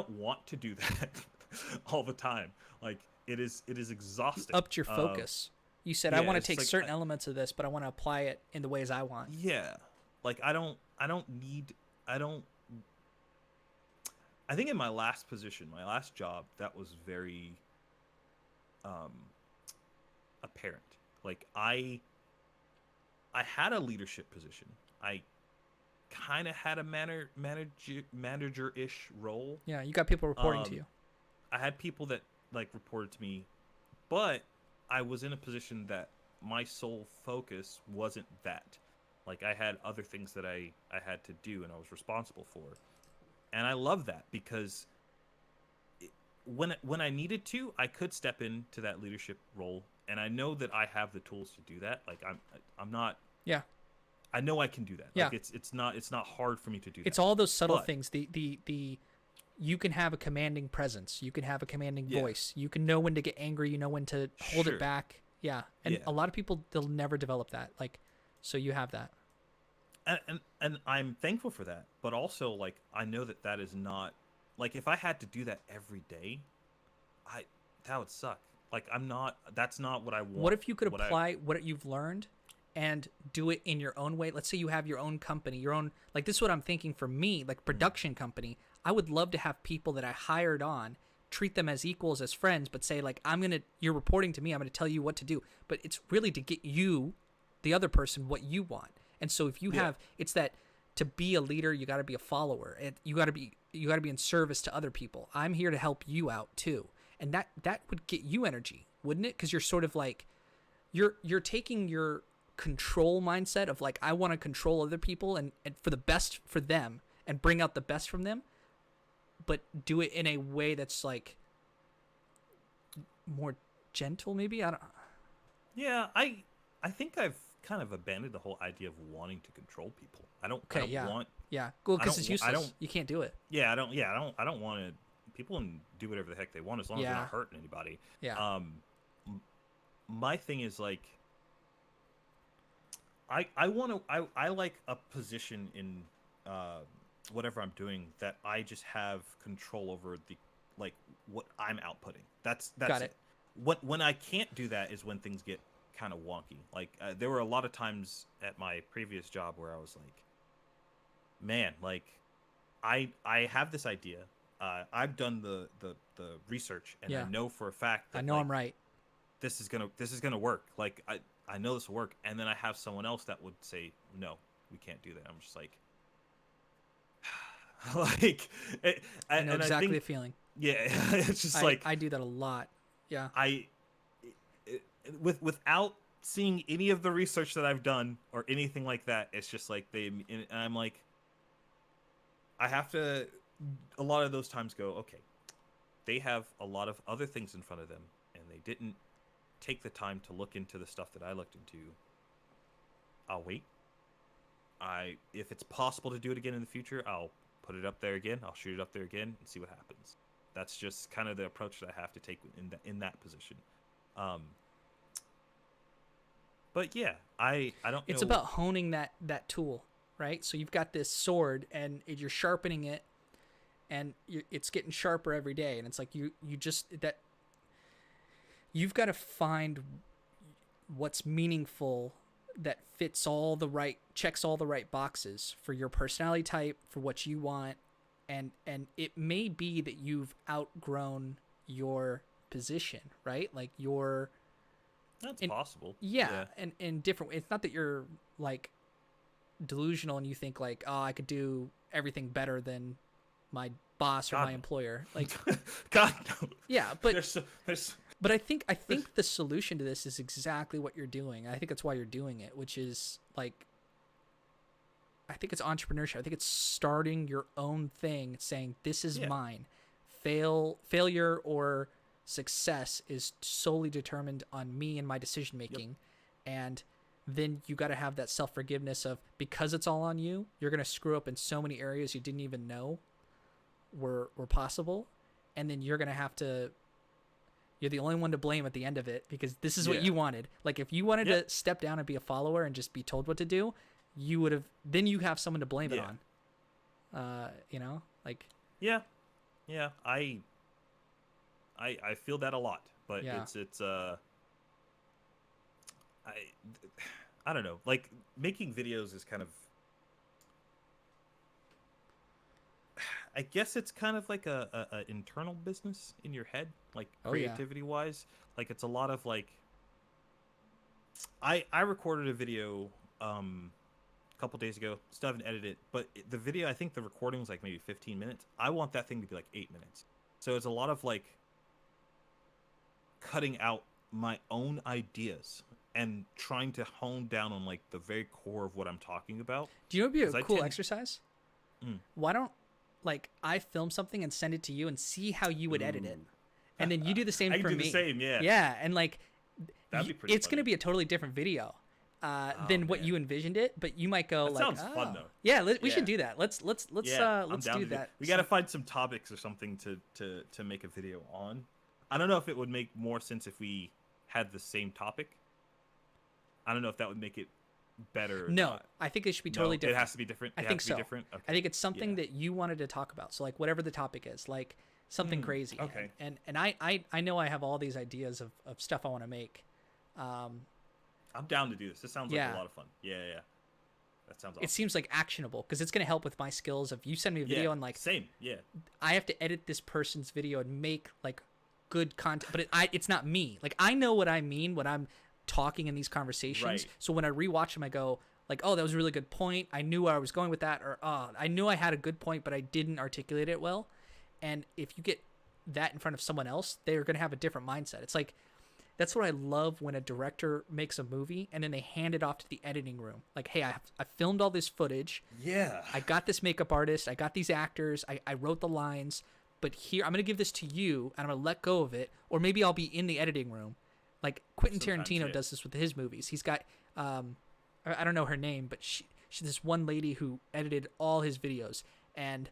want to do that all the time. Like it is exhausting. You upped your focus. You said, I want to take like, certain elements of this, but I want to apply it in the ways I want. Yeah. Like I think in my last position, my last job, that was very apparent. Like I had a leadership position. I kind of had a manager-ish role. Yeah, you got people reporting to you. I had people that like reported to me, but I was in a position that my sole focus wasn't that. Like I had other things that I had to do and I was responsible for. And I love that because when I needed to, I could step into that leadership role, and I know that I have the tools to do that. Like I'm not. Yeah. I know I can do that. Yeah. Like it's not hard for me to do that. It's all those subtle things. you can have a commanding presence. You can have a commanding Yeah. voice. You can know when to get angry. You know when to hold Sure. it back. Yeah. And Yeah. a lot of people, they'll never develop that. Like, so you have that. And I'm thankful for that, but also like I know that that is not like if I had to do that every day, I that would suck. Like I'm not. That's not what I want. What if you could what apply what you've learned and do it in your own way? Let's say you have your own company, your own, like this is what I'm thinking for me, like production company. I would love to have people that I hired on, treat them as equals, as friends, but say like, you're reporting to me, I'm going to tell you what to do. But it's really to get you, the other person, what you want. And so if you have, it's that to be a leader, you got to be a follower, and you got to be in service to other people. I'm here to help you out too. And that would get you energy, wouldn't it? Because you're sort of like, you're taking your control mindset of like, I want to control other people and for the best for them and bring out the best from them, but do it in a way that's like more gentle, maybe. I don't. Yeah, I think I've kind of abandoned the whole idea of wanting to control people. I don't want. Yeah, well, because it's useless. I don't. You can't do it. Yeah, I don't. Yeah, I don't want to. People can do whatever the heck they want as long as they're not hurting anybody. Yeah. My thing is like, I want to. I like a position in whatever I'm doing that I just have control over the like what I'm outputting. That's Got it. When I can't do that is when things get kind of wonky. Like there were a lot of times at my previous job where I was like, man, like I have this idea. I've done the research and I know for a fact that I know I'm right. This is gonna work. Like I know this will work. And then I have someone else that would say, no, we can't do that. I'm just like, like I know exactly the feeling. Yeah, it's just like I do that a lot. Yeah. Without seeing any of the research that I've done or anything like that, it's just like and I'm like, I have to. A lot of those times go, okay, they have a lot of other things in front of them, and they didn't take the time to look into the stuff that I looked into. I'll wait. If it's possible to do it again in the future, I'll put it up there again. I'll shoot it up there again and see what happens. That's just kind of the approach that I have to take in that position. But yeah, I don't. It's about honing that tool, right? So you've got this sword, and you're sharpening it, and it's getting sharper every day. And it's like you've got to find what's meaningful that checks all the right boxes for your personality type, for what you want, and it may be that you've outgrown your position, right? Like that's possible. Yeah, and in different. It's not that you're like delusional and you think like, oh, I could do everything better than my boss or my employer. Like, God no. Yeah, but there's but I think the solution to this is exactly what you're doing. I think that's why you're doing it, which is like, I think it's entrepreneurship. I think it's starting your own thing, saying this is mine. Failure or success is solely determined on me and my decision making, and then you got to have that self-forgiveness of, because it's all on you, you're going to screw up in so many areas you didn't even know were possible, and then you're the only one to blame at the end of it, because this is what you wanted. Like if you wanted to step down and be a follower and just be told what to do, you would have, then you have someone to blame it on. Like I feel that a lot, but it's I don't know. Like making videos is kind of, I guess it's kind of like a internal business in your head, like creativity wise. Like it's a lot of like, I recorded a video a couple days ago. Still haven't edited it, but the video, I think the recording was like maybe 15 minutes. I want that thing to be like 8 minutes. So it's a lot of like cutting out my own ideas and trying to hone down on like the very core of what I'm talking about. Do you know what would be a cool exercise? Why don't like I film something and send it to you and see how you would edit it, and then you do the same for me. I can do the same, yeah. Yeah, and like that'd be pretty. It's going to be a totally different video. than what man. you envisioned it. But you might go That like, sounds oh. fun though. Yeah, we Yeah. should do that. Let's I'm down do to that. We got to find some topics or something to make a video on. I don't know if it would make more sense if we had the same topic. I don't know if that would make it better. Or No, not. I think it should be totally different. It has to be different. I think so. Different? Okay. I think it's something Yeah. that you wanted to talk about. So like whatever the topic is, like something crazy. okay. And I know I have all these ideas of stuff I want to make. I'm down to do this. This sounds like a lot of fun. Yeah. That sounds awesome. It seems like actionable because it's going to help with my skills. If you send me a video and like, same. Yeah. I have to edit this person's video and make like good content, but it's not me. Like I know what I mean when I'm talking in these conversations. Right. So when I rewatch them, I go like, oh, that was a really good point. I knew where I was going with that, or oh, I knew I had a good point, but I didn't articulate it well. And if you get that in front of someone else, they're going to have a different mindset. It's like, that's what I love when a director makes a movie and then they hand it off to the editing room. Like, hey, I filmed all this footage. Yeah. I got this makeup artist. I got these actors. I wrote the lines. But here, I'm going to give this to you and I'm going to let go of it. Or maybe I'll be in the editing room. Like Quentin Tarantino does this with his movies. He's got, I don't know her name, but she's this one lady who edited all his videos. And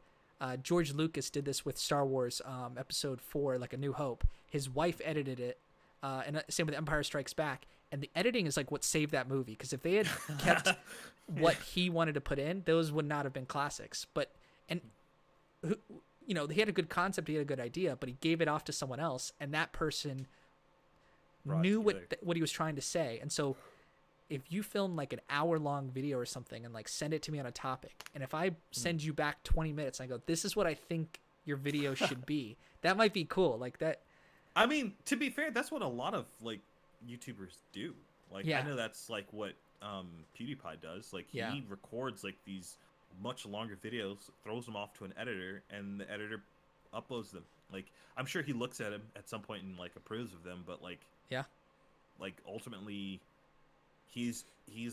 George Lucas did this with Star Wars Episode 4, like A New Hope. His wife edited it. And same with Empire Strikes Back. And the editing is like what saved that movie. Because if they had kept what he wanted to put in, those would not have been classics. But, and, you know, he had a good concept, he had a good idea, but he gave it off to someone else. And that person knew what he was trying to say. And so if you film like an hour-long video or something and like send it to me on a topic, and if I send you back 20 minutes and I go, this is what I think your video should be, that might be cool. Like that. I mean, to be fair, that's what a lot of like YouTubers do. Like I know that's like what PewDiePie does. Like he records like these much longer videos, throws them off to an editor, and the editor uploads them. Like I'm sure he looks at them at some point and like approves of them, but like ultimately he's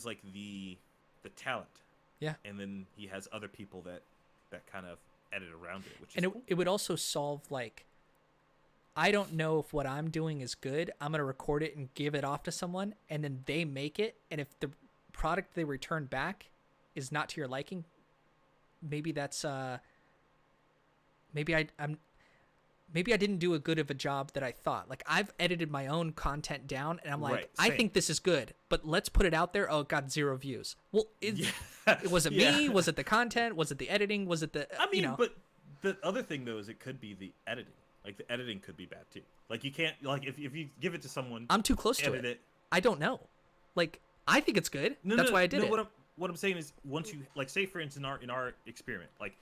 like the talent. Yeah. And then he has other people that kind of edit around it, which is cool. It would also solve like, I don't know if what I'm doing is good. I'm going to record it and give it off to someone, and then they make it. And if the product they return back is not to your liking, maybe that's maybe I didn't do a good of a job that I thought. Like I've edited my own content down, and I'm like, I think this is good, but let's put it out there. Oh, it got 0 views. Well, was it me? Was it the content? Was it the editing? Was it the? I mean, but the other thing though is it could be the editing. Like the editing could be bad too. Like you can't like if you give it to someone, I'm too close to it. I don't know. Like I think it's good. That's why I did it. What I'm saying is once you like say for instance in our experiment, like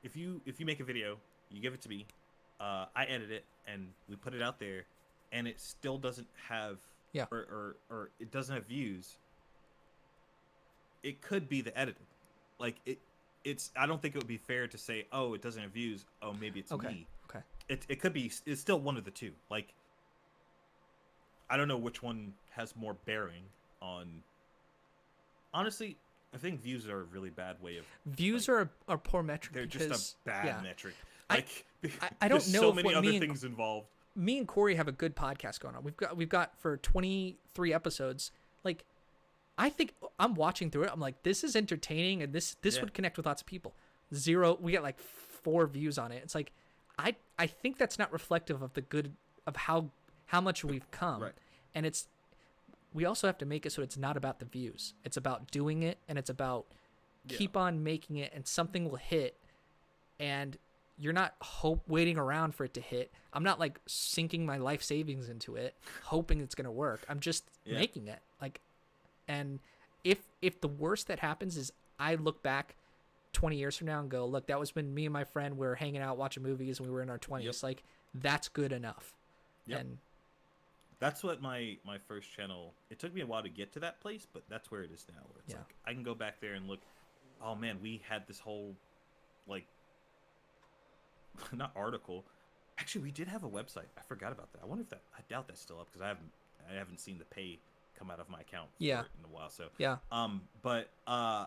if you make a video, you give it to me, I edit it and we put it out there, and it still doesn't have or it doesn't have views. It could be the editing. Like it's I don't think it would be fair to say, oh, it doesn't have views. Oh, maybe it's me. Okay. It could be. It's still one of the two. Like I don't know which one has more bearing on. Honestly, I think views are a really bad way of. Views are a poor metric. They're because, just a bad metric. Like I don't know. So many other things involved. Me and Corey have a good podcast going on. We've got for 23 episodes. Like, I think I'm watching through it. I'm like, this is entertaining, and this would connect with lots of people. 0. We get like 4 views on it. It's like, I think that's not reflective of the good of how much we've come. Right. And we also have to make it so it's not about the views. It's about doing it, and it's about keep on making it, and something will hit, and you're not waiting around for it to hit. I'm not like sinking my life savings into it, hoping it's gonna work. I'm just making it. Like, and if the worst that happens is I look back 20 years from now and go, look, that was when me and my friend were hanging out watching movies and we were in our 20s. Like, that's good enough. And that's what my first channel, it took me a while to get to that place, but that's where it is now. Where it's like I can go back there and look, oh man, we had this whole like not article. Actually, we did have a website. I forgot about that. I wonder if I doubt that's still up because I haven't seen the pay come out of my account for it in a while. So but I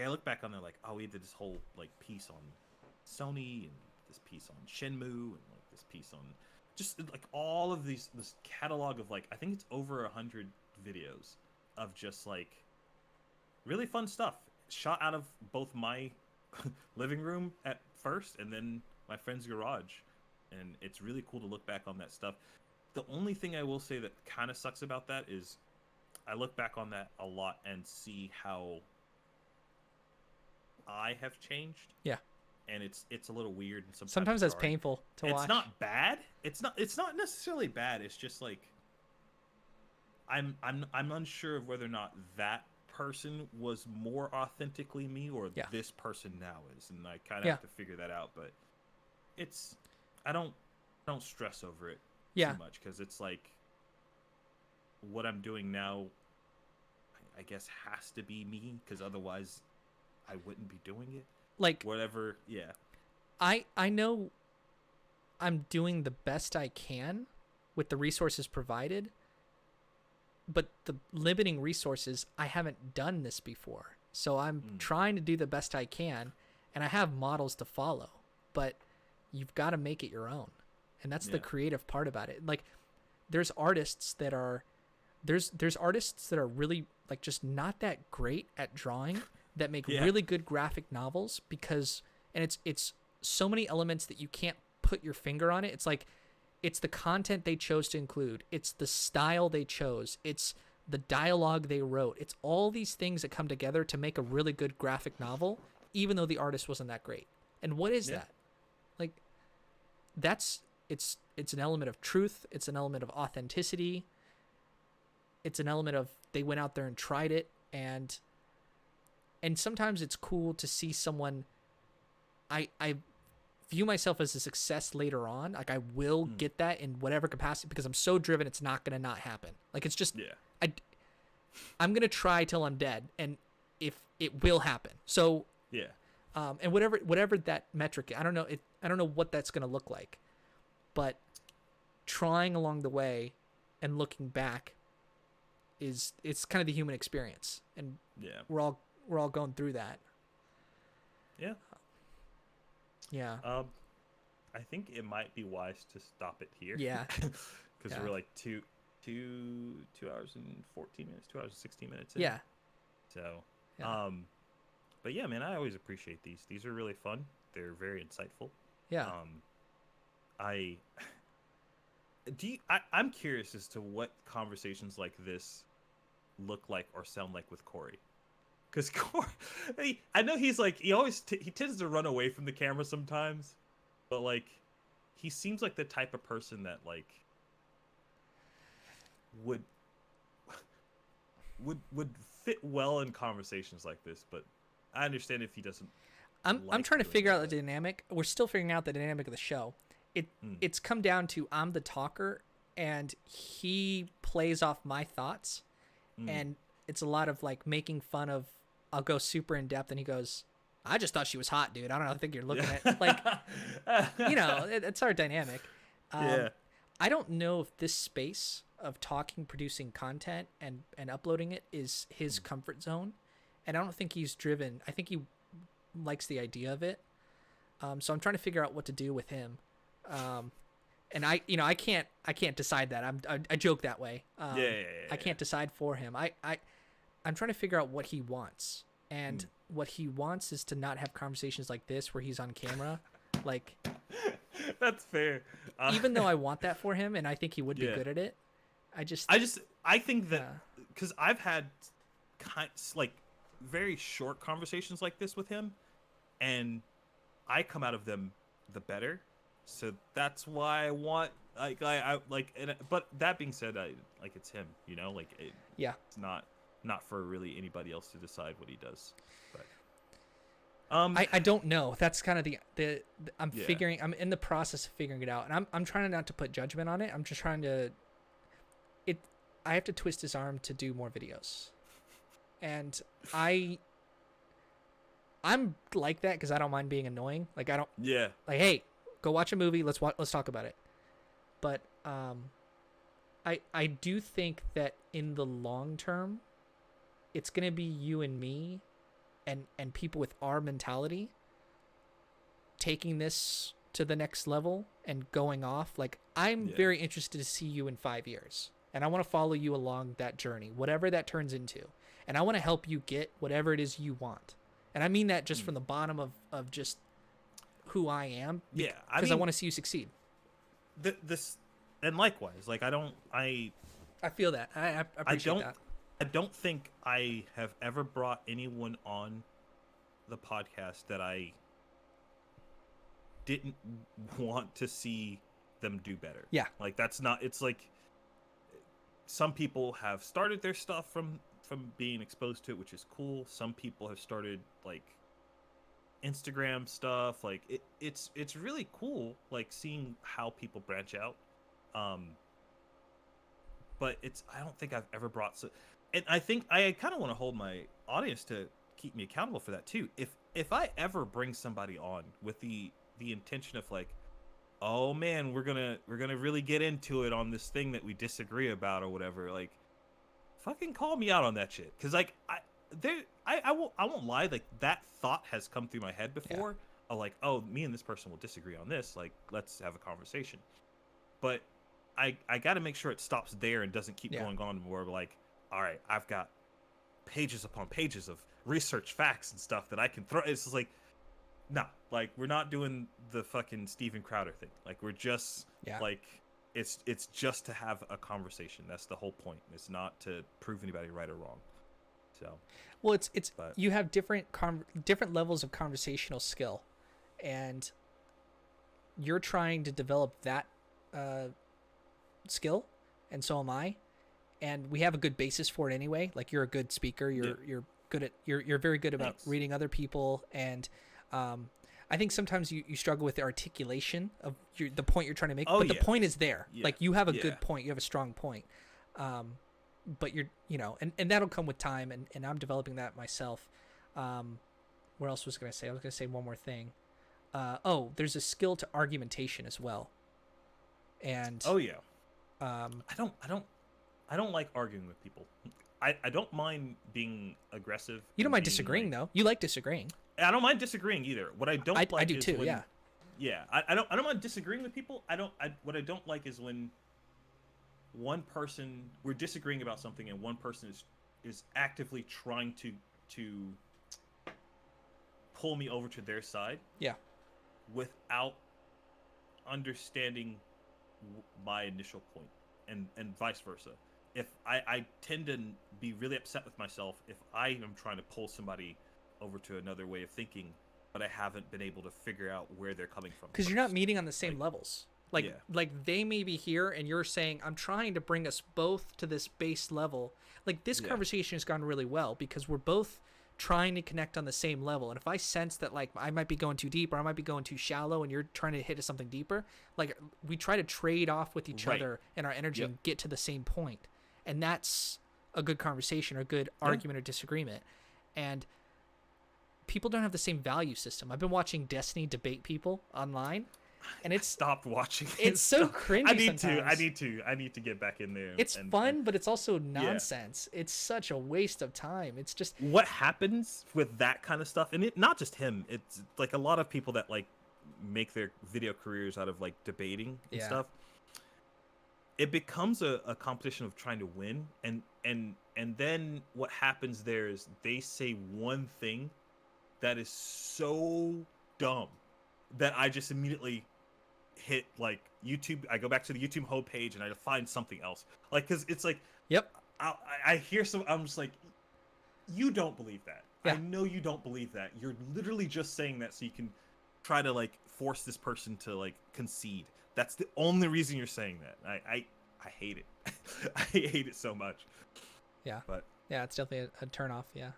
look back on there like, oh, we did this whole like piece on Sony and this piece on Shenmue and like this piece on just like all of this catalog of like I think it's over 100 videos of just like really fun stuff shot out of both my living room at first and then my friend's garage, and it's really cool to look back on that stuff. The only thing I will say that kind of sucks about that is I look back on that a lot and see how I have changed. Yeah. And it's a little weird and sometimes that's painful to watch. It's not bad. It's not necessarily bad. It's just like I'm unsure of whether or not that person was more authentically me or this person now is, and I kind of have to figure that out. But it's I don't stress over it too much, because it's like what I'm doing now, I guess, has to be me, because otherwise I wouldn't be doing it. Like whatever, yeah. I know I'm doing the best I can with the resources provided, but the limiting resources, I haven't done this before. So I'm trying to do the best I can, and I have models to follow, but you've got to make it your own. And that's the creative part about it. Like there's artists that are really like just not that great at drawing that make really good graphic novels, because it's so many elements that you can't put your finger on it. It's like it's the content they chose to include, it's the style they chose, it's the dialogue they wrote, it's all these things that come together to make a really good graphic novel, even though the artist wasn't that great. And what is that? Like it's an element of truth, it's an element of authenticity, it's an element of they went out there and tried it, and sometimes it's cool to see someone. I view myself as a success later on. Like I will get that in whatever capacity, because I'm so driven it's not going to not happen. Like it's just I'm going to try till I'm dead, and if it will happen. So and whatever that metric, I don't know what that's going to look like. But trying along the way and looking back it's kind of the human experience, and we're all going through that. I think it might be wise to stop it here, because we're like two hours and 14 minutes, 2 hours and 16 minutes in. So but yeah, man, I always appreciate these are really fun, they're very insightful. I'm curious as to what conversations like this look like or sound like with Corey, because Corey, I know he's like he tends to run away from the camera sometimes, but like he seems like the type of person that like would fit well in conversations like this. But I understand if he doesn't. I'm trying to figure out the dynamic. We're still figuring out the dynamic of the show. It's come down to I'm the talker and he plays off my thoughts, and it's a lot of like making fun of. I'll go super in depth and he goes, I just thought she was hot, dude. I don't know. I think you're looking at like, it's our dynamic. I don't know if this space of talking, producing content and uploading it is his comfort zone. And I don't think he's driven. I think he likes the idea of it. So I'm trying to figure out what to do with him. And I can't decide that. I joke that way. I can't decide for him. I'm trying to figure out what he wants. And what he wants is to not have conversations like this where he's on camera. Like, that's fair. Even though I want that for him and I think he would be good at it, I think that because I've had like very short conversations like this with him, and I come out of them the better. So that's why I want but that being said, it's him, it's not for really anybody else to decide what he does. But I don't know. That's kind of the I'm figuring. I'm in the process of figuring it out, and I'm trying not to put judgment on it. I'm just trying to. I have to twist his arm to do more videos, and I'm like that because I don't mind being annoying. Like I don't. Yeah. Like, hey, go watch a movie. Let's talk about it. But I do think that in the long term, it's gonna be you and me, and people with our mentality taking this to the next level and going off. Like I'm very interested to see you in 5 years. and I want to follow you along that journey, whatever that turns into. And I want to help you get whatever it is you want. And I mean that just from the bottom of just who I am. Yeah, because I want to see you succeed. This and likewise, like I feel that. I appreciate that. I don't think I have ever brought anyone on the podcast that I didn't want to see them do better. Yeah. Like that's not, it's like some people have started their stuff from being exposed to it, which is cool. Some people have started like Instagram stuff. Like it's really cool, like seeing how people branch out. But I don't think I've ever brought and I think I kind of want to hold my audience to keep me accountable for that too. If I ever bring somebody on with the intention of like, oh man, we're gonna really get into it on this thing that we disagree about or whatever, like fucking call me out on that shit. Cause like I won't lie, like that thought has come through my head before. Of like, oh, me and this person will disagree on this, like let's have a conversation. But I got to make sure it stops there and doesn't keep going on more. Like, all right, I've got pages upon pages of research facts and stuff that I can throw. It's just like, no, like we're not doing the fucking Steven Crowder thing. Like we're just like, it's just to have a conversation. That's the whole point. It's not to prove anybody right or wrong. So, well, but you have different levels of conversational skill, and you're trying to develop that skill, and so am I, and we have a good basis for it anyway. Like you're a good speaker, you're good at you're very good about reading other people, and I think sometimes you struggle with the articulation of the point you're trying to make, but the point is there. Like you have a good point, you have a strong point, but you're and that'll come with time, and I'm developing that myself. What else was I was gonna say one more thing. There's a skill to argumentation as well. And I don't like arguing with people. I don't mind being aggressive. You don't mind disagreeing though. You like disagreeing. I don't mind disagreeing either. What I don't like I do is too. when, I don't mind disagreeing with people. What I don't like is when one person, we're disagreeing about something and one person is actively trying to pull me over to their side. Yeah. Without understanding my initial point, and vice versa. If I tend to be really upset with myself if I am trying to pull somebody over to another way of thinking, but I haven't been able to figure out where they're coming from. Because you're not meeting on the same levels. Like they may be here and you're saying, I'm trying to bring us both to this base level. Like this conversation has gone really well because we're both trying to connect on the same level. And if I sense that like I might be going too deep or I might be going too shallow and you're trying to hit something deeper, like we try to trade off with each other and our energy and get to the same point. And that's a good conversation or a good argument or disagreement. And people don't have the same value system. I've been watching Destiny debate people online, and it's stopped watching. It's so cringy. I need to get back in there. It's fun, but it's also nonsense. It's such a waste of time. It's just what happens with that kind of stuff, and not just him. It's like a lot of people that like make their video careers out of like debating and stuff. It becomes a competition of trying to win, and then what happens there is they say one thing that is so dumb that I just immediately hit like YouTube. I go back to the YouTube homepage and I find something else. Like, cause it's like, I hear some, I'm just like, you don't believe that. I know you don't believe that. You're literally just saying that so you can try to like force this person to like concede. That's the only reason you're saying that. I hate it. I hate it so much. Yeah. But yeah, it's definitely a turn off. Yeah.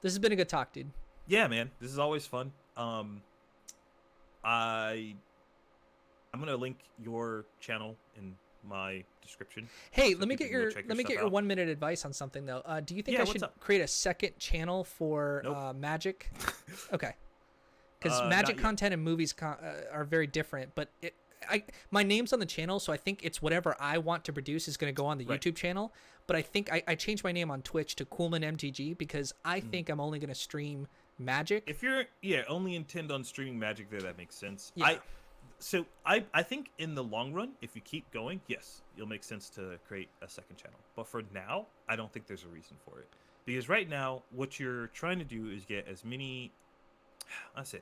This has been a good talk, dude. Yeah, man. This is always fun. I'm gonna link your channel in my description. Hey, let me get your 1 minute advice on something though. Do you think I should create a second channel for Magic? Okay. Because Magic content and movies are very different, but my name's on the channel, so I think it's whatever I want to produce is going to go on the YouTube channel. But I think I changed my name on Twitch to Coolman MTG because I think I'm only going to stream Magic. If you're only intend on streaming Magic there, that makes sense. So I think in the long run, if you keep going, yes, it'll make sense to create a second channel. But for now, I don't think there's a reason for it. Because right now, what you're trying to do is get as many. I say,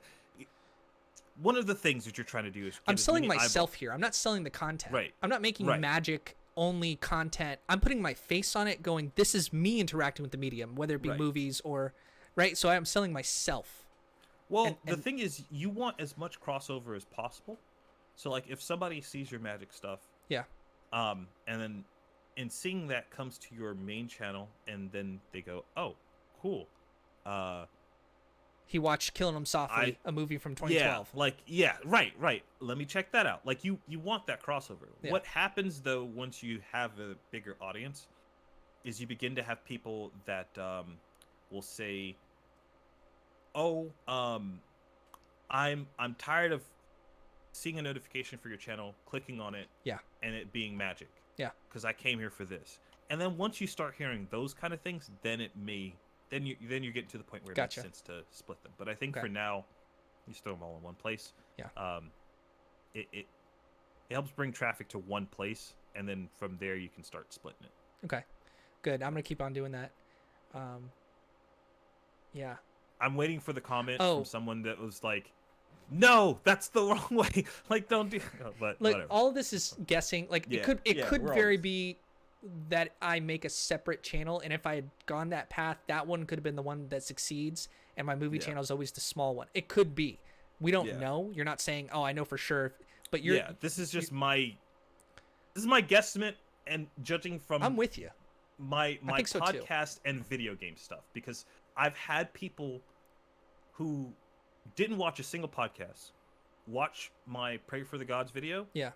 one of the things that you're trying to do is get I'm as selling many myself here. I'm not selling the content. Right. I'm not making Right. magic only content. I'm putting my face on it, going, this is me interacting with the medium, whether it be Right. movies or, right? So I'm selling myself. Well, the and- thing is, you want as much crossover as possible. So, like, if somebody sees your magic stuff, Yeah. and then in seeing that comes to your main channel, and then they go, "Oh, cool." He watched Killing Him Softly, a movie from 2012. Right. Let me check that out. Like, you want that crossover. Yeah. What happens though once you have a bigger audience is you begin to have people that will say, "Oh, I'm tired of seeing a notification for your channel, clicking on it, Yeah. and it being magic, Yeah. because I came here for this." And then once you start hearing those kind of things, then you get to the point where it Gotcha. makes sense to split them. But I think Okay. for now, you just throw them all in one place. Yeah. It helps bring traffic to one place, and then from there you can start splitting it. Okay. Good. I'm going to keep on doing that. Yeah. I'm waiting for the comment Oh. from someone that was like, "No, that's the wrong way. Like, don't do." But Like, whatever. all of this is guessing. Like, Yeah, it could we're very all- be that I make a separate channel, and if I had gone that path, that one could have been the one that succeeds, and my movie Yeah. channel is always the small one. It could be. We don't Yeah. know. You're not saying, oh, I know for sure, but This is just my guesstimate, and judging from I'm with you. my think so too. podcast and video game stuff, because I've had people who didn't watch a single podcast watch my Pray for the Gods video, Yeah.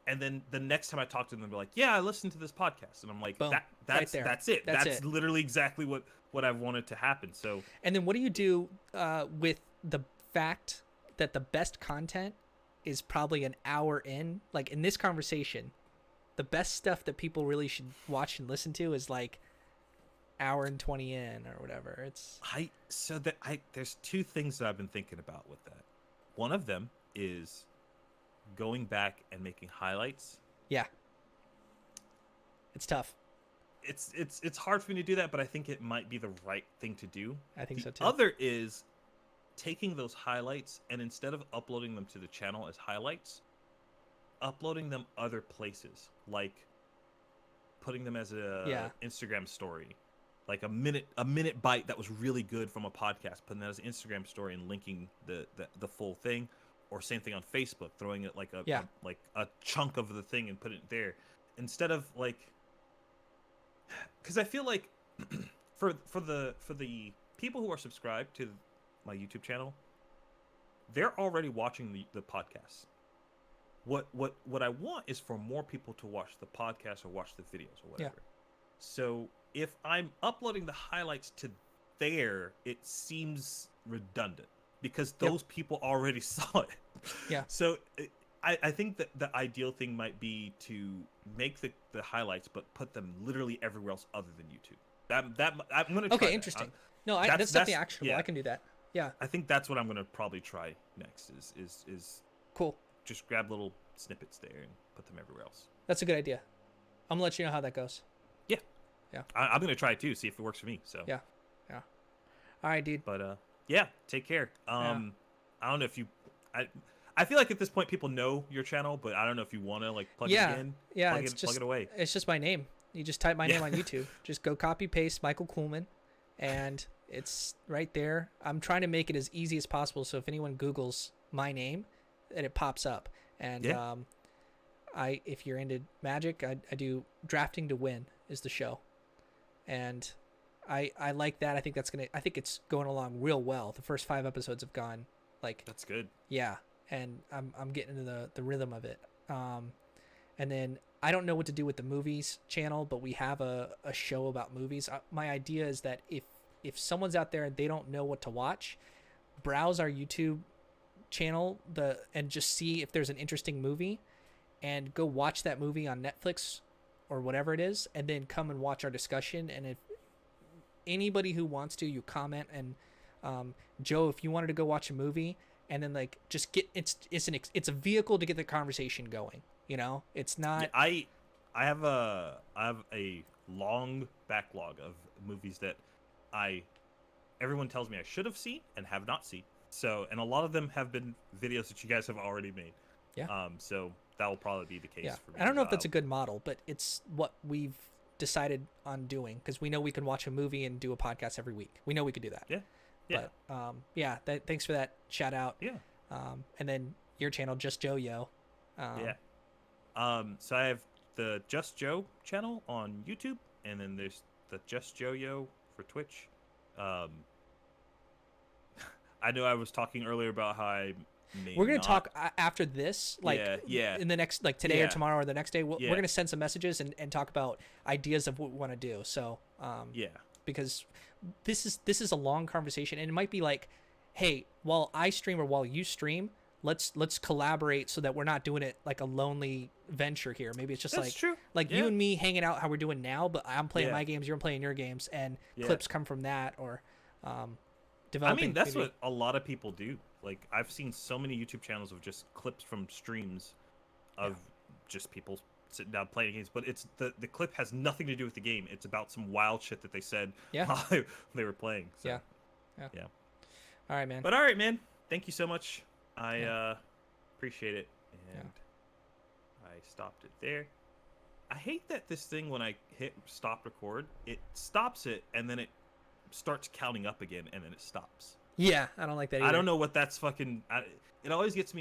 and then the next time I talk to them, they're like, "Yeah, I listened to this podcast," and I'm like, Boom. "That's Right there. that's it. That's That's it. literally exactly what I've wanted to happen." So And then what do you do with the fact that the best content is probably an hour in? Like, in this conversation, the best stuff that people really should watch and listen to is like hour and 20 in or whatever. It's there's two things that I've been thinking about with that. One of them is going back and making highlights. yeah. It's tough. It's hard for me to do that, but I think it might be the right thing to do. I think so The too. other is taking those highlights, and instead of uploading them to the channel as highlights, uploading them other places, like putting them as a Yeah. Instagram story, like a minute bite that was really good from a podcast, putting that as an Instagram story and linking the full thing, or same thing on Facebook, throwing it like a chunk of the thing and put it there, instead of like, because I feel like for the people who are subscribed to my YouTube channel, they're already watching the podcast. What I want is for more people to watch the podcast or watch the videos or whatever. Yeah. So if I'm uploading the highlights to there, it seems redundant because those people already saw it. Yeah. So I think that the ideal thing might be to make the highlights, but put them literally everywhere else other than YouTube. That I'm gonna try Okay, that. interesting. No, that's that's- definitely that's- actionable. yeah. I can do that. Yeah. I think that's what I'm gonna probably try next. Is Cool. just grab little snippets there and put them everywhere else. That's a good idea. I'm gonna let you know how that goes. Yeah. Yeah. I'm gonna try it too, see if it works for me. So Yeah. Yeah. All right, dude. But yeah, take care. I don't know if you I feel like at this point people know your channel, but I don't know if you want to like plug it in. Yeah, plug it's it, just plug it away. It's just my name. You just type my Yeah. name on YouTube. Just go copy paste Michael Kuhlman, and it's right there. I'm trying to make it as easy as possible, so if anyone Googles my name, that it pops up. And Yeah. if you're into Magic, I do Drafting to Win is the show, and I like that. I think it's going along real well. The first 5 episodes have gone like That's good. yeah, and I'm getting into the rhythm of it. And then I don't know what to do with the movies channel, but we have a show about movies. My idea is that if someone's out there and they don't know what to watch, browse our YouTube channel and just see if there's an interesting movie, and go watch that movie on Netflix or whatever it is, and then come and watch our discussion. And if anybody who wants to, you comment. And Joe, if you wanted to go watch a movie and then like just get it's a vehicle to get the conversation going. You know, it's not. I have a long backlog of movies that everyone tells me I should have seen and have not seen. So, and a lot of them have been videos that you guys have already made. Yeah. So that will probably be the case Yeah. for me. I don't know if that's a good model, but it's what we've decided on doing because we know we can watch a movie and do a podcast every week. We know we could do that. Yeah. Yeah. But yeah, thanks for that shout out. Yeah. And then your channel, Just Joe Yo. Yeah. So I have the Just Joe channel on YouTube, and then there's the Just Joe Yo for Twitch. I know I was talking earlier about how I may We're gonna not... talk after this, like yeah. in the next, like today or Yeah. tomorrow or the next day. We're Yeah. gonna send some messages and talk about ideas of what we want to do. So Yeah. because this is a long conversation, and it might be like, hey, while I stream or while you stream, let's collaborate so that we're not doing it like a lonely venture here. Maybe it's just That's like true. like Yeah. you and me hanging out how we're doing now, but I'm playing Yeah. my games, you're playing your games, and Yeah. clips come from that, or I developing. mean, that's maybe- what a lot of people do. Like, I've seen so many YouTube channels of just clips from streams of just people sitting down playing games, but it's the clip has nothing to do with the game. It's about some wild shit that they said Yeah. while they were playing. So, Yeah. All right, man. But all right, man. Thank you so much. I appreciate it. And I stopped it there. I hate that this thing, when I hit stop record, it stops it and then it starts counting up again and then it stops. Yeah, I don't like that either. I don't know what that's fucking... it always gets me